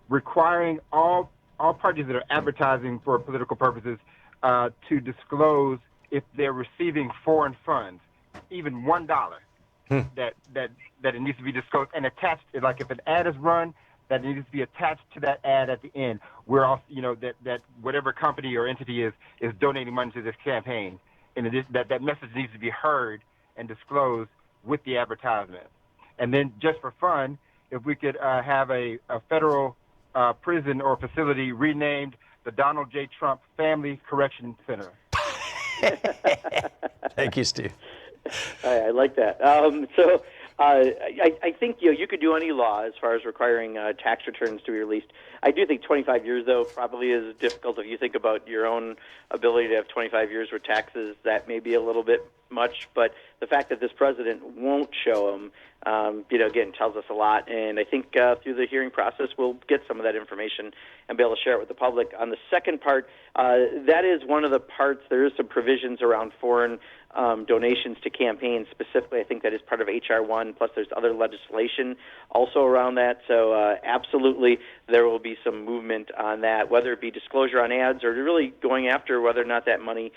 [SPEAKER 8] requiring all parties that are advertising for political purposes to disclose if they're receiving foreign funds, even $1, that it needs to be disclosed and attached. Like if an ad is run, that needs to be attached to that ad at the end. We're also, that whatever company or entity is donating money to this campaign, and that message needs to be heard and disclosed with the advertisement. And then just for fun, if we could have a federal prison or facility renamed the Donald J. Trump Family Correction Center.
[SPEAKER 1] Thank you, Steve.
[SPEAKER 14] I like that. I think you could do any law as far as requiring tax returns to be released. I do think 25 years, though, probably is difficult. If you think about your own ability to have 25 years with taxes, that may be a little bit much. But the fact that this president won't show them, again, tells us a lot. And I think through the hearing process, we'll get some of that information and be able to share it with the public. On the second part, that is one of the parts. There is some provisions around foreign donations to campaigns specifically. I think that is part of H.R. 1, plus there's other legislation also around that. So absolutely there will be some movement on that, whether it be disclosure on ads or really going after whether or not that money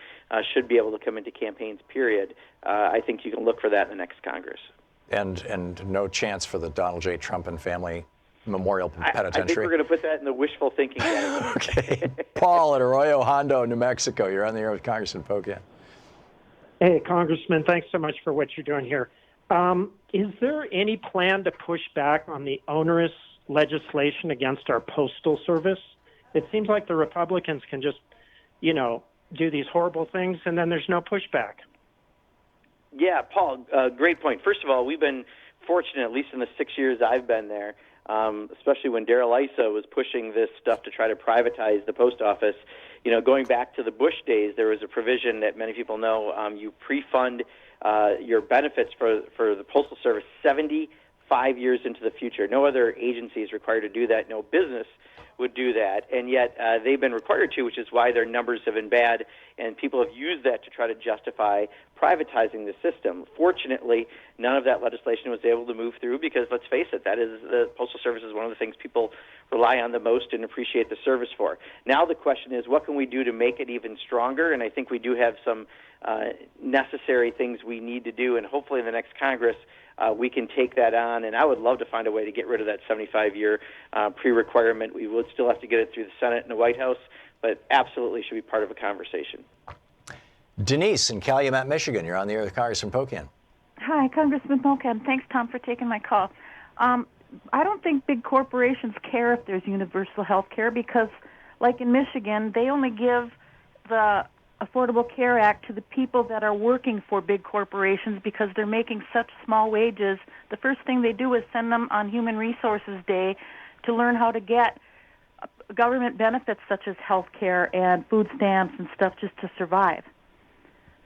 [SPEAKER 14] should be able to come into campaigns, period. I think you can look for that in the next Congress.
[SPEAKER 1] And no chance for the Donald J. Trump and family memorial penitentiary?
[SPEAKER 14] I think we're going to put that in the wishful thinking category.
[SPEAKER 1] Okay. Paul at Arroyo Hondo, New Mexico. You're on the air with Congressman Pocan.
[SPEAKER 9] Hey, Congressman, thanks so much for what you're doing here. Is there any plan to push back on the onerous legislation against our postal service? It seems like the Republicans can just, do these horrible things, and then there's no pushback.
[SPEAKER 14] Yeah, Paul, great point. First of all, we've been fortunate, at least in the 6 years I've been there, especially when Darrell Issa was pushing this stuff to try to privatize the post office. Going back to the Bush days, there was a provision that many people know, you pre-fund your benefits for the Postal Service 75 years into the future. No other agency is required to do that. No business would do that, and yet they've been required to, which is why their numbers have been bad, and people have used that to try to justify privatizing the system. Fortunately, none of that legislation was able to move through because, let's face it, that is the Postal Service is one of the things people rely on the most and appreciate the service for. Now the question is, what can we do to make it even stronger? And I think we do have some necessary things we need to do, and hopefully in the next Congress we can take that on. And I would love to find a way to get rid of that 75-year pre-requirement. We would still have to get it through the Senate and the White House, but absolutely should be part of a conversation.
[SPEAKER 1] Denise in Calumet, Michigan. You're on the air with Congressman Pocan.
[SPEAKER 10] Hi, Congressman Pocan. Thanks, Tom, for taking my call. I don't think big corporations care if there's universal health care because, like in Michigan, they only give the Affordable Care Act to the people that are working for big corporations because they're making such small wages. The first thing they do is send them on Human Resources Day to learn how to get government benefits such as health care and food stamps and stuff just to survive.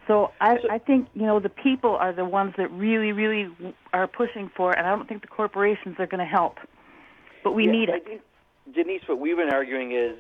[SPEAKER 10] So I think, the people are the ones that really, really are pushing for it, and I don't think the corporations are going to help. But we need it.
[SPEAKER 14] I think, Denise, what we've been arguing is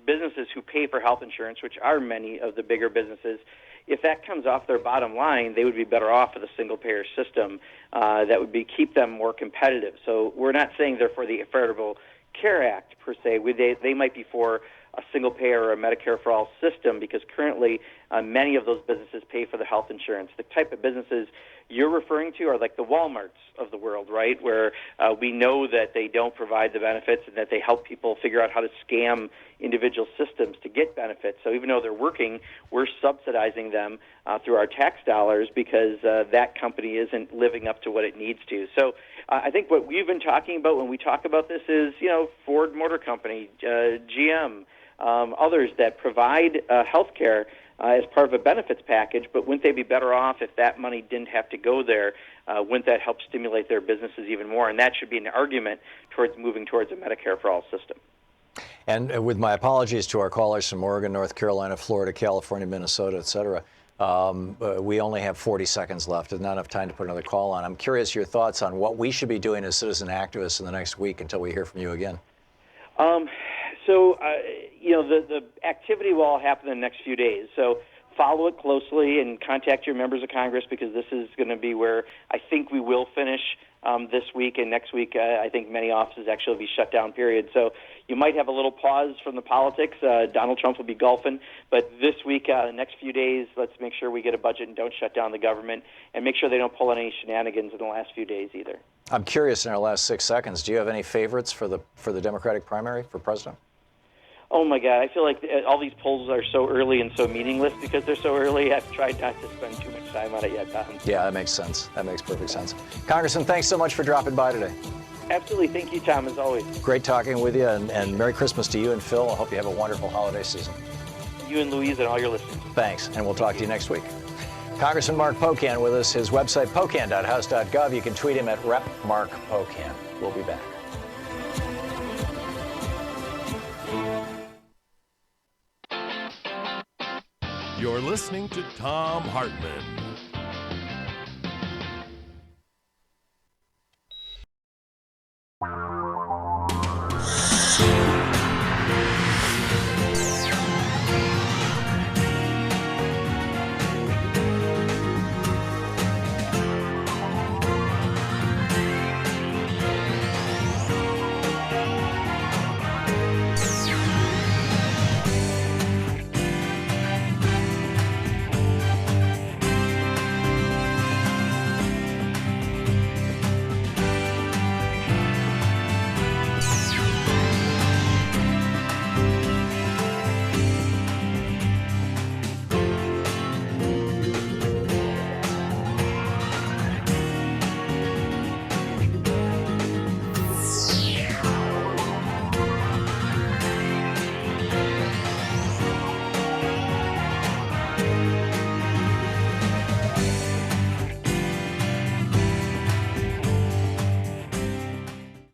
[SPEAKER 14] businesses who pay for health insurance, which are many of the bigger businesses, if that comes off their bottom line, they would be better off with a single-payer system that would keep them more competitive. So we're not saying they're for the Affordable Care Act, per se. They might be for a single-payer or a Medicare for All system because currently many of those businesses pay for the health insurance. The type of businesses you're referring to are like the Walmarts of the world, right, where we know that they don't provide the benefits and that they help people figure out how to scam individual systems to get benefits. So even though they're working, we're subsidizing them through our tax dollars because that company isn't living up to what it needs to. So I think what we've been talking about when we talk about this is, Ford Motor Company, GM, others that provide health care as part of a benefits package, but wouldn't they be better off if that money didn't have to go there? Wouldn't that help stimulate their businesses even more? And that should be an argument towards moving towards a Medicare for All system.
[SPEAKER 1] And with my apologies to our callers from Oregon, North Carolina, Florida, California, Minnesota, et cetera, we only have 40 seconds left and not enough time to put another call on. I'm curious your thoughts on what we should be doing as citizen activists in the next week until we hear from you again.
[SPEAKER 14] The activity will all happen in the next few days. So follow it closely and contact your members of Congress because this is going to be where I think we will finish this week. And next week, I think many offices actually will be shut down, period. So you might have a little pause from the politics. Donald Trump will be golfing. But this week, the next few days, let's make sure we get a budget and don't shut down the government and make sure they don't pull any shenanigans in the last few days either.
[SPEAKER 1] I'm curious in our last 6 seconds, do you have any favorites for the Democratic primary for president?
[SPEAKER 14] Oh, my God. I feel like all these polls are so early and so meaningless because they're so early. I've tried not to spend too much time on it yet, Tom.
[SPEAKER 1] Yeah, that makes sense. That makes perfect sense. Congressman, thanks so much for dropping by today.
[SPEAKER 14] Absolutely. Thank you, Tom, as always.
[SPEAKER 1] Great talking with you, and Merry Christmas to you and Phil. I hope you have a wonderful holiday season.
[SPEAKER 14] You and Louise and all your listeners.
[SPEAKER 1] Thanks, and we'll talk to you next week. Congressman Mark Pocan with us. His website, pocan.house.gov. You can tweet him at @RepMarkPocan. We'll be back.
[SPEAKER 3] You're listening to Thom Hartmann.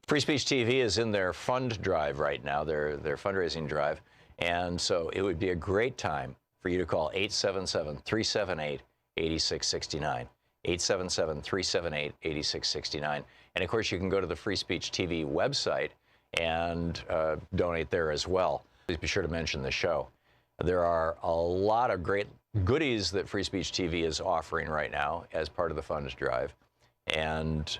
[SPEAKER 1] Free Speech TV is in their fund drive right now, their fundraising drive, and so it would be a great time for you to call 877-378-8669, 877-378-8669. And of course, you can go to the Free Speech TV website and donate there as well. Please be sure to mention the show. There are a lot of great goodies that Free Speech TV is offering right now as part of the funds drive, and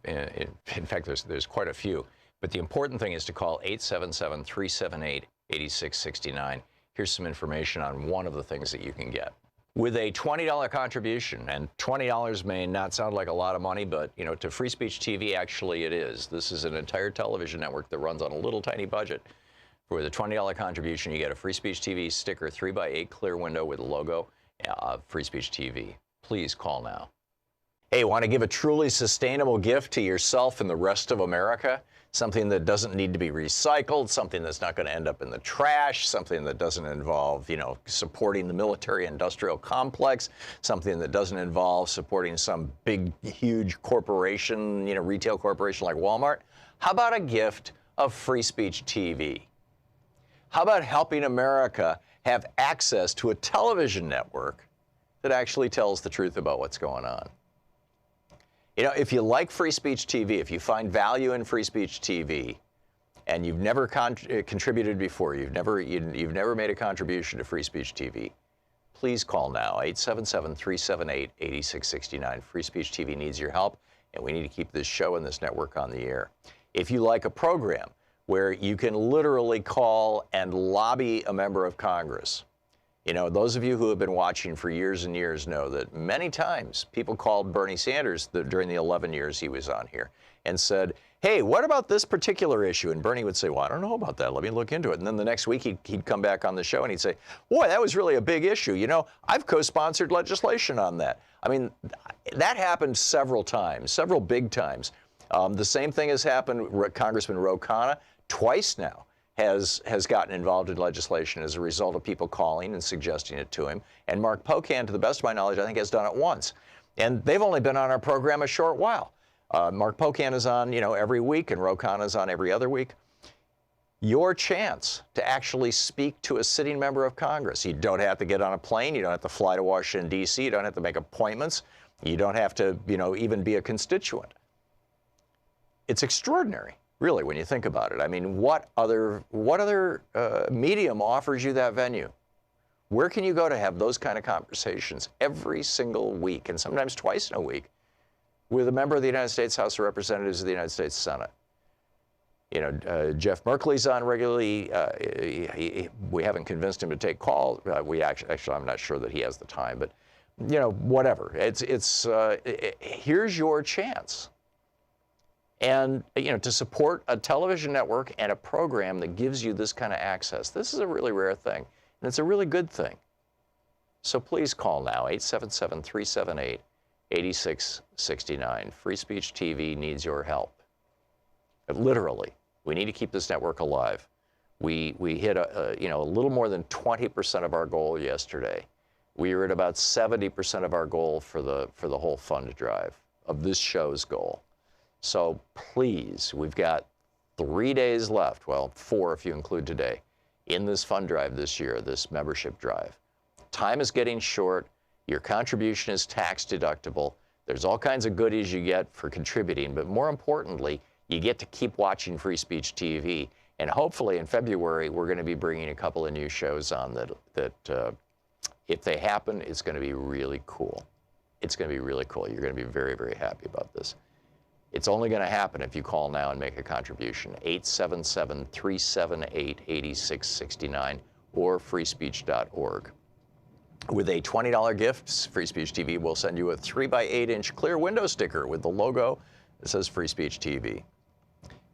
[SPEAKER 1] in fact, there's quite a few. But the important thing is to call 877-378-8669. Here's some information on one of the things that you can get. With a $20 contribution, and $20 may not sound like a lot of money, but you know, to Free Speech TV, actually it is. This is an entire television network that runs on a little tiny budget. With a $20 contribution, you get a Free Speech TV sticker, 3x8 clear window with the logo of Free Speech TV. Please call now. Hey, want to give a truly sustainable gift to yourself and the rest of America? Something that doesn't need to be recycled, something that's not going to end up in the trash, something that doesn't involve, you know, supporting the military-industrial complex, something that doesn't involve supporting some big, huge corporation, you know, retail corporation like Walmart. How about a gift of Free Speech TV? How about helping America have access to a television network that actually tells the truth about what's going on? You know, if you like Free Speech TV, if you find value in Free Speech TV, and you've never contributed before, you've never made a contribution to Free Speech TV, please call now, 877-378-8669. Free Speech TV needs your help, and we need to keep this show and this network on the air. If you like a program where you can literally call and lobby a member of Congress, you know, those of you who have been watching for years and years know that many times people called Bernie Sanders during the 11 years he was on here and said, hey, what about this particular issue? And Bernie would say, well, I don't know about that. Let me look into it. And then the next week he'd come back on the show and he'd say, boy, that was really a big issue. You know, I've co-sponsored legislation on that. I mean, that happened several times, several big times. The same thing has happened. Congressman Ro Khanna twice now has gotten involved in legislation as a result of people calling and suggesting it to him. And Mark Pocan, to the best of my knowledge, I think has done it once. And they've only been on our program a short while. Mark Pocan is on, you know, every week, and Ro Khanna is on every other week. Your chance to actually speak to a sitting member of Congress. You don't have to get on a plane. You don't have to fly to Washington, D.C. You don't have to make appointments. You don't have to, you know, even be a constituent. It's extraordinary, really, when you think about it. I mean, what other medium offers you that venue? Where can you go to have those kind of conversations every single week, and sometimes twice in a week, with a member of the United States House of Representatives of the United States Senate? You know, Jeff Merkley's on regularly. We haven't convinced him to take calls. Actually, I'm not sure that he has the time, but, you know, whatever. Here's your chance. And, you know, to support a television network and a program that gives you this kind of access, this is a really rare thing, and it's a really good thing. So please call now, 877-378-8669. Free Speech TV needs your help. Literally, we need to keep this network alive. We hit a little more than 20% of our goal yesterday. We are at about 70% of our goal for the whole fund drive of this show's goal. So please, we've got 3 days left, well, 4 if you include today, in this fund drive this year, this membership drive. Time is getting short. Your contribution is tax deductible. There's all kinds of goodies you get for contributing, but more importantly, you get to keep watching Free Speech TV. And hopefully in February, we're going to be bringing a couple of new shows on that if they happen, it's going to be really cool. It's going to be really cool. You're going to be very, very happy about this. It's only going to happen if you call now and make a contribution. 877-378-8669 or freespeech.org. With a $20 gift, Free Speech TV will send you a 3x8-inch clear window sticker with the logo that says Free Speech TV.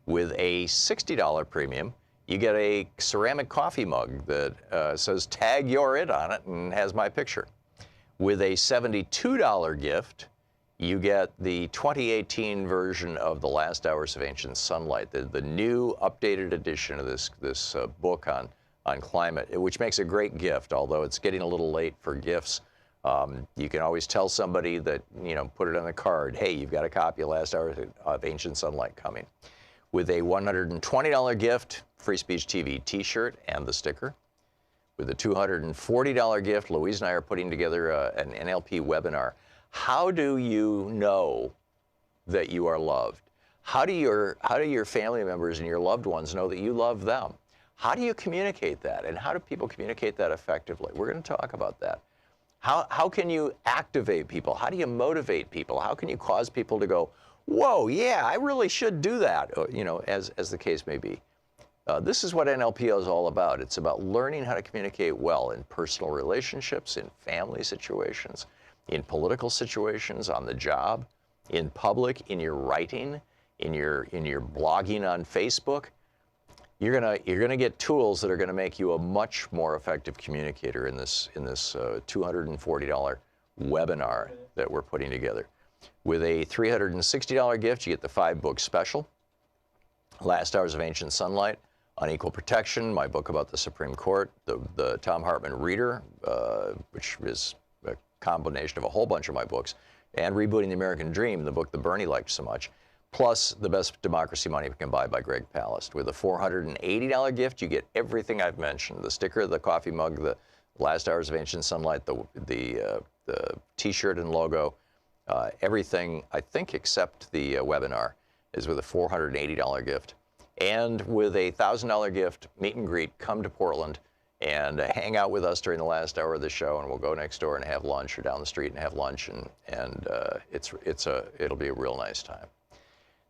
[SPEAKER 1] With a $60 premium, you get a ceramic coffee mug that says Tag You're It on it and has my picture. With a $72 gift, you get the 2018 version of The Last Hours of Ancient Sunlight, the new updated edition of this book on climate, which makes a great gift, although it's getting a little late for gifts. You can always tell somebody that, put it on the card, hey, you've got a copy of Last Hours of Ancient Sunlight coming. With a $120 gift, Free Speech TV t-shirt and the sticker. With a $240 gift, Louise and I are putting together an NLP webinar. How do you know that you are loved? How do your family members and your loved ones know that you love them? How do you communicate that? And how do people communicate that effectively? We're going to talk about that. How can you activate people? How do you motivate people? How can you cause people to go, whoa, yeah, I really should do that, as the case may be. This is what NLP is all about. It's about learning how to communicate well in personal relationships, in family situations, in political situations, on the job, in public, in your writing, in your blogging on Facebook. You're gonna get tools that are gonna make you a much more effective communicator in this $240 webinar that we're putting together. With a $360 gift, you get the 5-book special, Last Hours of Ancient Sunlight, Unequal Protection, my book about the Supreme Court, the Thom Hartmann Reader, which is a combination of a whole bunch of my books, and Rebooting the American Dream, the book that Bernie liked so much, plus The Best Democracy Money Can Buy by Greg Palast. With a $480 gift, you get everything I've mentioned, the sticker, the coffee mug, the Last Hours of Ancient Sunlight, the t-shirt and logo, everything, I think, except the webinar is with a $480 gift. And with a $1,000 gift, meet and greet, come to Portland and hang out with us during the last hour of the show, and we'll go next door and have lunch, or down the street and have lunch, and it'll be a real nice time.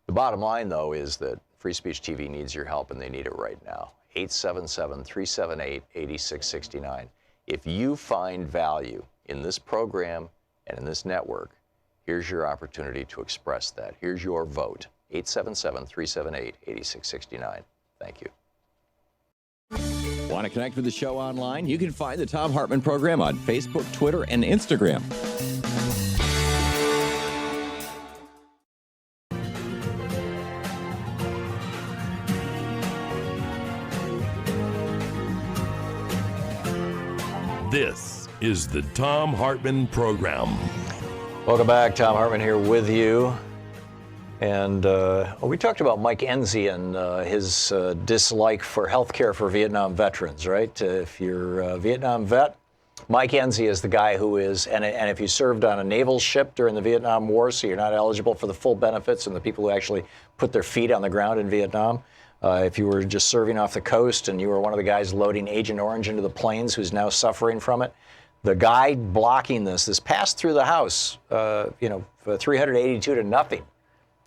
[SPEAKER 1] The bottom line, though, is that Free Speech TV needs your help, and they need it right now. 877-378-8669. If you find value in this program and in this network, here's your opportunity to express that. Here's your vote. 877-378-8669. Thank you.
[SPEAKER 5] Want to connect with the show online? You can find the Thom Hartmann Program on Facebook, Twitter, and Instagram.
[SPEAKER 3] This is the Thom Hartmann Program.
[SPEAKER 1] Welcome back. Thom Hartmann here with you. And we talked about Mike Enzi and his dislike for health care for Vietnam veterans, right? If you're a Vietnam vet, Mike Enzi is the guy who is, and if you served on a naval ship during the Vietnam War, so you're not eligible for the full benefits and the people who actually put their feet on the ground in Vietnam. If you were just serving off the coast and you were one of the guys loading Agent Orange into the planes who's now suffering from it, the guy blocking this passed through the House, 382 to nothing.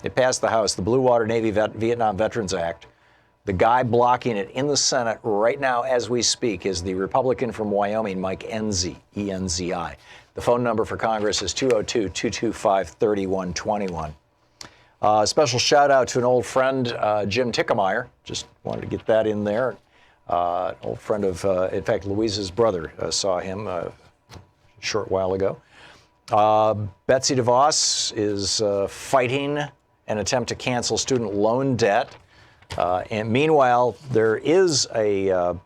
[SPEAKER 1] It passed the House, the Blue Water Navy Vietnam Veterans Act. The guy blocking it in the Senate right now as we speak is the Republican from Wyoming, Mike Enzi, E-N-Z-I. The phone number for Congress is 202-225-3121. Special shout out to an old friend, Jim Tickemeyer. Just wanted to get that in there. An old friend of, in fact, Louise's brother saw him a short while ago. Betsy DeVos is fighting an attempt to cancel student loan debt. And meanwhile, there is a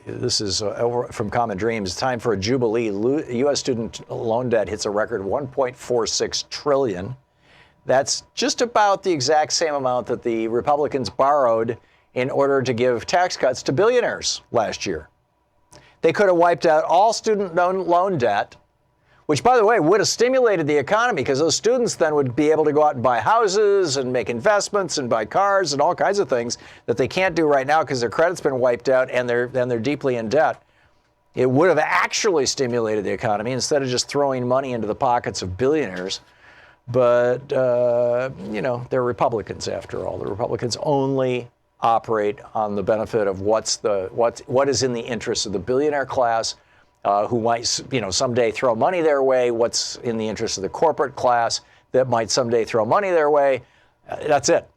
[SPEAKER 1] this is from Common Dreams. Time for a jubilee. U.S. student loan debt hits a record 1.46 trillion. That's just about the exact same amount that the Republicans borrowed in order to give tax cuts to billionaires last year. They could have wiped out all student loan debt, which, by the way, would have stimulated the economy because those students then would be able to go out and buy houses and make investments and buy cars and all kinds of things that they can't do right now because their credit's been wiped out and they're deeply in debt. It would have actually stimulated the economy instead of just throwing money into the pockets of billionaires. But, you know, they're Republicans after all. The Republicans only operate on the benefit of what is in the interest of the billionaire class, who might, you know, someday throw money their way, what's in the interest of the corporate class that might someday throw money their way. That's it.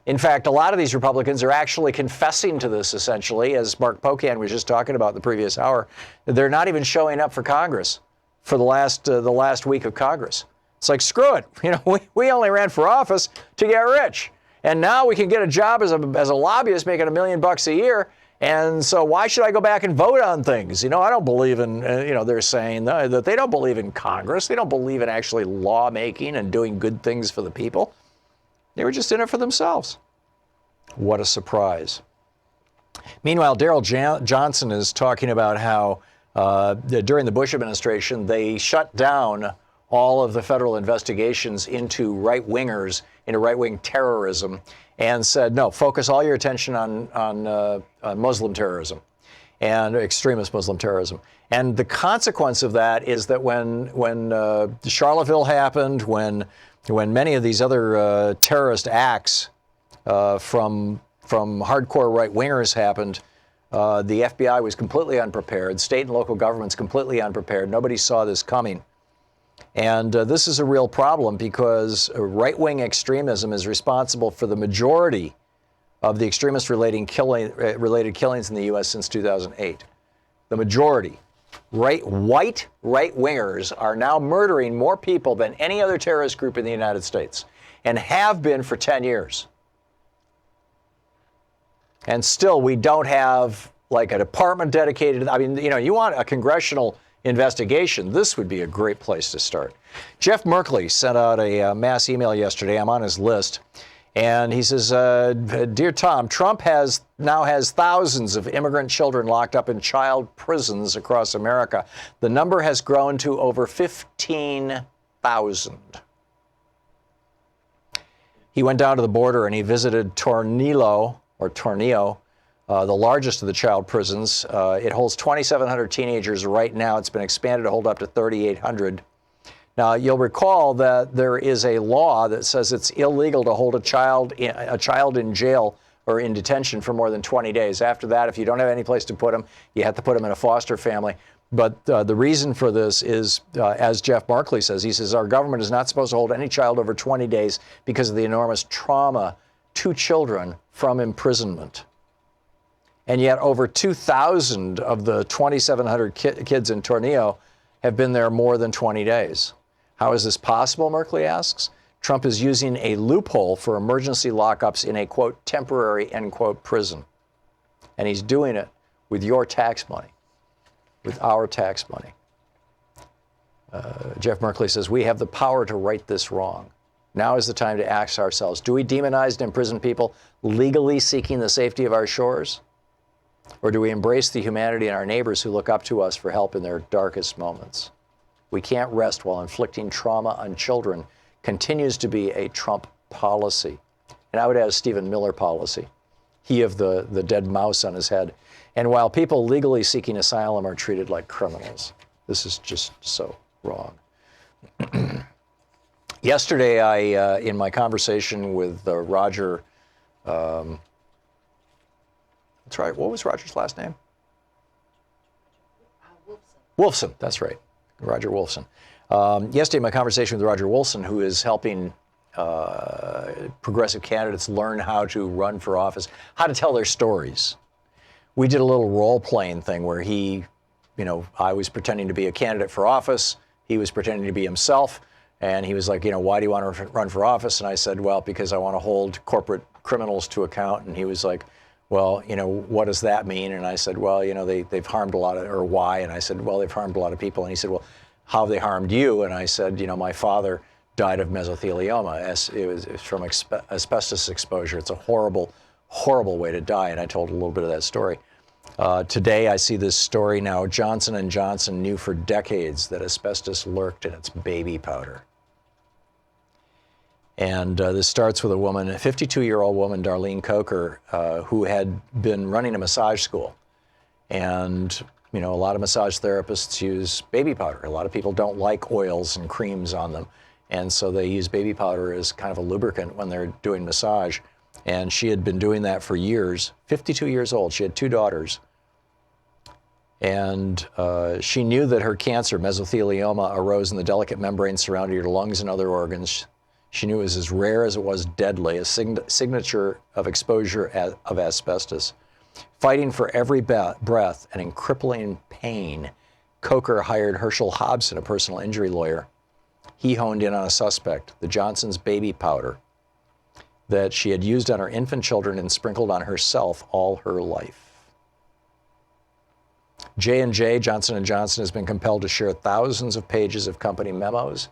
[SPEAKER 1] In fact, a lot of these Republicans are actually confessing to this, essentially, as Mark Pocan was just talking about in the previous hour. They're not even showing up for Congress for the last week of Congress. It's like, screw it. You know, we only ran for office to get rich. And now we can get a job as a lobbyist making $1 million a year. And so why should I go back and vote on things? You know, I don't believe in, you know, they're saying that they don't believe in Congress. They don't believe in actually lawmaking and doing good things for the people. They were just in it for themselves. What a surprise. Meanwhile, Daryl Johnson is talking about how during the Bush administration, they shut down all of the federal investigations into right-wingers, into right-wing terrorism, and said, no, focus all your attention on Muslim terrorism and extremist Muslim terrorism. And the consequence of that is that when Charlottesville happened, when many of these other terrorist acts from hardcore right-wingers happened, the FBI was completely unprepared, state and local governments completely unprepared. Nobody saw this coming. And this is a real problem because right-wing extremism is responsible for the majority of the extremist-related killings in the U.S. since 2008. The majority. White right-wingers are now murdering more people than any other terrorist group in the United States and have been for 10 years. And still, we don't have like a department dedicated. I mean, you know, you want a congressional investigation, this would be a great place to start. Jeff Merkley sent out a mass email yesterday. I'm on his list. And he says, Dear Tom, Trump now has thousands of immigrant children locked up in child prisons across America. The number has grown to over 15,000. He went down to the border and he visited Tornillo, the largest of the child prisons. It holds 2,700 teenagers right now. It's been expanded to hold up to 3,800. Now, you'll recall that there is a law that says it's illegal to hold a child in jail or in detention for more than 20 days. After that, if you don't have any place to put them, you have to put them in a foster family. But the reason for this is, as Jeff Merkley says, he says, our government is not supposed to hold any child over 20 days because of the enormous trauma to children from imprisonment. And yet over 2,000 of the 2,700 kids in Tornillo have been there more than 20 days. How is this possible, Merkley asks? Trump is using a loophole for emergency lockups in a, quote, temporary, end quote, prison. And he's doing it with your tax money, with our tax money. Jeff Merkley says, we have the power to right this wrong. Now is the time to ask ourselves, do we demonize and imprison people legally seeking the safety of our shores? Or do we embrace the humanity in our neighbors who look up to us for help in their darkest moments? We can't rest while inflicting trauma on children continues to be a Trump policy. And I would add a Stephen Miller policy. He of the dead mouse on his head. And while people legally seeking asylum are treated like criminals, this is just so wrong. Yesterday, I, in my conversation with Roger, that's right, what was Roger's last name? Wolfson, that's right, Roger Wolfson. Yesterday, my conversation with Roger Wolfson, who is helping progressive candidates learn how to run for office, how to tell their stories. We did a little role-playing thing where he, you know, I was pretending to be a candidate for office, he was pretending to be himself, and he was like, you know, why do you want to run for office? And I said, well, because I want to hold corporate criminals to account, and he was like, well, what does that mean? And I said, well, they've harmed a lot of, or why? And I said, well, they've harmed a lot of people. And he said, well, how have they harmed you? And I said, my father died of mesothelioma. It was from asbestos exposure. It's a horrible, horrible way to die. And I told a little bit of that story. Today, I see this story now. Johnson & Johnson knew for decades that asbestos lurked in its baby powder. And this starts with a woman, a 52-year-old woman, Darlene Coker, who had been running a massage school. And, a lot of massage therapists use baby powder. A lot of people don't like oils and creams on them. And so they use baby powder as kind of a lubricant when they're doing massage. And she had been doing that for years, 52 years old. She had 2 daughters. And she knew that her cancer, mesothelioma, arose in the delicate membrane surrounding her lungs and other organs. She knew it was as rare as it was deadly, a signature of exposure of asbestos. Fighting for every breath and in crippling pain, Coker hired Herschel Hobson, a personal injury lawyer. He honed in on a suspect, the Johnson's baby powder, that she had used on her infant children and sprinkled on herself all her life. J&J, Johnson & Johnson, has been compelled to share thousands of pages of company memos,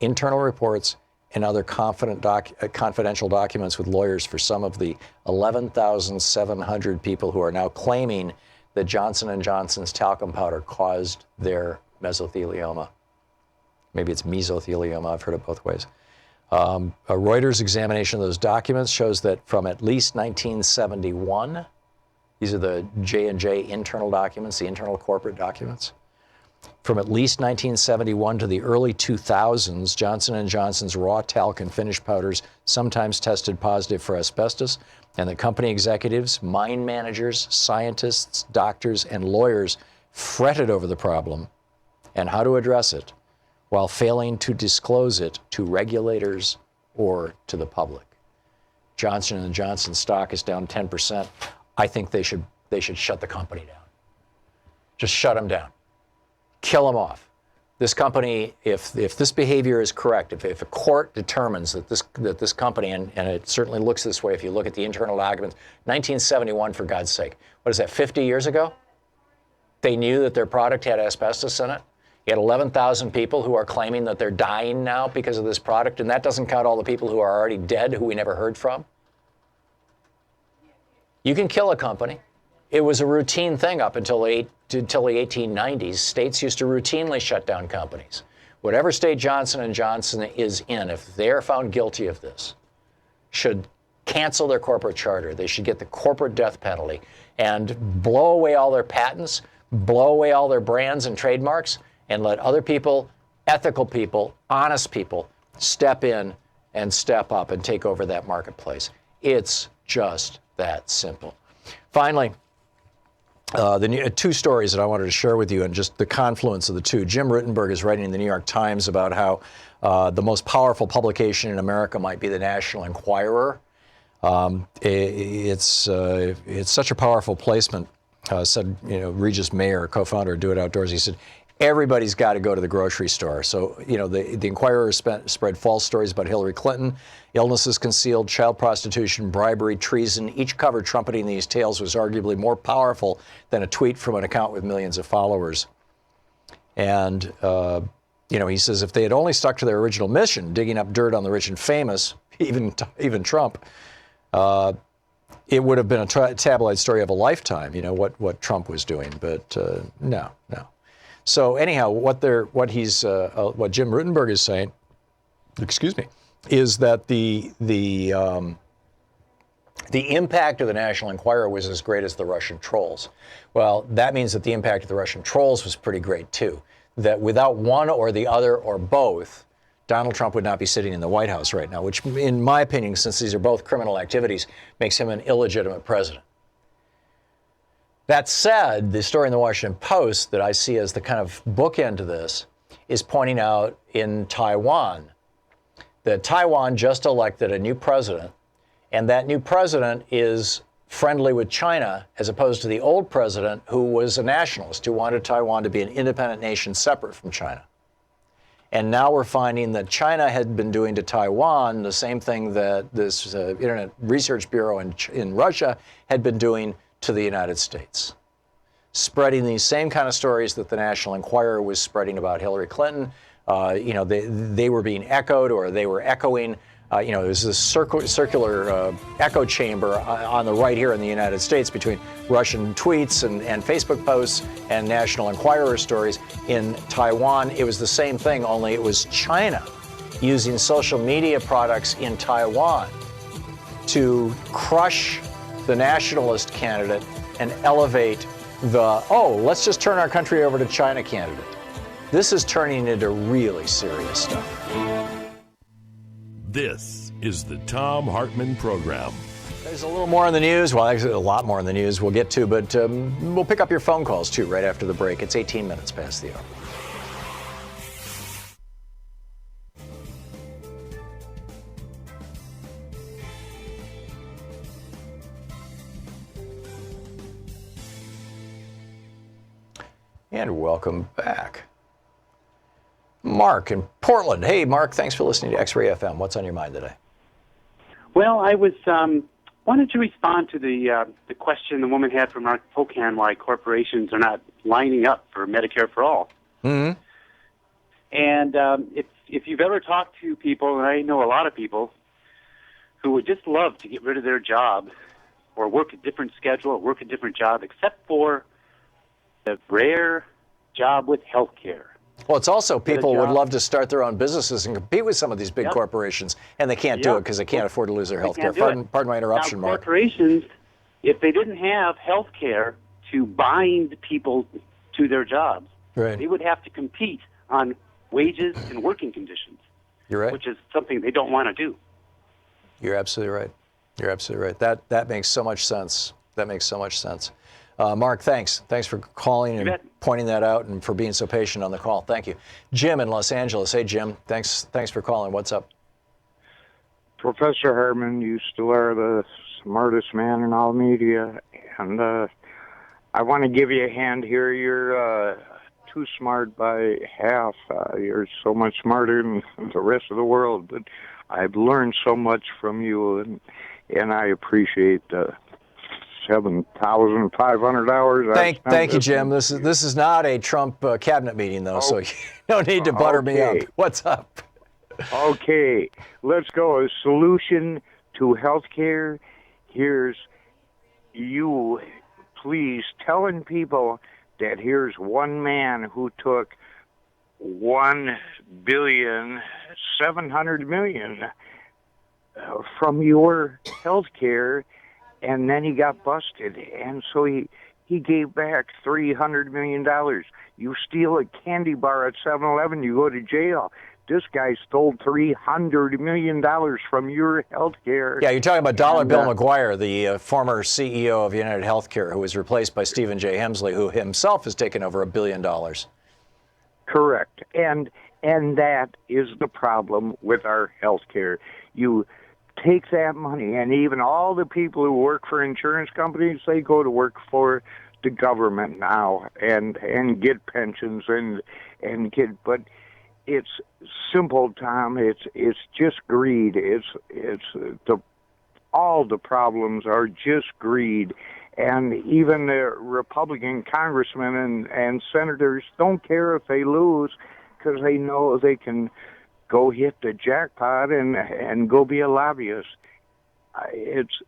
[SPEAKER 1] internal reports, and other confidential documents with lawyers for some of the 11,700 people who are now claiming that Johnson & Johnson's talcum powder caused their mesothelioma. Maybe it's mesothelioma, I've heard it both ways. A Reuters examination of those documents shows that from at least 1971, these are the J&J internal documents, the internal corporate documents. From at least 1971 to the early 2000s, Johnson & Johnson's raw talc and finish powders sometimes tested positive for asbestos, and the company executives, mine managers, scientists, doctors, and lawyers fretted over the problem and how to address it while failing to disclose it to regulators or to the public. Johnson & Johnson stock is down 10%. I think they should shut the company down. Just shut them down. Kill them off. This company, if this behavior is correct, if a court determines that this company, and it certainly looks this way if you look at the internal documents, 1971, for God's sake, what is that, 50 years ago? They knew that their product had asbestos in it. You had 11,000 people who are claiming that they're dying now because of this product, and that doesn't count all the people who are already dead who we never heard from. You can kill a company. It was a routine thing up until the 1890s. States used to routinely shut down companies. Whatever state Johnson & Johnson is in, if they're found guilty of this, should cancel their corporate charter. They should get the corporate death penalty and blow away all their patents, blow away all their brands and trademarks, and let other people, ethical people, honest people, step in and step up and take over that marketplace. It's just that simple. Finally, the 2 stories that I wanted to share with you, and just the confluence of the 2. Jim Rittenberg is writing in the New York Times about how the most powerful publication in America might be the National Enquirer. It's such a powerful placement, said Regis Mayer, co-founder of Do It Outdoors. He said, everybody's got to go to the grocery store. So, the Enquirer spread false stories about Hillary Clinton, illnesses concealed, child prostitution, bribery, treason. Each cover trumpeting these tales was arguably more powerful than a tweet from an account with millions of followers. And, he says if they had only stuck to their original mission, digging up dirt on the rich and famous, even Trump, it would have been a tabloid story of a lifetime, what Trump was doing. But no. So anyhow, what Jim Rittenberg is saying, is that the impact of the National Enquirer was as great as the Russian trolls. Well, that means that the impact of the Russian trolls was pretty great too. That without one or the other or both, Donald Trump would not be sitting in the White House right now, which in my opinion, since these are both criminal activities, makes him an illegitimate president. That said, the story in the Washington Post that I see as the kind of bookend to this is pointing out in Taiwan that Taiwan just elected a new president, and that new president is friendly with China as opposed to the old president who was a nationalist, who wanted Taiwan to be an independent nation separate from China. And now we're finding that China had been doing to Taiwan the same thing that this Internet Research Bureau in Russia had been doing to the United States. Spreading these same kind of stories that the National Enquirer was spreading about Hillary Clinton. They were being echoed, or they were echoing. There's this circular echo chamber on the right here in the United States between Russian tweets and Facebook posts and National Enquirer stories. In Taiwan, it was the same thing, only it was China using social media products in Taiwan to crush the nationalist candidate and elevate let's just turn our country over to China candidate. This is turning into really serious stuff.
[SPEAKER 3] This is the Thom Hartmann Program.
[SPEAKER 1] There's a little more in the news. Well, actually, a lot more in the news we'll get to, but we'll pick up your phone calls, too, right after the break. It's 18 minutes past the hour. And welcome back. Mark in Portland. Hey, Mark, thanks for listening to X-Ray FM. What's on your mind today?
[SPEAKER 11] Well, I was wanted to respond to the question the woman had from Mark Pocan, why corporations are not lining up for Medicare for all.
[SPEAKER 1] Mm-hmm.
[SPEAKER 11] And if you've ever talked to people, and I know a lot of people, who would just love to get rid of their job or work a different schedule or work a different job, except for the rare job with health care.
[SPEAKER 1] Well, it's also people would love to start their own businesses and compete with some of these big corporations, and they can't do it because they can't afford to lose their health care. Pardon my interruption,
[SPEAKER 11] now,
[SPEAKER 1] Mark.
[SPEAKER 11] Corporations, if they didn't have health care to bind people to their jobs, they would have to compete on wages and working conditions.
[SPEAKER 1] You're right.
[SPEAKER 11] Which is something they don't want to do.
[SPEAKER 1] You're absolutely right. You're absolutely right. That makes so much sense. That makes so much sense. Mark, thanks. Thanks for calling and pointing that out and for being so patient on the call. Thank you. Jim in Los Angeles. Hey, Jim. Thanks for calling. What's up?
[SPEAKER 12] Professor Hartmann, you still are the smartest man in all media. And I want to give you a hand here. You're too smart by half. You're so much smarter than the rest of the world. But I've learned so much from you, and I appreciate 7,500 hours.
[SPEAKER 1] Thank you, Jim. This is not a Trump cabinet meeting, though, so you don't need to butter me up. What's up?
[SPEAKER 12] Okay, let's go. A solution to health care. Here's you, please, telling people that here's one man who took $1,700,000,000 from your health care, and then he got busted, and so he gave back $300 million. You steal a candy bar at 7-Eleven, you go to jail. This guy stole $300 million from your health care.
[SPEAKER 1] Yeah, you're talking about Dollar Bill McGuire, the former CEO of United Healthcare, who was replaced by Stephen J. Hemsley, who himself has taken over $1 billion.
[SPEAKER 12] Correct, and that is the problem with our health care. You take that money, and even all the people who work for insurance companies, they go to work for the government now and get pensions and but it's simple, Tom. It's just greed. All the problems are just greed, and even the Republican congressmen and senators don't care if they lose because they know they can go hit the jackpot and go be a lobbyist. It's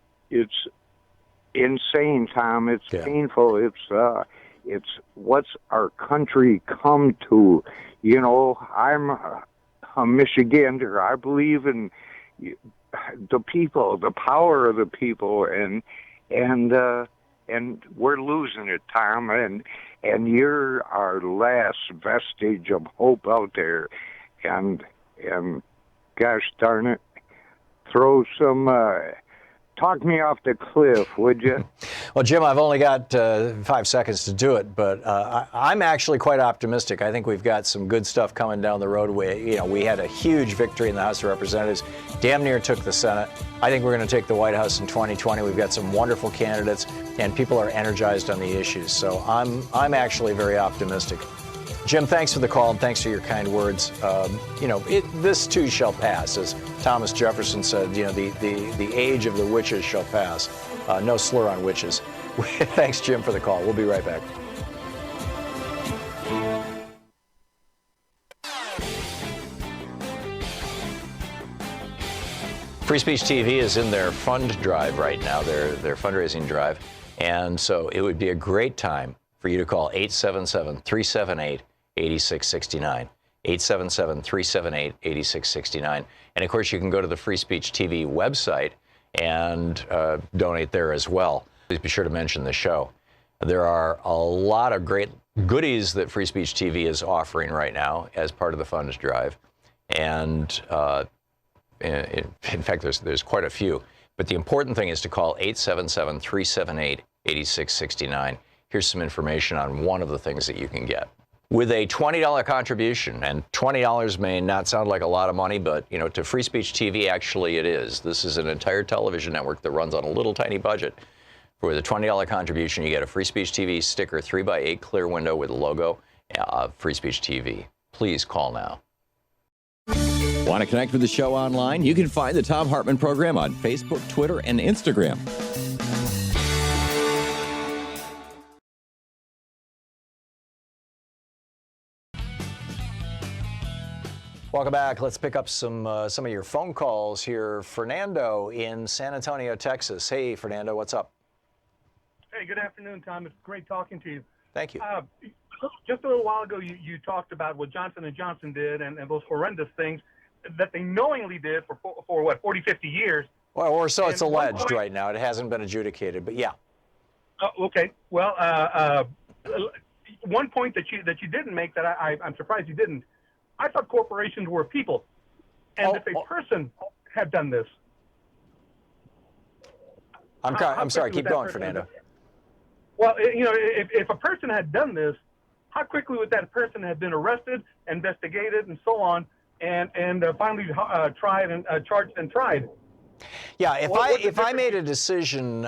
[SPEAKER 12] insane, Tom. It's painful. It's what's our country come to. You know, I'm a Michigander. I believe in the people, the power of the people, and we're losing it, Tom. And you're our last vestige of hope out there. And gosh darn it, throw some, talk me off the cliff, would you?
[SPEAKER 1] Well, Jim, I've only got 5 seconds to do it, but I'm actually quite optimistic. I think we've got some good stuff coming down the road. We had a huge victory in the House of Representatives, damn near took the Senate. I think we're going to take the White House in 2020. We've got some wonderful candidates, and people are energized on the issues. So I'm actually very optimistic. Jim, thanks for the call and thanks for your kind words. This too shall pass, as Thomas Jefferson said. The age of the witches shall pass. No slur on witches. Thanks, Jim, for the call. We'll be right back. Free Speech TV is in their fund drive right now, their fundraising drive. And so it would be a great time for you to call 877-378-8669. 877-378-8669. And of course, you can go to the Free Speech TV website and donate there as well. Please be sure to mention the show. There are a lot of great goodies that Free Speech TV is offering right now as part of the funds drive. And in fact, there's quite a few. But the important thing is to call 877-378-8669. Here's some information on one of the things that you can get. With a $20 contribution, and $20 may not sound like a lot of money, but to Free Speech TV, actually it is. This is an entire television network that runs on a little tiny budget. For the $20 contribution, you get a Free Speech TV sticker, 3x8 clear window with a logo of Free Speech TV. Please call now.
[SPEAKER 5] Want to connect with the show online? You can find the Thom Hartmann Program on Facebook, Twitter, and Instagram.
[SPEAKER 1] Welcome back. Let's pick up some of your phone calls here. Fernando in San Antonio, Texas. Hey, Fernando, what's up?
[SPEAKER 13] Hey, good afternoon, Tom. It's great talking to you.
[SPEAKER 1] Thank you.
[SPEAKER 13] Just a little while ago, you talked about what Johnson & Johnson did and those horrendous things that they knowingly did for what, 40, 50 years.
[SPEAKER 1] Well, or so it's
[SPEAKER 13] And
[SPEAKER 1] alleged right now. It hasn't been adjudicated, but yeah.
[SPEAKER 13] Okay. Well, one point that you didn't make that I'm surprised you didn't. I thought corporations were people, and if a person had done this.
[SPEAKER 1] I'm sorry. Keep going, Fernando.
[SPEAKER 13] Well, if a person had done this, how quickly would that person have been arrested, investigated, and so on, and finally tried and charged and tried?
[SPEAKER 1] Yeah, if I made a decision,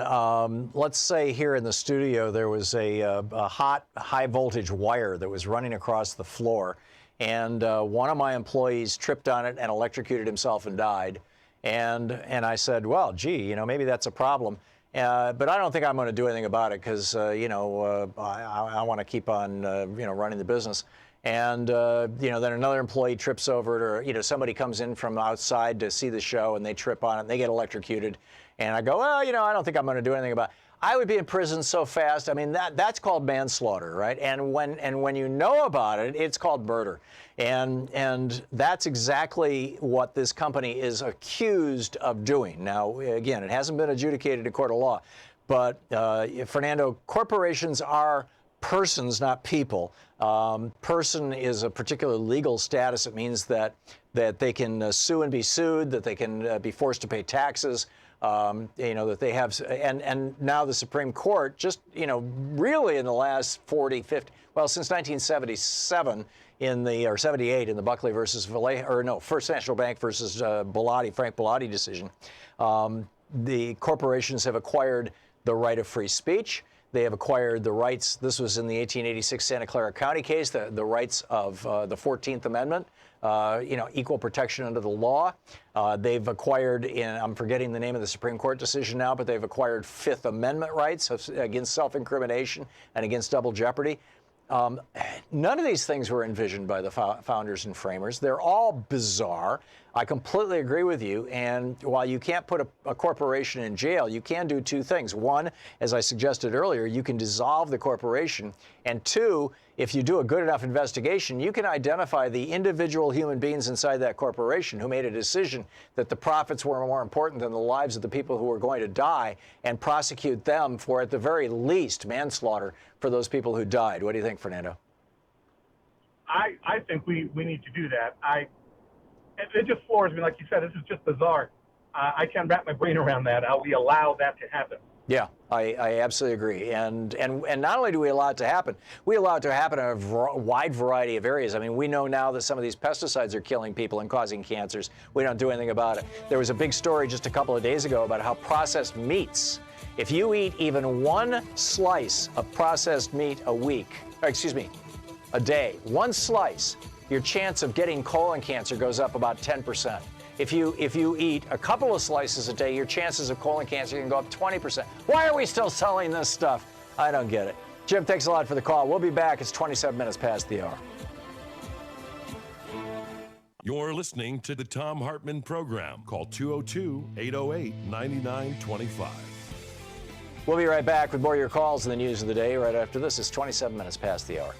[SPEAKER 1] let's say here in the studio there was a hot, high voltage wire that was running across the floor, and one of my employees tripped on it and electrocuted himself and died, and I said, well, gee, maybe that's a problem. But I don't think I'm going to do anything about it because, I want to keep on, running the business. And, then another employee trips over it, or, somebody comes in from outside to see the show and they trip on it and they get electrocuted. And I go, well, I don't think I'm going to do anything about it. I would be in prison so fast. I mean, that's called manslaughter, right? And when you know about it, it's called murder. And that's exactly what this company is accused of doing. Now, again, it hasn't been adjudicated in court of law, but Fernando, corporations are persons, not people. Person is a particular legal status. It means that they can sue and be sued, that they can be forced to pay taxes. That they have, and now the Supreme Court just, really in the last 40, 50, well, since 1977 or 78 in the Buckley versus First National Bank versus Frank Bellotti decision, the corporations have acquired the right of free speech. They have acquired the rights. This was in the 1886 Santa Clara County case, the rights of the 14th Amendment. Equal protection under the law. They've acquired, I'm forgetting the name of the Supreme Court decision now, but they've acquired Fifth Amendment rights against self-incrimination and against double jeopardy. None of these things were envisioned by the founders and framers. They're all bizarre. I completely agree with you. And while you can't put a corporation in jail, you can do two things. One, as I suggested earlier, you can dissolve the corporation. And two, if you do a good enough investigation, you can identify the individual human beings inside that corporation who made a decision that the profits were more important than the lives of the people who were going to die, and prosecute them for, at the very least, manslaughter for those people who died. What do you think, Fernando?
[SPEAKER 13] I think we need to do that. It just floors me, like you said. This is just bizarre. I can't wrap my brain around that. How we allow that to happen.
[SPEAKER 1] Yeah, I absolutely agree. And not only do we allow it to happen, we allow it to happen in a wide variety of areas. I mean, we know now that some of these pesticides are killing people and causing cancers. We don't do anything about it. There was a big story just a couple of days ago about how processed meats, if you eat even one slice of processed meat a a day, one slice, your chance of getting colon cancer goes up about 10%. If you eat a couple of slices a day, your chances of colon cancer can go up 20%. Why are we still selling this stuff? I don't get it. Jim, thanks a lot for the call. We'll be back. It's 27 minutes past the hour.
[SPEAKER 3] You're listening to the Thom Hartmann Program. Call 202-808-9925.
[SPEAKER 1] We'll be right back with more of your calls and the news of the day right after this. It's 27 minutes past the hour.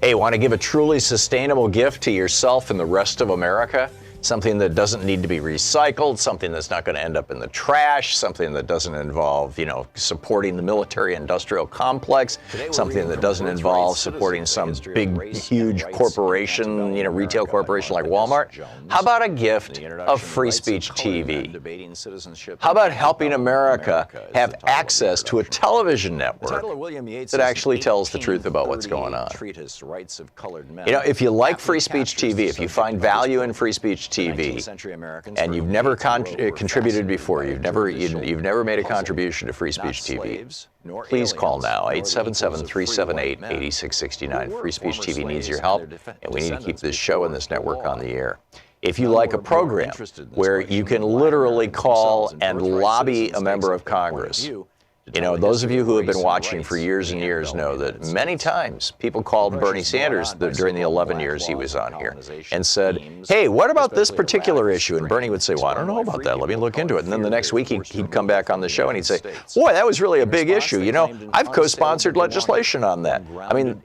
[SPEAKER 1] Hey, want to give a truly sustainable gift to yourself and the rest of America? Something that doesn't need to be recycled, something that's not going to end up in the trash, something that doesn't involve, supporting the military-industrial complex, something that doesn't involve supporting some big, huge corporation, retail corporation like Walmart. How about a gift of free speech TV? How about helping America have access to a television network that actually tells the truth about what's going on? If you like free speech TV, if you find value in free speech TV, and you've never contributed before, you've never made a contribution to free speech TV, please call now, 877-378-8669. Free Speech TV needs your help, and we need to keep this show and this network on the air. If you like a program where you can literally call and lobby a member of Congress, those of you who have been watching for years and years know that many times people called Bernie Sanders during the 11 years he was on here and said, hey, what about this particular issue? And Bernie would say, well, I don't know about that. Let me look into it. And then the next week he'd come back on the show and he'd say, boy, that was really a big issue. I've co-sponsored legislation on that. I mean,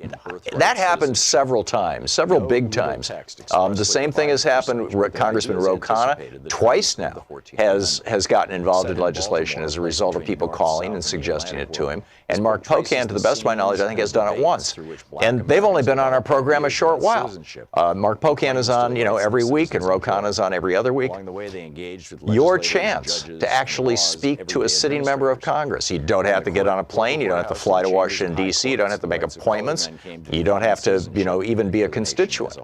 [SPEAKER 1] that happened several times, several big times. The same thing has happened. Congressman Ro Khanna twice now has gotten involved in legislation as a result of people calling and suggesting it to him. And Mark Pocan, to the best of my knowledge, I think has done it once. And they've only been on our program a short while. Mark Pocan is on, every week, and Ro Khanna is on every other week. Your chance to actually speak to a sitting member of Congress. You don't have to get on a plane. You don't have to fly to Washington, D.C. You don't have to make appointments. You don't have to, even be a constituent.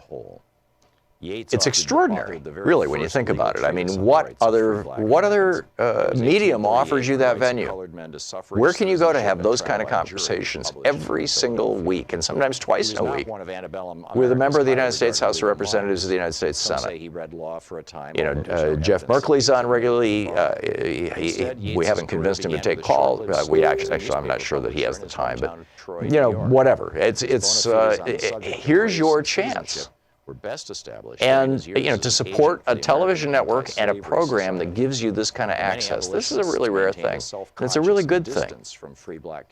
[SPEAKER 1] It's extraordinary, really, when you think about it. I mean, what other medium offers you that venue? Where can you go to have those kind of conversations every single week, and sometimes twice in a week, with a member of the United States House of Representatives of the United States Senate? Jeff Merkley's on regularly. We haven't convinced him to take calls. Actually, I'm not sure that he has the time, but whatever. Here's your chance. We're best established. And, to support a television network and a program that gives you this kind of access, this is a really rare thing. And it's a really good thing.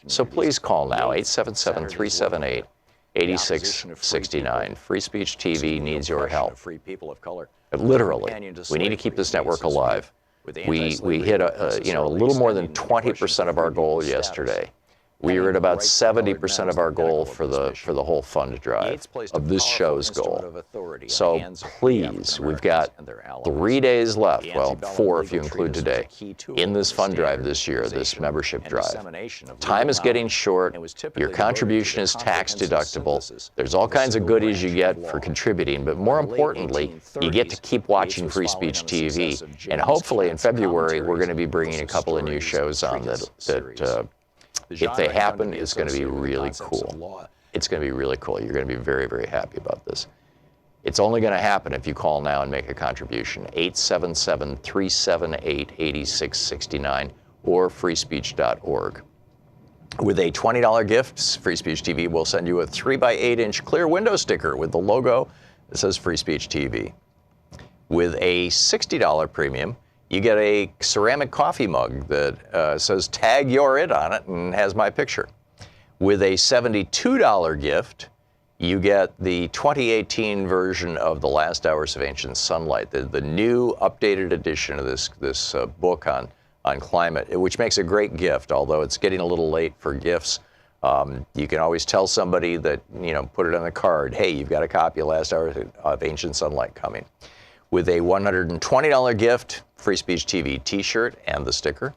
[SPEAKER 1] So please call now, 877-378-8669. Free Speech TV needs your help. Literally, we need to keep this network alive. We hit a little more than 20% of our goal yesterday. We are at about 70% of our goal for the whole fund drive of this show's goal. So please, we've got 3 days left, well, 4 if you include today, in this fund drive this year, this membership drive. Time is getting short. Your contribution is tax deductible. There's all kinds of goodies you get for contributing, but more importantly, you get to keep watching Free Speech TV. And hopefully in February, we're going to be bringing a couple of new shows on that if they happen, it's going to be really cool. It's going to be really cool. You're going to be very, very happy about this. It's only going to happen if you call now and make a contribution. 877-378-8669 or freespeech.org. With a $20 gift, Free Speech TV will send you a 3x8-inch clear window sticker with the logo that says Free Speech TV. With a $60 premium, you get a ceramic coffee mug that says Tag You're It on it and has my picture. With a $72 gift, you get the 2018 version of The Last Hours of Ancient Sunlight, the new updated edition of this book on climate, which makes a great gift, although it's getting a little late for gifts. You can always tell somebody that, put it on the card, hey, you've got a copy of Last Hours of Ancient Sunlight coming. With a $120 gift, Free Speech TV t-shirt and the sticker.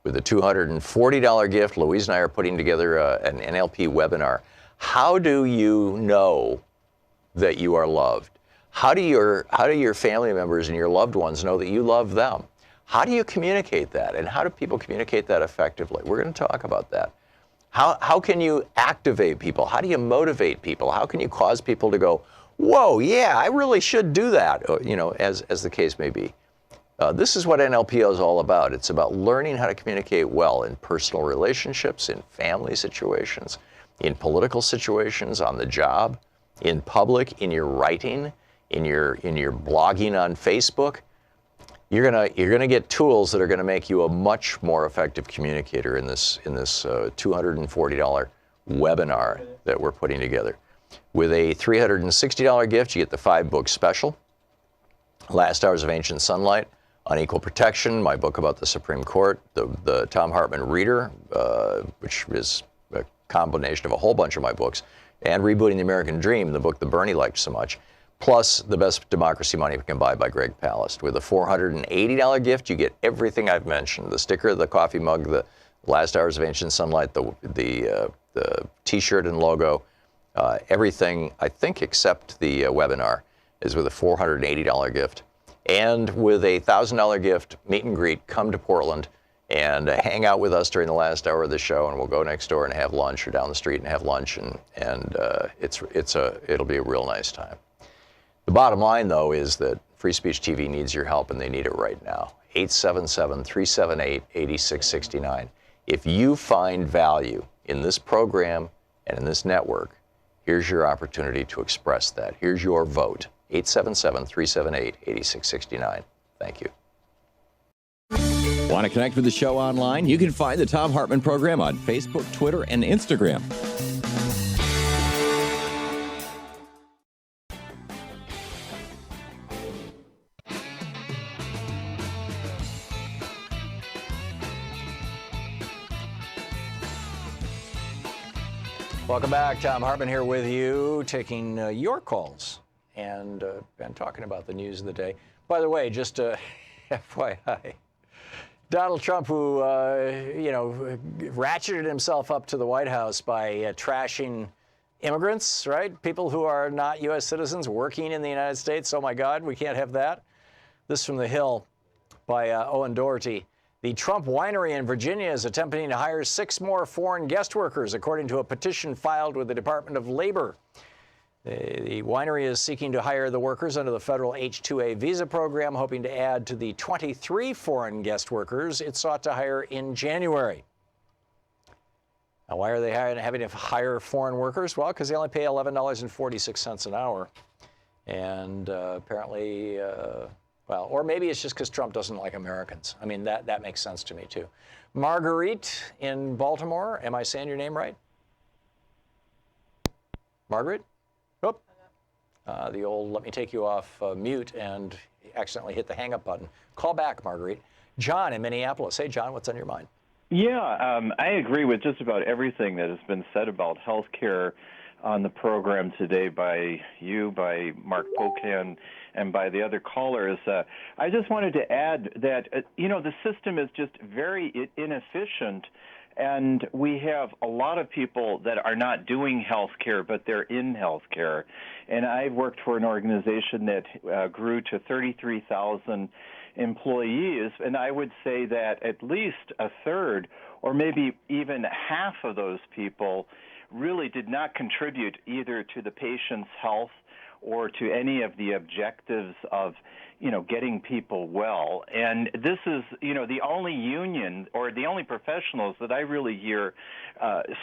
[SPEAKER 1] With a $240 gift, Louise and I are putting together an NLP webinar. How do you know that you are loved? How do your family members and your loved ones know that you love them? How do you communicate that, and how do people communicate that effectively? We're going to talk about that. How can you activate people? How do you motivate people? How can you cause people to go, whoa, yeah, I really should do that, as the case may be. This is what NLPO is all about. It's about learning how to communicate well in personal relationships, in family situations, in political situations, on the job, in public, in your writing, in your blogging on Facebook. You're gonna get tools that are gonna make you a much more effective communicator in this $240 webinar that we're putting together. With a $360 gift, you get the 5-book special: Last Hours of Ancient Sunlight, Unequal Protection, my book about the Supreme Court, the Thom Hartmann Reader, which is a combination of a whole bunch of my books, and Rebooting the American Dream, the book that Bernie liked so much, plus The Best Democracy Money Can Buy by Greg Palast. With a $480 gift, you get everything I've mentioned: the sticker, the coffee mug, the Last Hours of Ancient Sunlight, the T-shirt and logo, everything, I think, except the webinar, is with a $480 gift. And with a $1,000 gift, meet and greet, come to Portland and hang out with us during the last hour of the show, and we'll go next door and have lunch, or down the street and have lunch, and it'll be a real nice time. The bottom line, though, is that Free Speech TV needs your help, and they need it right now. 877-378-8669. If you find value in this program and in this network, here's your opportunity to express that. Here's your vote. 877-378-8669. Thank you.
[SPEAKER 5] Want to connect with the show online? You can find the Thom Hartmann Program on Facebook, Twitter, and Instagram.
[SPEAKER 1] Welcome back. Thom Hartmann here with you, taking your calls and talking about the news of the day. By the way, just FYI, Donald Trump, who ratcheted himself up to the White House by trashing immigrants, right? People who are not U.S. citizens working in the United States. Oh my God, we can't have that. This from The Hill by Owen Doherty. The Trump winery in Virginia is attempting to hire 6 more foreign guest workers, according to a petition filed with the Department of Labor. The winery is seeking to hire the workers under the federal H-2A visa program, hoping to add to the 23 foreign guest workers it sought to hire in January. Now, why are they having to hire foreign workers? Well, because they only pay $11.46 an hour. And apparently, or maybe it's just because Trump doesn't like Americans. I mean, that makes sense to me, too. Marguerite in Baltimore. Am I saying your name right? Margaret? Oh. The old let me take you off mute and accidentally hit the hang-up button. Call back, Marguerite. John in Minneapolis. Hey, John, what's on your mind?
[SPEAKER 15] Yeah, I agree with just about everything that has been said about health care on the program today by you, by Mark Pocan, and by the other callers. I just wanted to add that, the system is just very inefficient, and we have a lot of people that are not doing health care, but they're in health care. And I've worked for an organization that grew to 33,000 employees, and I would say that at least a third, or maybe even half of those people really did not contribute either to the patient's health or to any of the objectives of, getting people well. And this is, the only union or the only professionals that I really hear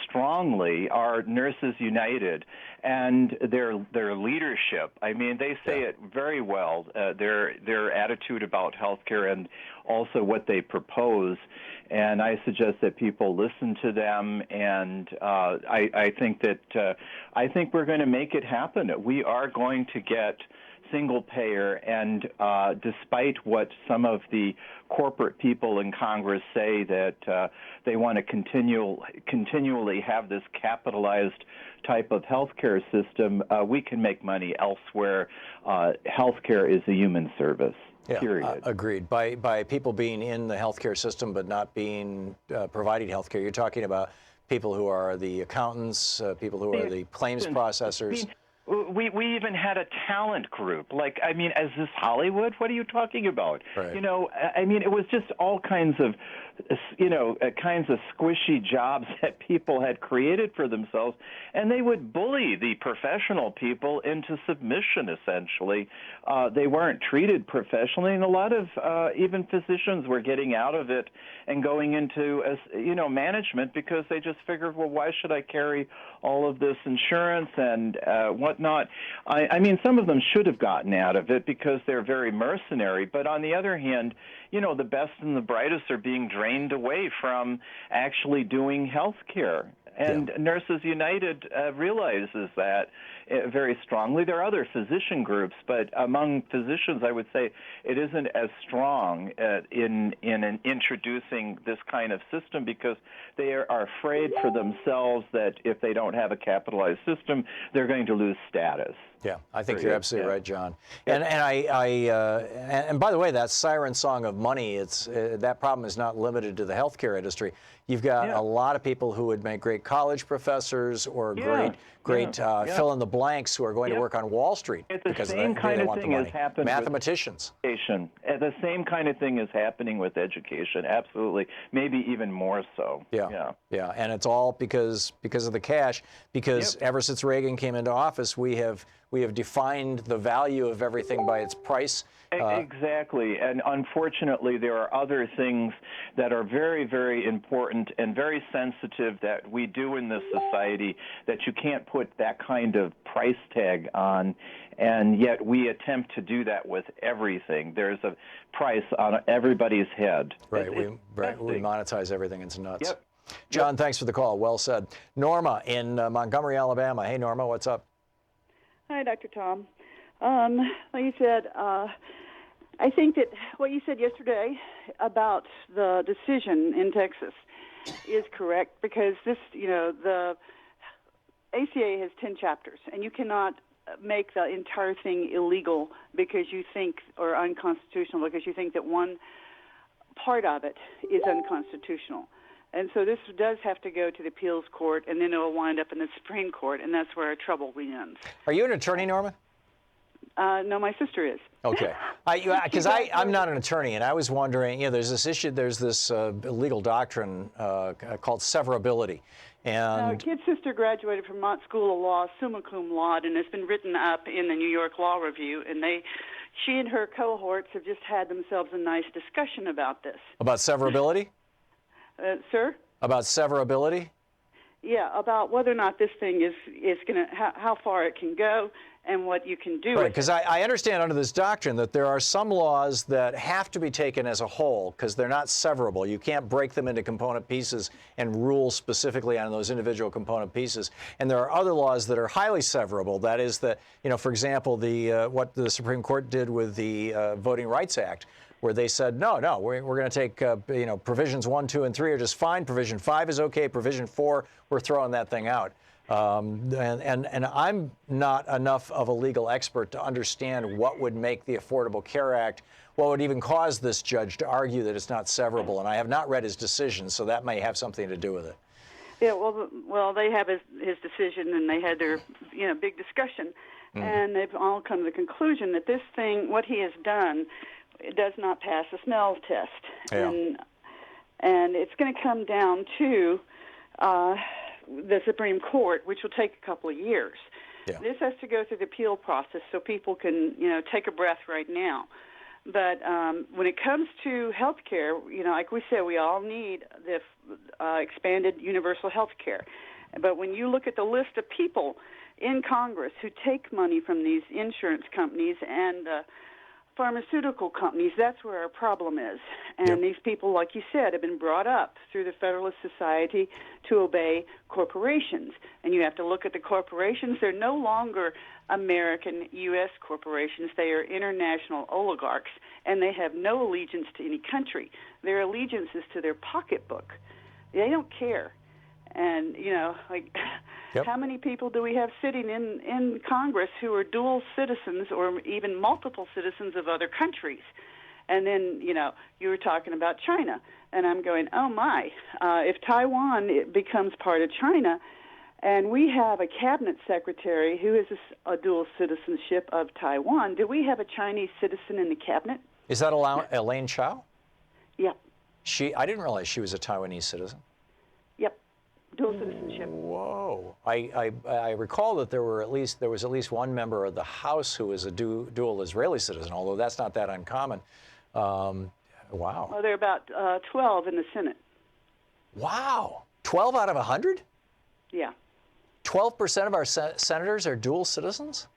[SPEAKER 15] strongly are Nurses United and their leadership. I mean, they say it very well, their attitude about healthcare and also what they propose. And I suggest that people listen to them, and I think we're going to make it happen. We are going to get single payer, and despite what some of the corporate people in Congress say that they want to continually have this capitalized type of healthcare system, we can make money elsewhere. Healthcare is a human service.
[SPEAKER 1] Yeah,
[SPEAKER 15] period.
[SPEAKER 1] Agreed. By people being in the healthcare system but not being providing healthcare, you're talking about people who are the accountants, people who are the claims processors.
[SPEAKER 15] We even had a talent group. Like, I mean, is this Hollywood? What are you talking about?
[SPEAKER 1] Right.
[SPEAKER 15] You know, I mean, it was just all kinds of, kinds of squishy jobs that people had created for themselves, and they would bully the professional people into submission, essentially. They weren't treated professionally, and a lot of even physicians were getting out of it and going into, management because they just figured, well, why should I carry all of this insurance and whatnot? I mean, some of them should have gotten out of it because they're very mercenary, but on the other hand, the best and the brightest are being drained away from actually doing health care. And Nurses United realizes that very strongly. There are other physician groups, but among physicians, I would say it isn't as strong in introducing this kind of system because they are afraid for themselves that if they don't have a capitalized system, they're going to lose status.
[SPEAKER 1] Yeah, I think you're absolutely right, John. And by the way, that siren song of money, that problem is not limited to the healthcare industry. You've got a lot of people who would make great college professors or great fill in the blanks who are going to work on Wall Street because
[SPEAKER 15] the same kind of thing has happened.
[SPEAKER 1] Mathematicians.
[SPEAKER 15] The same kind of thing is happening with education. Absolutely, maybe even more so.
[SPEAKER 1] Yeah, and it's all because of the cash. Because ever since Reagan came into office, we have defined the value of everything by its price.
[SPEAKER 15] Exactly, and unfortunately, there are other things that are very, very important and very sensitive that we do in this society that you can't put that kind of price tag on, and yet we attempt to do that with everything. There's a price on everybody's head.
[SPEAKER 1] Right, we monetize everything. It's nuts. Yep. John, thanks for the call. Well said. Norma in Montgomery, Alabama. Hey, Norma, what's up?
[SPEAKER 16] Hi, Dr. Tom. Like you said, I think that what you said yesterday about the decision in Texas is correct because the ACA has 10 chapters, and you cannot make the entire thing illegal because you think, or unconstitutional because you think that one part of it is unconstitutional. And so this does have to go to the appeals court, and then it will wind up in the Supreme Court, and that's where our trouble begins.
[SPEAKER 1] Are you an attorney, Norma?
[SPEAKER 16] No, my sister is.
[SPEAKER 1] Okay. Because I'm not an attorney, and I was wondering, there's this issue, there's this legal doctrine called severability. And
[SPEAKER 16] Kid's sister graduated from Mott School of Law, summa cum laude, and has been written up in the New York Law Review, and she and her cohorts have just had themselves a nice discussion about this.
[SPEAKER 1] About severability?
[SPEAKER 16] Sir?
[SPEAKER 1] About severability?
[SPEAKER 16] Yeah, about whether or not this thing is going to, how far it can go and what you can do.
[SPEAKER 1] Right, because I understand under this doctrine that there are some laws that have to be taken as a whole because they're not severable. You can't break them into component pieces and rule specifically on those individual component pieces. And there are other laws that are highly severable. That is for example, what the Supreme Court did with the Voting Rights Act, where they said, no, we're going to take, provisions 1, 2, and 3 are just fine. Provision 5 is okay. Provision 4, we're throwing that thing out. And I'm not enough of a legal expert to understand what would make the Affordable Care Act, what would even cause this judge to argue that it's not severable. And I have not read his decision, so that may have something to do with it.
[SPEAKER 16] Yeah, well, they have his decision, and they had their big discussion, and they've all come to the conclusion that this thing, what he has done, it does not pass the Snell's test, and it's going to come down to the Supreme Court, which will take a couple of years. Yeah. This has to go through the appeal process so people can, take a breath right now. But when it comes to health care, like we said, we all need the expanded universal health care. But when you look at the list of people in Congress who take money from these insurance companies and pharmaceutical companies, that's where our problem is. And these people, like you said, have been brought up through the Federalist Society to obey corporations. And you have to look at the corporations. They're no longer American U.S. corporations. They are international oligarchs, and they have no allegiance to any country. Their allegiance is to their pocketbook. They don't care. And, how many people do we have sitting in Congress who are dual citizens or even multiple citizens of other countries? And then, you were talking about China, and I'm going, oh, my. If Taiwan becomes part of China And we have a cabinet secretary who is a dual citizenship of Taiwan. Do we have a Chinese citizen in the cabinet?
[SPEAKER 1] Is that Elaine Chao?
[SPEAKER 16] Yep.
[SPEAKER 1] I didn't realize she was a Taiwanese citizen.
[SPEAKER 16] Yep. Dual citizenship.
[SPEAKER 1] Whoa. I recall that there was at least one member of the House who was a dual Israeli citizen, although that's not that uncommon. Wow.
[SPEAKER 16] Well, there are about 12 in the Senate.
[SPEAKER 1] Wow. 12 out of 100?
[SPEAKER 16] Yeah.
[SPEAKER 1] 12% of our senators are dual citizens?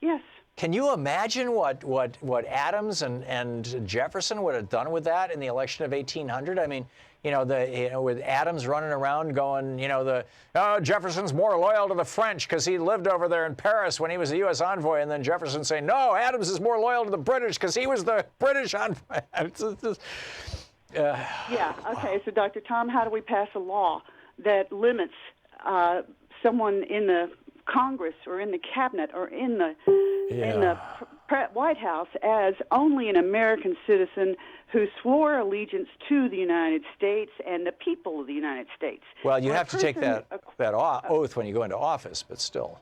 [SPEAKER 16] Yes.
[SPEAKER 1] Can you imagine what Adams and Jefferson would have done with that in the election of 1800? I mean, with Adams running around going, Jefferson's more loyal to the French because he lived over there in Paris when he was a U.S. envoy, and then Jefferson saying, no, Adams is more loyal to the British because he was the British envoy.
[SPEAKER 16] Yeah. Okay. So, Dr. Thom, how do we pass a law that limits someone in the Congress or in the cabinet or in the White House as only an American citizen who swore allegiance to the United States and the people of the United States?
[SPEAKER 1] Well, you have to take that oath when you go into office, but still.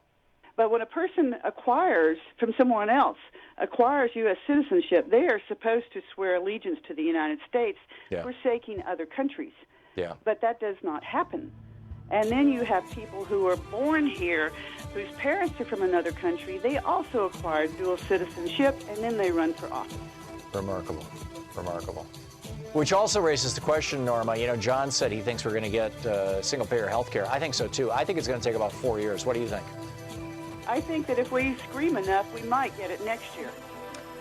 [SPEAKER 16] But when a person acquires from someone else, acquires U.S. citizenship, they are supposed to swear allegiance to the United States, forsaking other countries.
[SPEAKER 1] Yeah.
[SPEAKER 16] But that does not happen. And then you have people who are born here, whose parents are from another country. They also acquire dual citizenship, and then they run for office.
[SPEAKER 1] Remarkable. Remarkable. Which also raises the question, Norma, John said he thinks we're going to get single-payer health care. I think so, too. I think it's going to take about 4 years. What do you think?
[SPEAKER 16] I think that if we scream enough, we might get it next year.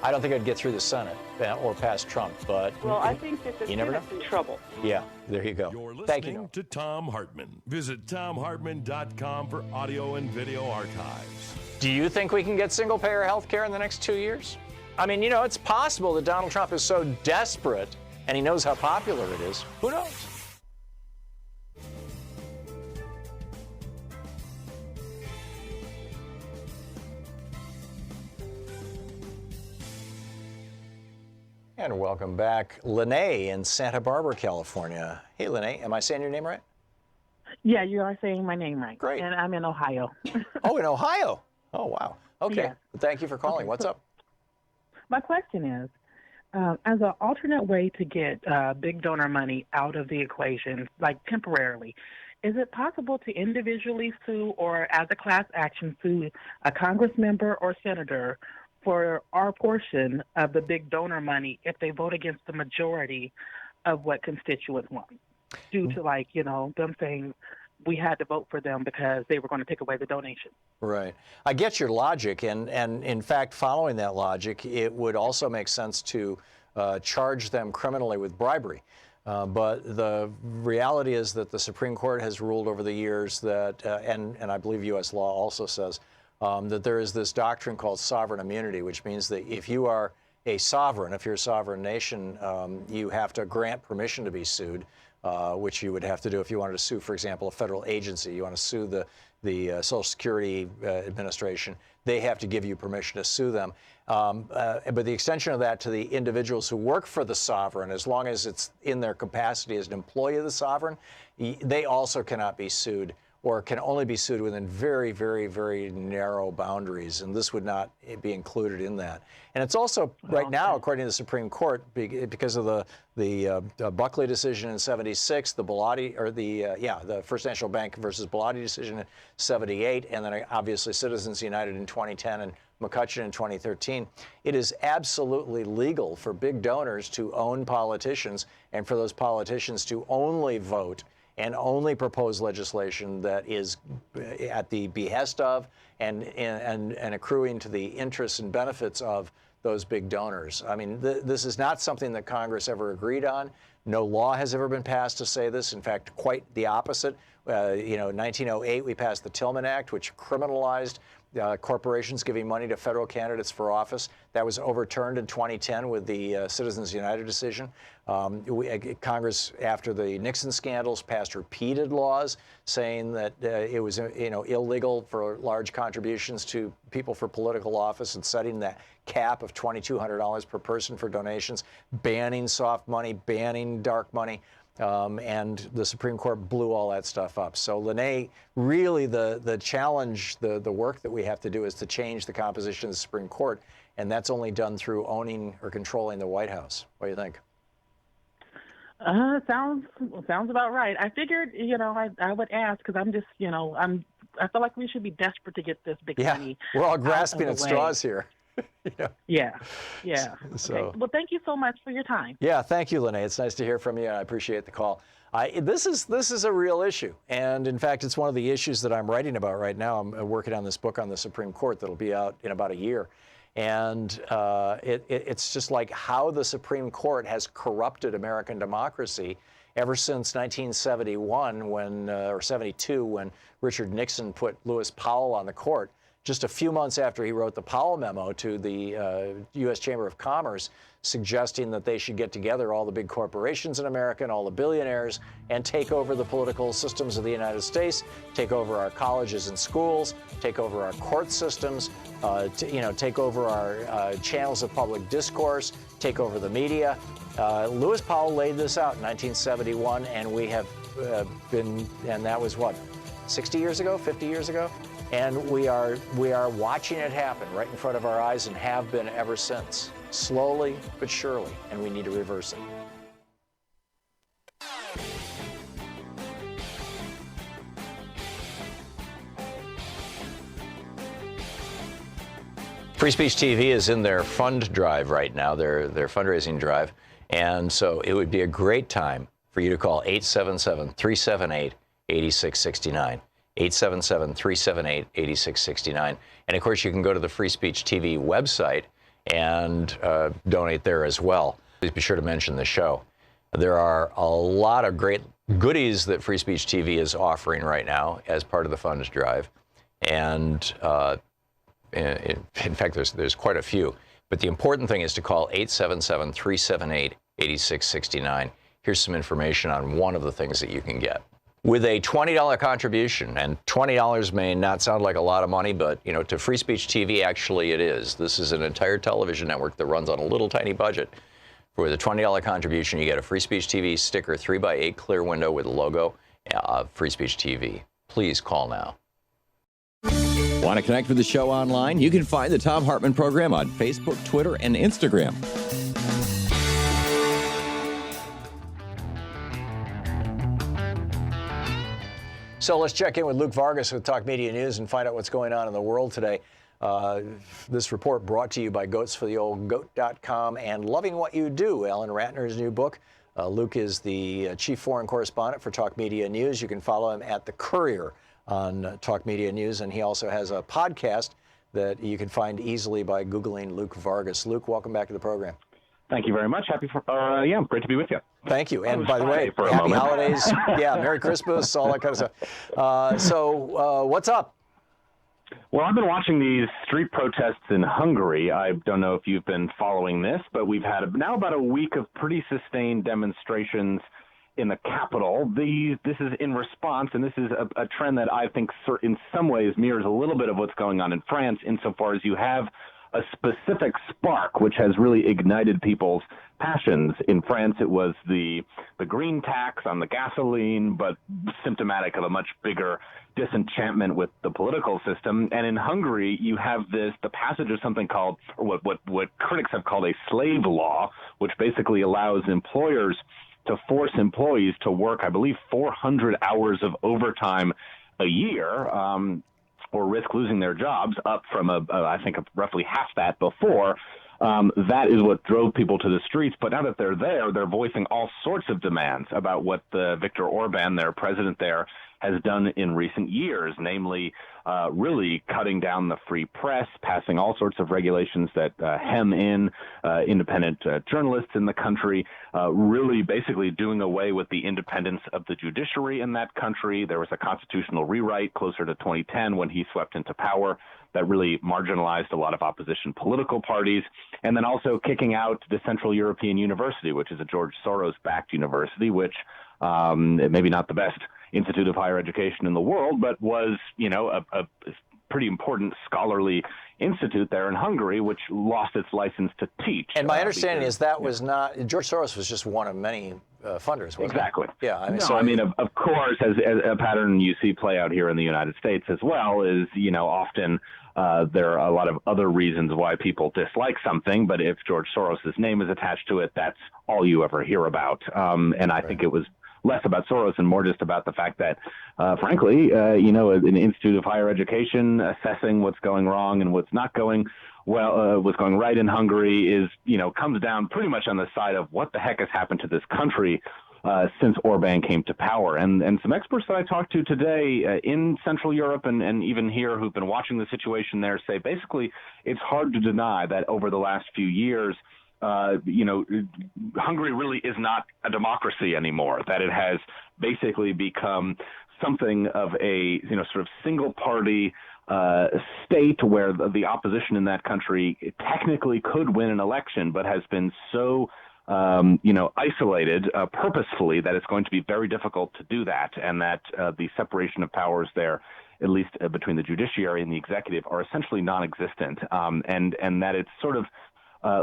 [SPEAKER 1] I don't think I'd get through the Senate or past Trump, but
[SPEAKER 16] well, I think that the Senate's in trouble.
[SPEAKER 1] Yeah, there you go.
[SPEAKER 3] You're
[SPEAKER 1] Thank you.
[SPEAKER 3] listening to Thom Hartmann. Visit ThomHartmann.com for audio and video archives.
[SPEAKER 1] Do you think we can get single-payer health care in the next 2 years? I mean, it's possible that Donald Trump is so desperate and he knows how popular it is. Who knows? And welcome back, Lene in Santa Barbara, California. Hey, Lene, am I saying your name right?
[SPEAKER 17] Yeah, you are saying my name right.
[SPEAKER 1] Great.
[SPEAKER 17] And I'm in Ohio.
[SPEAKER 1] Oh, in Ohio. Oh, wow. Okay.
[SPEAKER 17] Yes.
[SPEAKER 1] Thank you for calling.
[SPEAKER 17] Okay.
[SPEAKER 1] What's up?
[SPEAKER 17] My question is, as an alternate way to get big donor money out of the equation, like temporarily, is it possible to individually sue or as a class action sue a Congress member or senator for our portion of the big donor money if they vote against the majority of what constituents want, due to them saying we had to vote for them because they were going to take away the donation?
[SPEAKER 1] Right. I get your logic, and in fact, following that logic, it would also make sense to charge them criminally with bribery. But the reality is that the Supreme Court has ruled over the years that, and I believe U.S. law also says, that there is this doctrine called sovereign immunity, which means that if you are a sovereign, if you're a sovereign nation, you have to grant permission to be sued, which you would have to do if you wanted to sue, for example, a federal agency. You want to sue the Social Security Administration. They have to give you permission to sue them. But the extension of that to the individuals who work for the sovereign, as long as it's in their capacity as an employee of the sovereign, they also cannot be sued, or can only be sued within very, very, very narrow boundaries, and this would not be included in that. And it's also, right now, according to the Supreme Court, because of the Buckley decision in '76, the Bellotti, or the First National Bank versus Bellotti decision in '78, and then obviously Citizens United in 2010 and McCutcheon in 2013, it is absolutely legal for big donors to own politicians, and for those politicians to only vote and only propose legislation that is at the behest of and accruing to the interests and benefits of those big donors. I mean, this is not something that Congress ever agreed on. No law has ever been passed to say this. In fact, quite the opposite. In 1908, we passed the Tillman Act, which criminalized corporations giving money to federal candidates for office. That was overturned in 2010 with the Citizens United decision. Congress, after the Nixon scandals, passed repeated laws saying that it was illegal for large contributions to people for political office, and setting that cap of $2,200 per person for donations, banning soft money, banning dark money. and the Supreme Court blew all that stuff up. So, Lene, really the challenge, the work that we have to do is to change the composition of the Supreme Court, and that's only done through owning or controlling the White House. What do you think?
[SPEAKER 17] Sounds about right. I figured, I would ask because I'm just, I feel like we should be desperate to get this big money.
[SPEAKER 1] We're all grasping at
[SPEAKER 17] way.
[SPEAKER 1] straws here.
[SPEAKER 17] Yeah.
[SPEAKER 1] So,
[SPEAKER 17] okay. Well, thank you so much for your time.
[SPEAKER 1] Yeah, thank you, Lene. It's nice to hear from you. I appreciate the call. This is a real issue, and in fact, it's one of the issues that I'm writing about right now. I'm working on this book on the Supreme Court that'll be out in about a year. And it's just like how the Supreme Court has corrupted American democracy ever since 1971 or 72 when Richard Nixon put Lewis Powell on the court. Just a few months after he wrote the Powell memo to the U.S. Chamber of Commerce suggesting that they should get together all the big corporations in America and all the billionaires and take over the political systems of the United States, take over our colleges and schools, take over our court systems, take over our channels of public discourse, take over the media. Lewis Powell laid this out in 1971, and we have and that was what, 60 years ago, 50 years ago? And we are watching it happen right in front of our eyes and have been ever since, slowly but surely, and we need to reverse it. Free Speech TV is in their fund drive right now, their fundraising drive, and so it would be a great time for you to call 877-378-8669. 877-378-8669. And of course, you can go to the Free Speech TV website and donate there as well. Please be sure to mention the show. There are a lot of great goodies that Free Speech TV is offering right now as part of the funds drive. And in fact, there's quite a few. But the important thing is to call 877-378-8669. Here's some information on one of the things that you can get. With a $20 contribution, and $20 may not sound like a lot of money, but to Free Speech TV, actually it is. This is an entire television network that runs on a little tiny budget. For the $20 contribution, you get a Free Speech TV sticker, 3x8 clear window with a logo of Free Speech TV. Please call now.
[SPEAKER 5] Want to connect with the show online? You can find the Thom Hartmann Program on Facebook, Twitter, and Instagram.
[SPEAKER 1] So let's check in with Luke Vargas with Talk Media News and find out what's going on in the world today. This report brought to you by goatsfortheoldgoat.com and Loving What You Do, Alan Ratner's new book. Luke is the chief foreign correspondent for Talk Media News. You can follow him at The Courier on Talk Media News, and he also has a podcast that you can find easily by Googling Luke Vargas. Luke, welcome back to the program.
[SPEAKER 18] Thank you very much. Great to be with you.
[SPEAKER 1] Thank you. And by the way, happy holidays. Yeah, Merry Christmas, all that kind of stuff. So what's up?
[SPEAKER 18] Well, I've been watching these street protests in Hungary. I don't know if you've been following this, but we've had now about a week of pretty sustained demonstrations in the capital. This is in response, and this is a trend that I think in some ways mirrors a little bit of what's going on in France, insofar as you have a specific spark which has really ignited people's passions. In France, it was the green tax on the gasoline, but symptomatic of a much bigger disenchantment with the political system. And in Hungary, you have the passage of something called, or what critics have called a slave law, which basically allows employers to force employees to work, I believe, 400 hours of overtime a year, or risk losing their jobs, up from I think roughly half that before. That is what drove people to the streets. But now that they're there, they're voicing all sorts of demands about what Viktor Orban, their president there, has done in recent years, namely really cutting down the free press, passing all sorts of regulations that hem in independent journalists in the country, really basically doing away with the independence of the judiciary in that country. There was a constitutional rewrite closer to 2010 when he swept into power that really marginalized a lot of opposition political parties, and then also kicking out the Central European University, which is a George Soros-backed university, which maybe not the best institute of higher education in the world, but was, a pretty important scholarly institute there in Hungary, which lost its license to teach.
[SPEAKER 1] And my understanding is that was not, George Soros was just one of many funders, wasn't
[SPEAKER 18] Exactly.
[SPEAKER 1] he? Yeah.
[SPEAKER 18] Of course, as a pattern you see play out here in the United States as well is, often there are a lot of other reasons why people dislike something, but if George Soros' name is attached to it, that's all you ever hear about. And I think it was less about Soros and more just about the fact that, frankly, an Institute of Higher Education assessing what's going wrong and what's not going what's going right in Hungary is, comes down pretty much on the side of what the heck has happened to this country since Orban came to power. And some experts that I talked to today in Central Europe and even here who've been watching the situation there say basically it's hard to deny that over the last few years, Hungary really is not a democracy anymore, that it has basically become something of a, sort of single party state where the opposition in that country technically could win an election, but has been so isolated purposefully that it's going to be very difficult to do that, and that the separation of powers there, at least between the judiciary and the executive, are essentially non-existent, and that it's sort of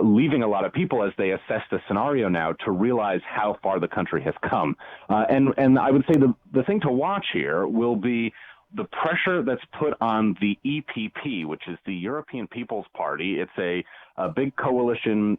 [SPEAKER 18] leaving a lot of people as they assess the scenario now to realize how far the country has come. And I would say the thing to watch here will be the pressure that's put on the EPP, which is the European People's Party. It's a big coalition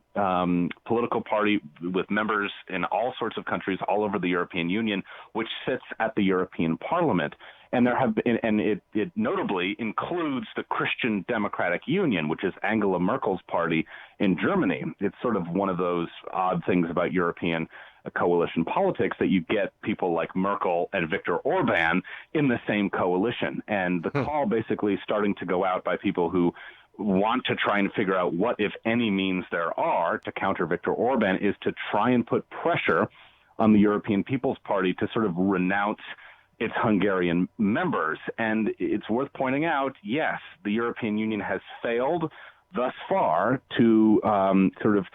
[SPEAKER 18] political party with members in all sorts of countries all over the European Union, which sits at the European Parliament. And there have been, and it notably includes the Christian Democratic Union, which is Angela Merkel's party in Germany. It's sort of one of those odd things about European coalition politics that you get people like Merkel and Viktor Orban in the same coalition. And the call basically starting to go out by people who want to try and figure out what, if any, means there are to counter Viktor Orban is to try and put pressure on the European People's Party to sort of renounce its Hungarian members. And it's worth pointing out, yes, the European Union has failed thus far to sort of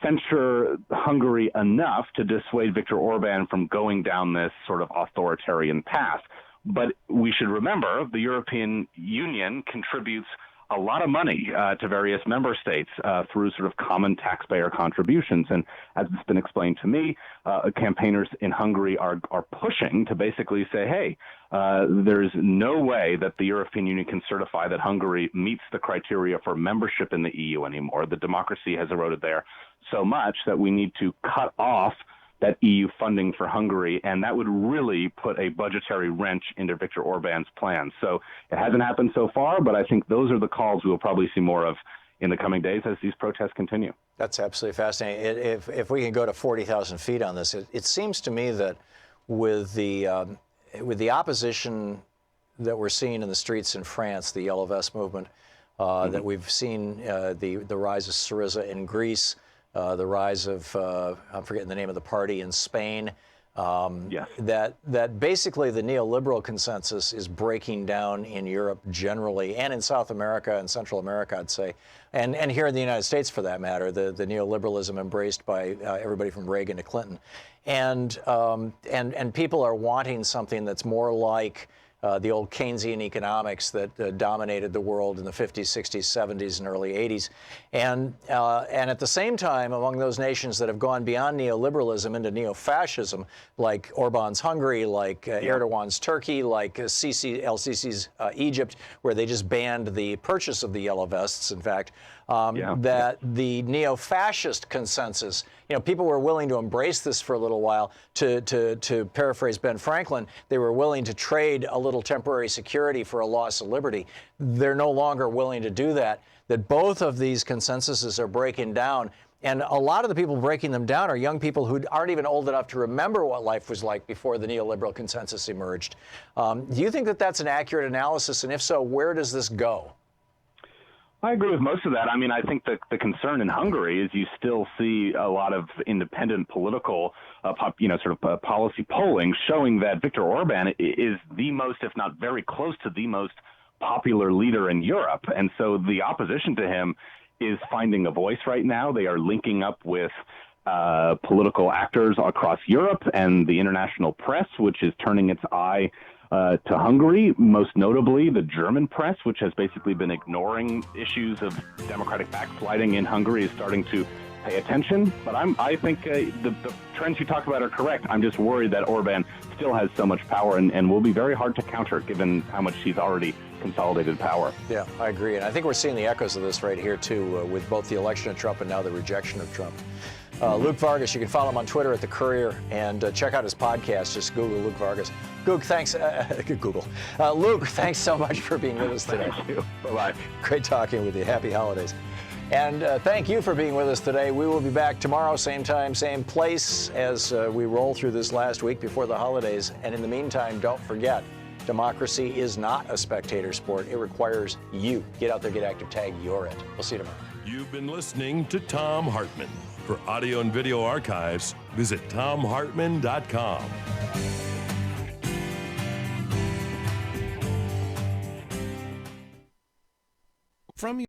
[SPEAKER 18] censure Hungary enough to dissuade Viktor Orban from going down this sort of authoritarian path. But we should remember the European Union contributes a lot of money to various member states through sort of common taxpayer contributions. And as it's been explained to me, campaigners in Hungary are pushing to basically say, hey, there's no way that the European Union can certify that Hungary meets the criteria for membership in the EU anymore. The democracy has eroded there so much that we need to cut off that EU funding for Hungary, and that would really put a budgetary wrench into Viktor Orban's plans. So it hasn't happened so far, but I think those are the calls we will probably see more of in the coming days as these protests continue.
[SPEAKER 1] That's absolutely fascinating. If we can go to 40,000 feet on this, it seems to me that with the opposition that we're seeing in the streets in France, the Yellow Vest movement, that we've seen the rise of Syriza in Greece, the rise of, I'm forgetting the name of the party in Spain, that basically the neoliberal consensus is breaking down in Europe generally, and in South America and Central America, I'd say, and here in the United States for that matter, the neoliberalism embraced by everybody from Reagan to Clinton. And people are wanting something that's more like the old Keynesian economics that dominated the world in the 50s, 60s, 70s, and early 80s. And at the same time, among those nations that have gone beyond neoliberalism into neo-fascism, like Orban's Hungary, like Erdogan's Turkey, like El-Sisi's Egypt, where they just banned the purchase of the yellow vests, in fact, that the neo-fascist consensus, people were willing to embrace this for a little while. To paraphrase Ben Franklin, they were willing to trade a little temporary security for a loss of liberty. They're no longer willing to do that. That both of these consensuses are breaking down. And a lot of the people breaking them down are young people who aren't even old enough to remember what life was like before the neoliberal consensus emerged. Do you think that that's an accurate analysis? And if so, where does this go?
[SPEAKER 18] I agree with most of that. I mean, I think that the concern in Hungary is you still see a lot of independent political, policy polling showing that Viktor Orban is the most, if not very close to the most popular leader in Europe. And so the opposition to him is finding a voice right now. They are linking up with political actors across Europe and the international press, which is turning its eye to Hungary, most notably the German press, which has basically been ignoring issues of democratic backsliding in Hungary, is starting to pay attention. But I think the trends you talk about are correct. I'm just worried that Orban still has so much power and will be very hard to counter given how much he's already consolidated power.
[SPEAKER 1] Yeah, I agree. And I think we're seeing the echoes of this right here, too, with both the election of Trump and now the rejection of Trump. Luke Vargas, you can follow him on Twitter at The Courier and check out his podcast. Just Google Luke Vargas. Luke, thanks so much for being with us today.
[SPEAKER 18] Thank you. Bye-bye.
[SPEAKER 1] Great talking with you. Happy holidays. And thank you for being with us today. We will be back tomorrow, same time, same place, as we roll through this last week before the holidays. And in the meantime, don't forget, democracy is not a spectator sport. It requires you. Get out there, get active, tag, you're it. We'll see you tomorrow.
[SPEAKER 3] You've been listening to Thom Hartmann. For audio and video archives, visit thomhartmann.com.
[SPEAKER 19] From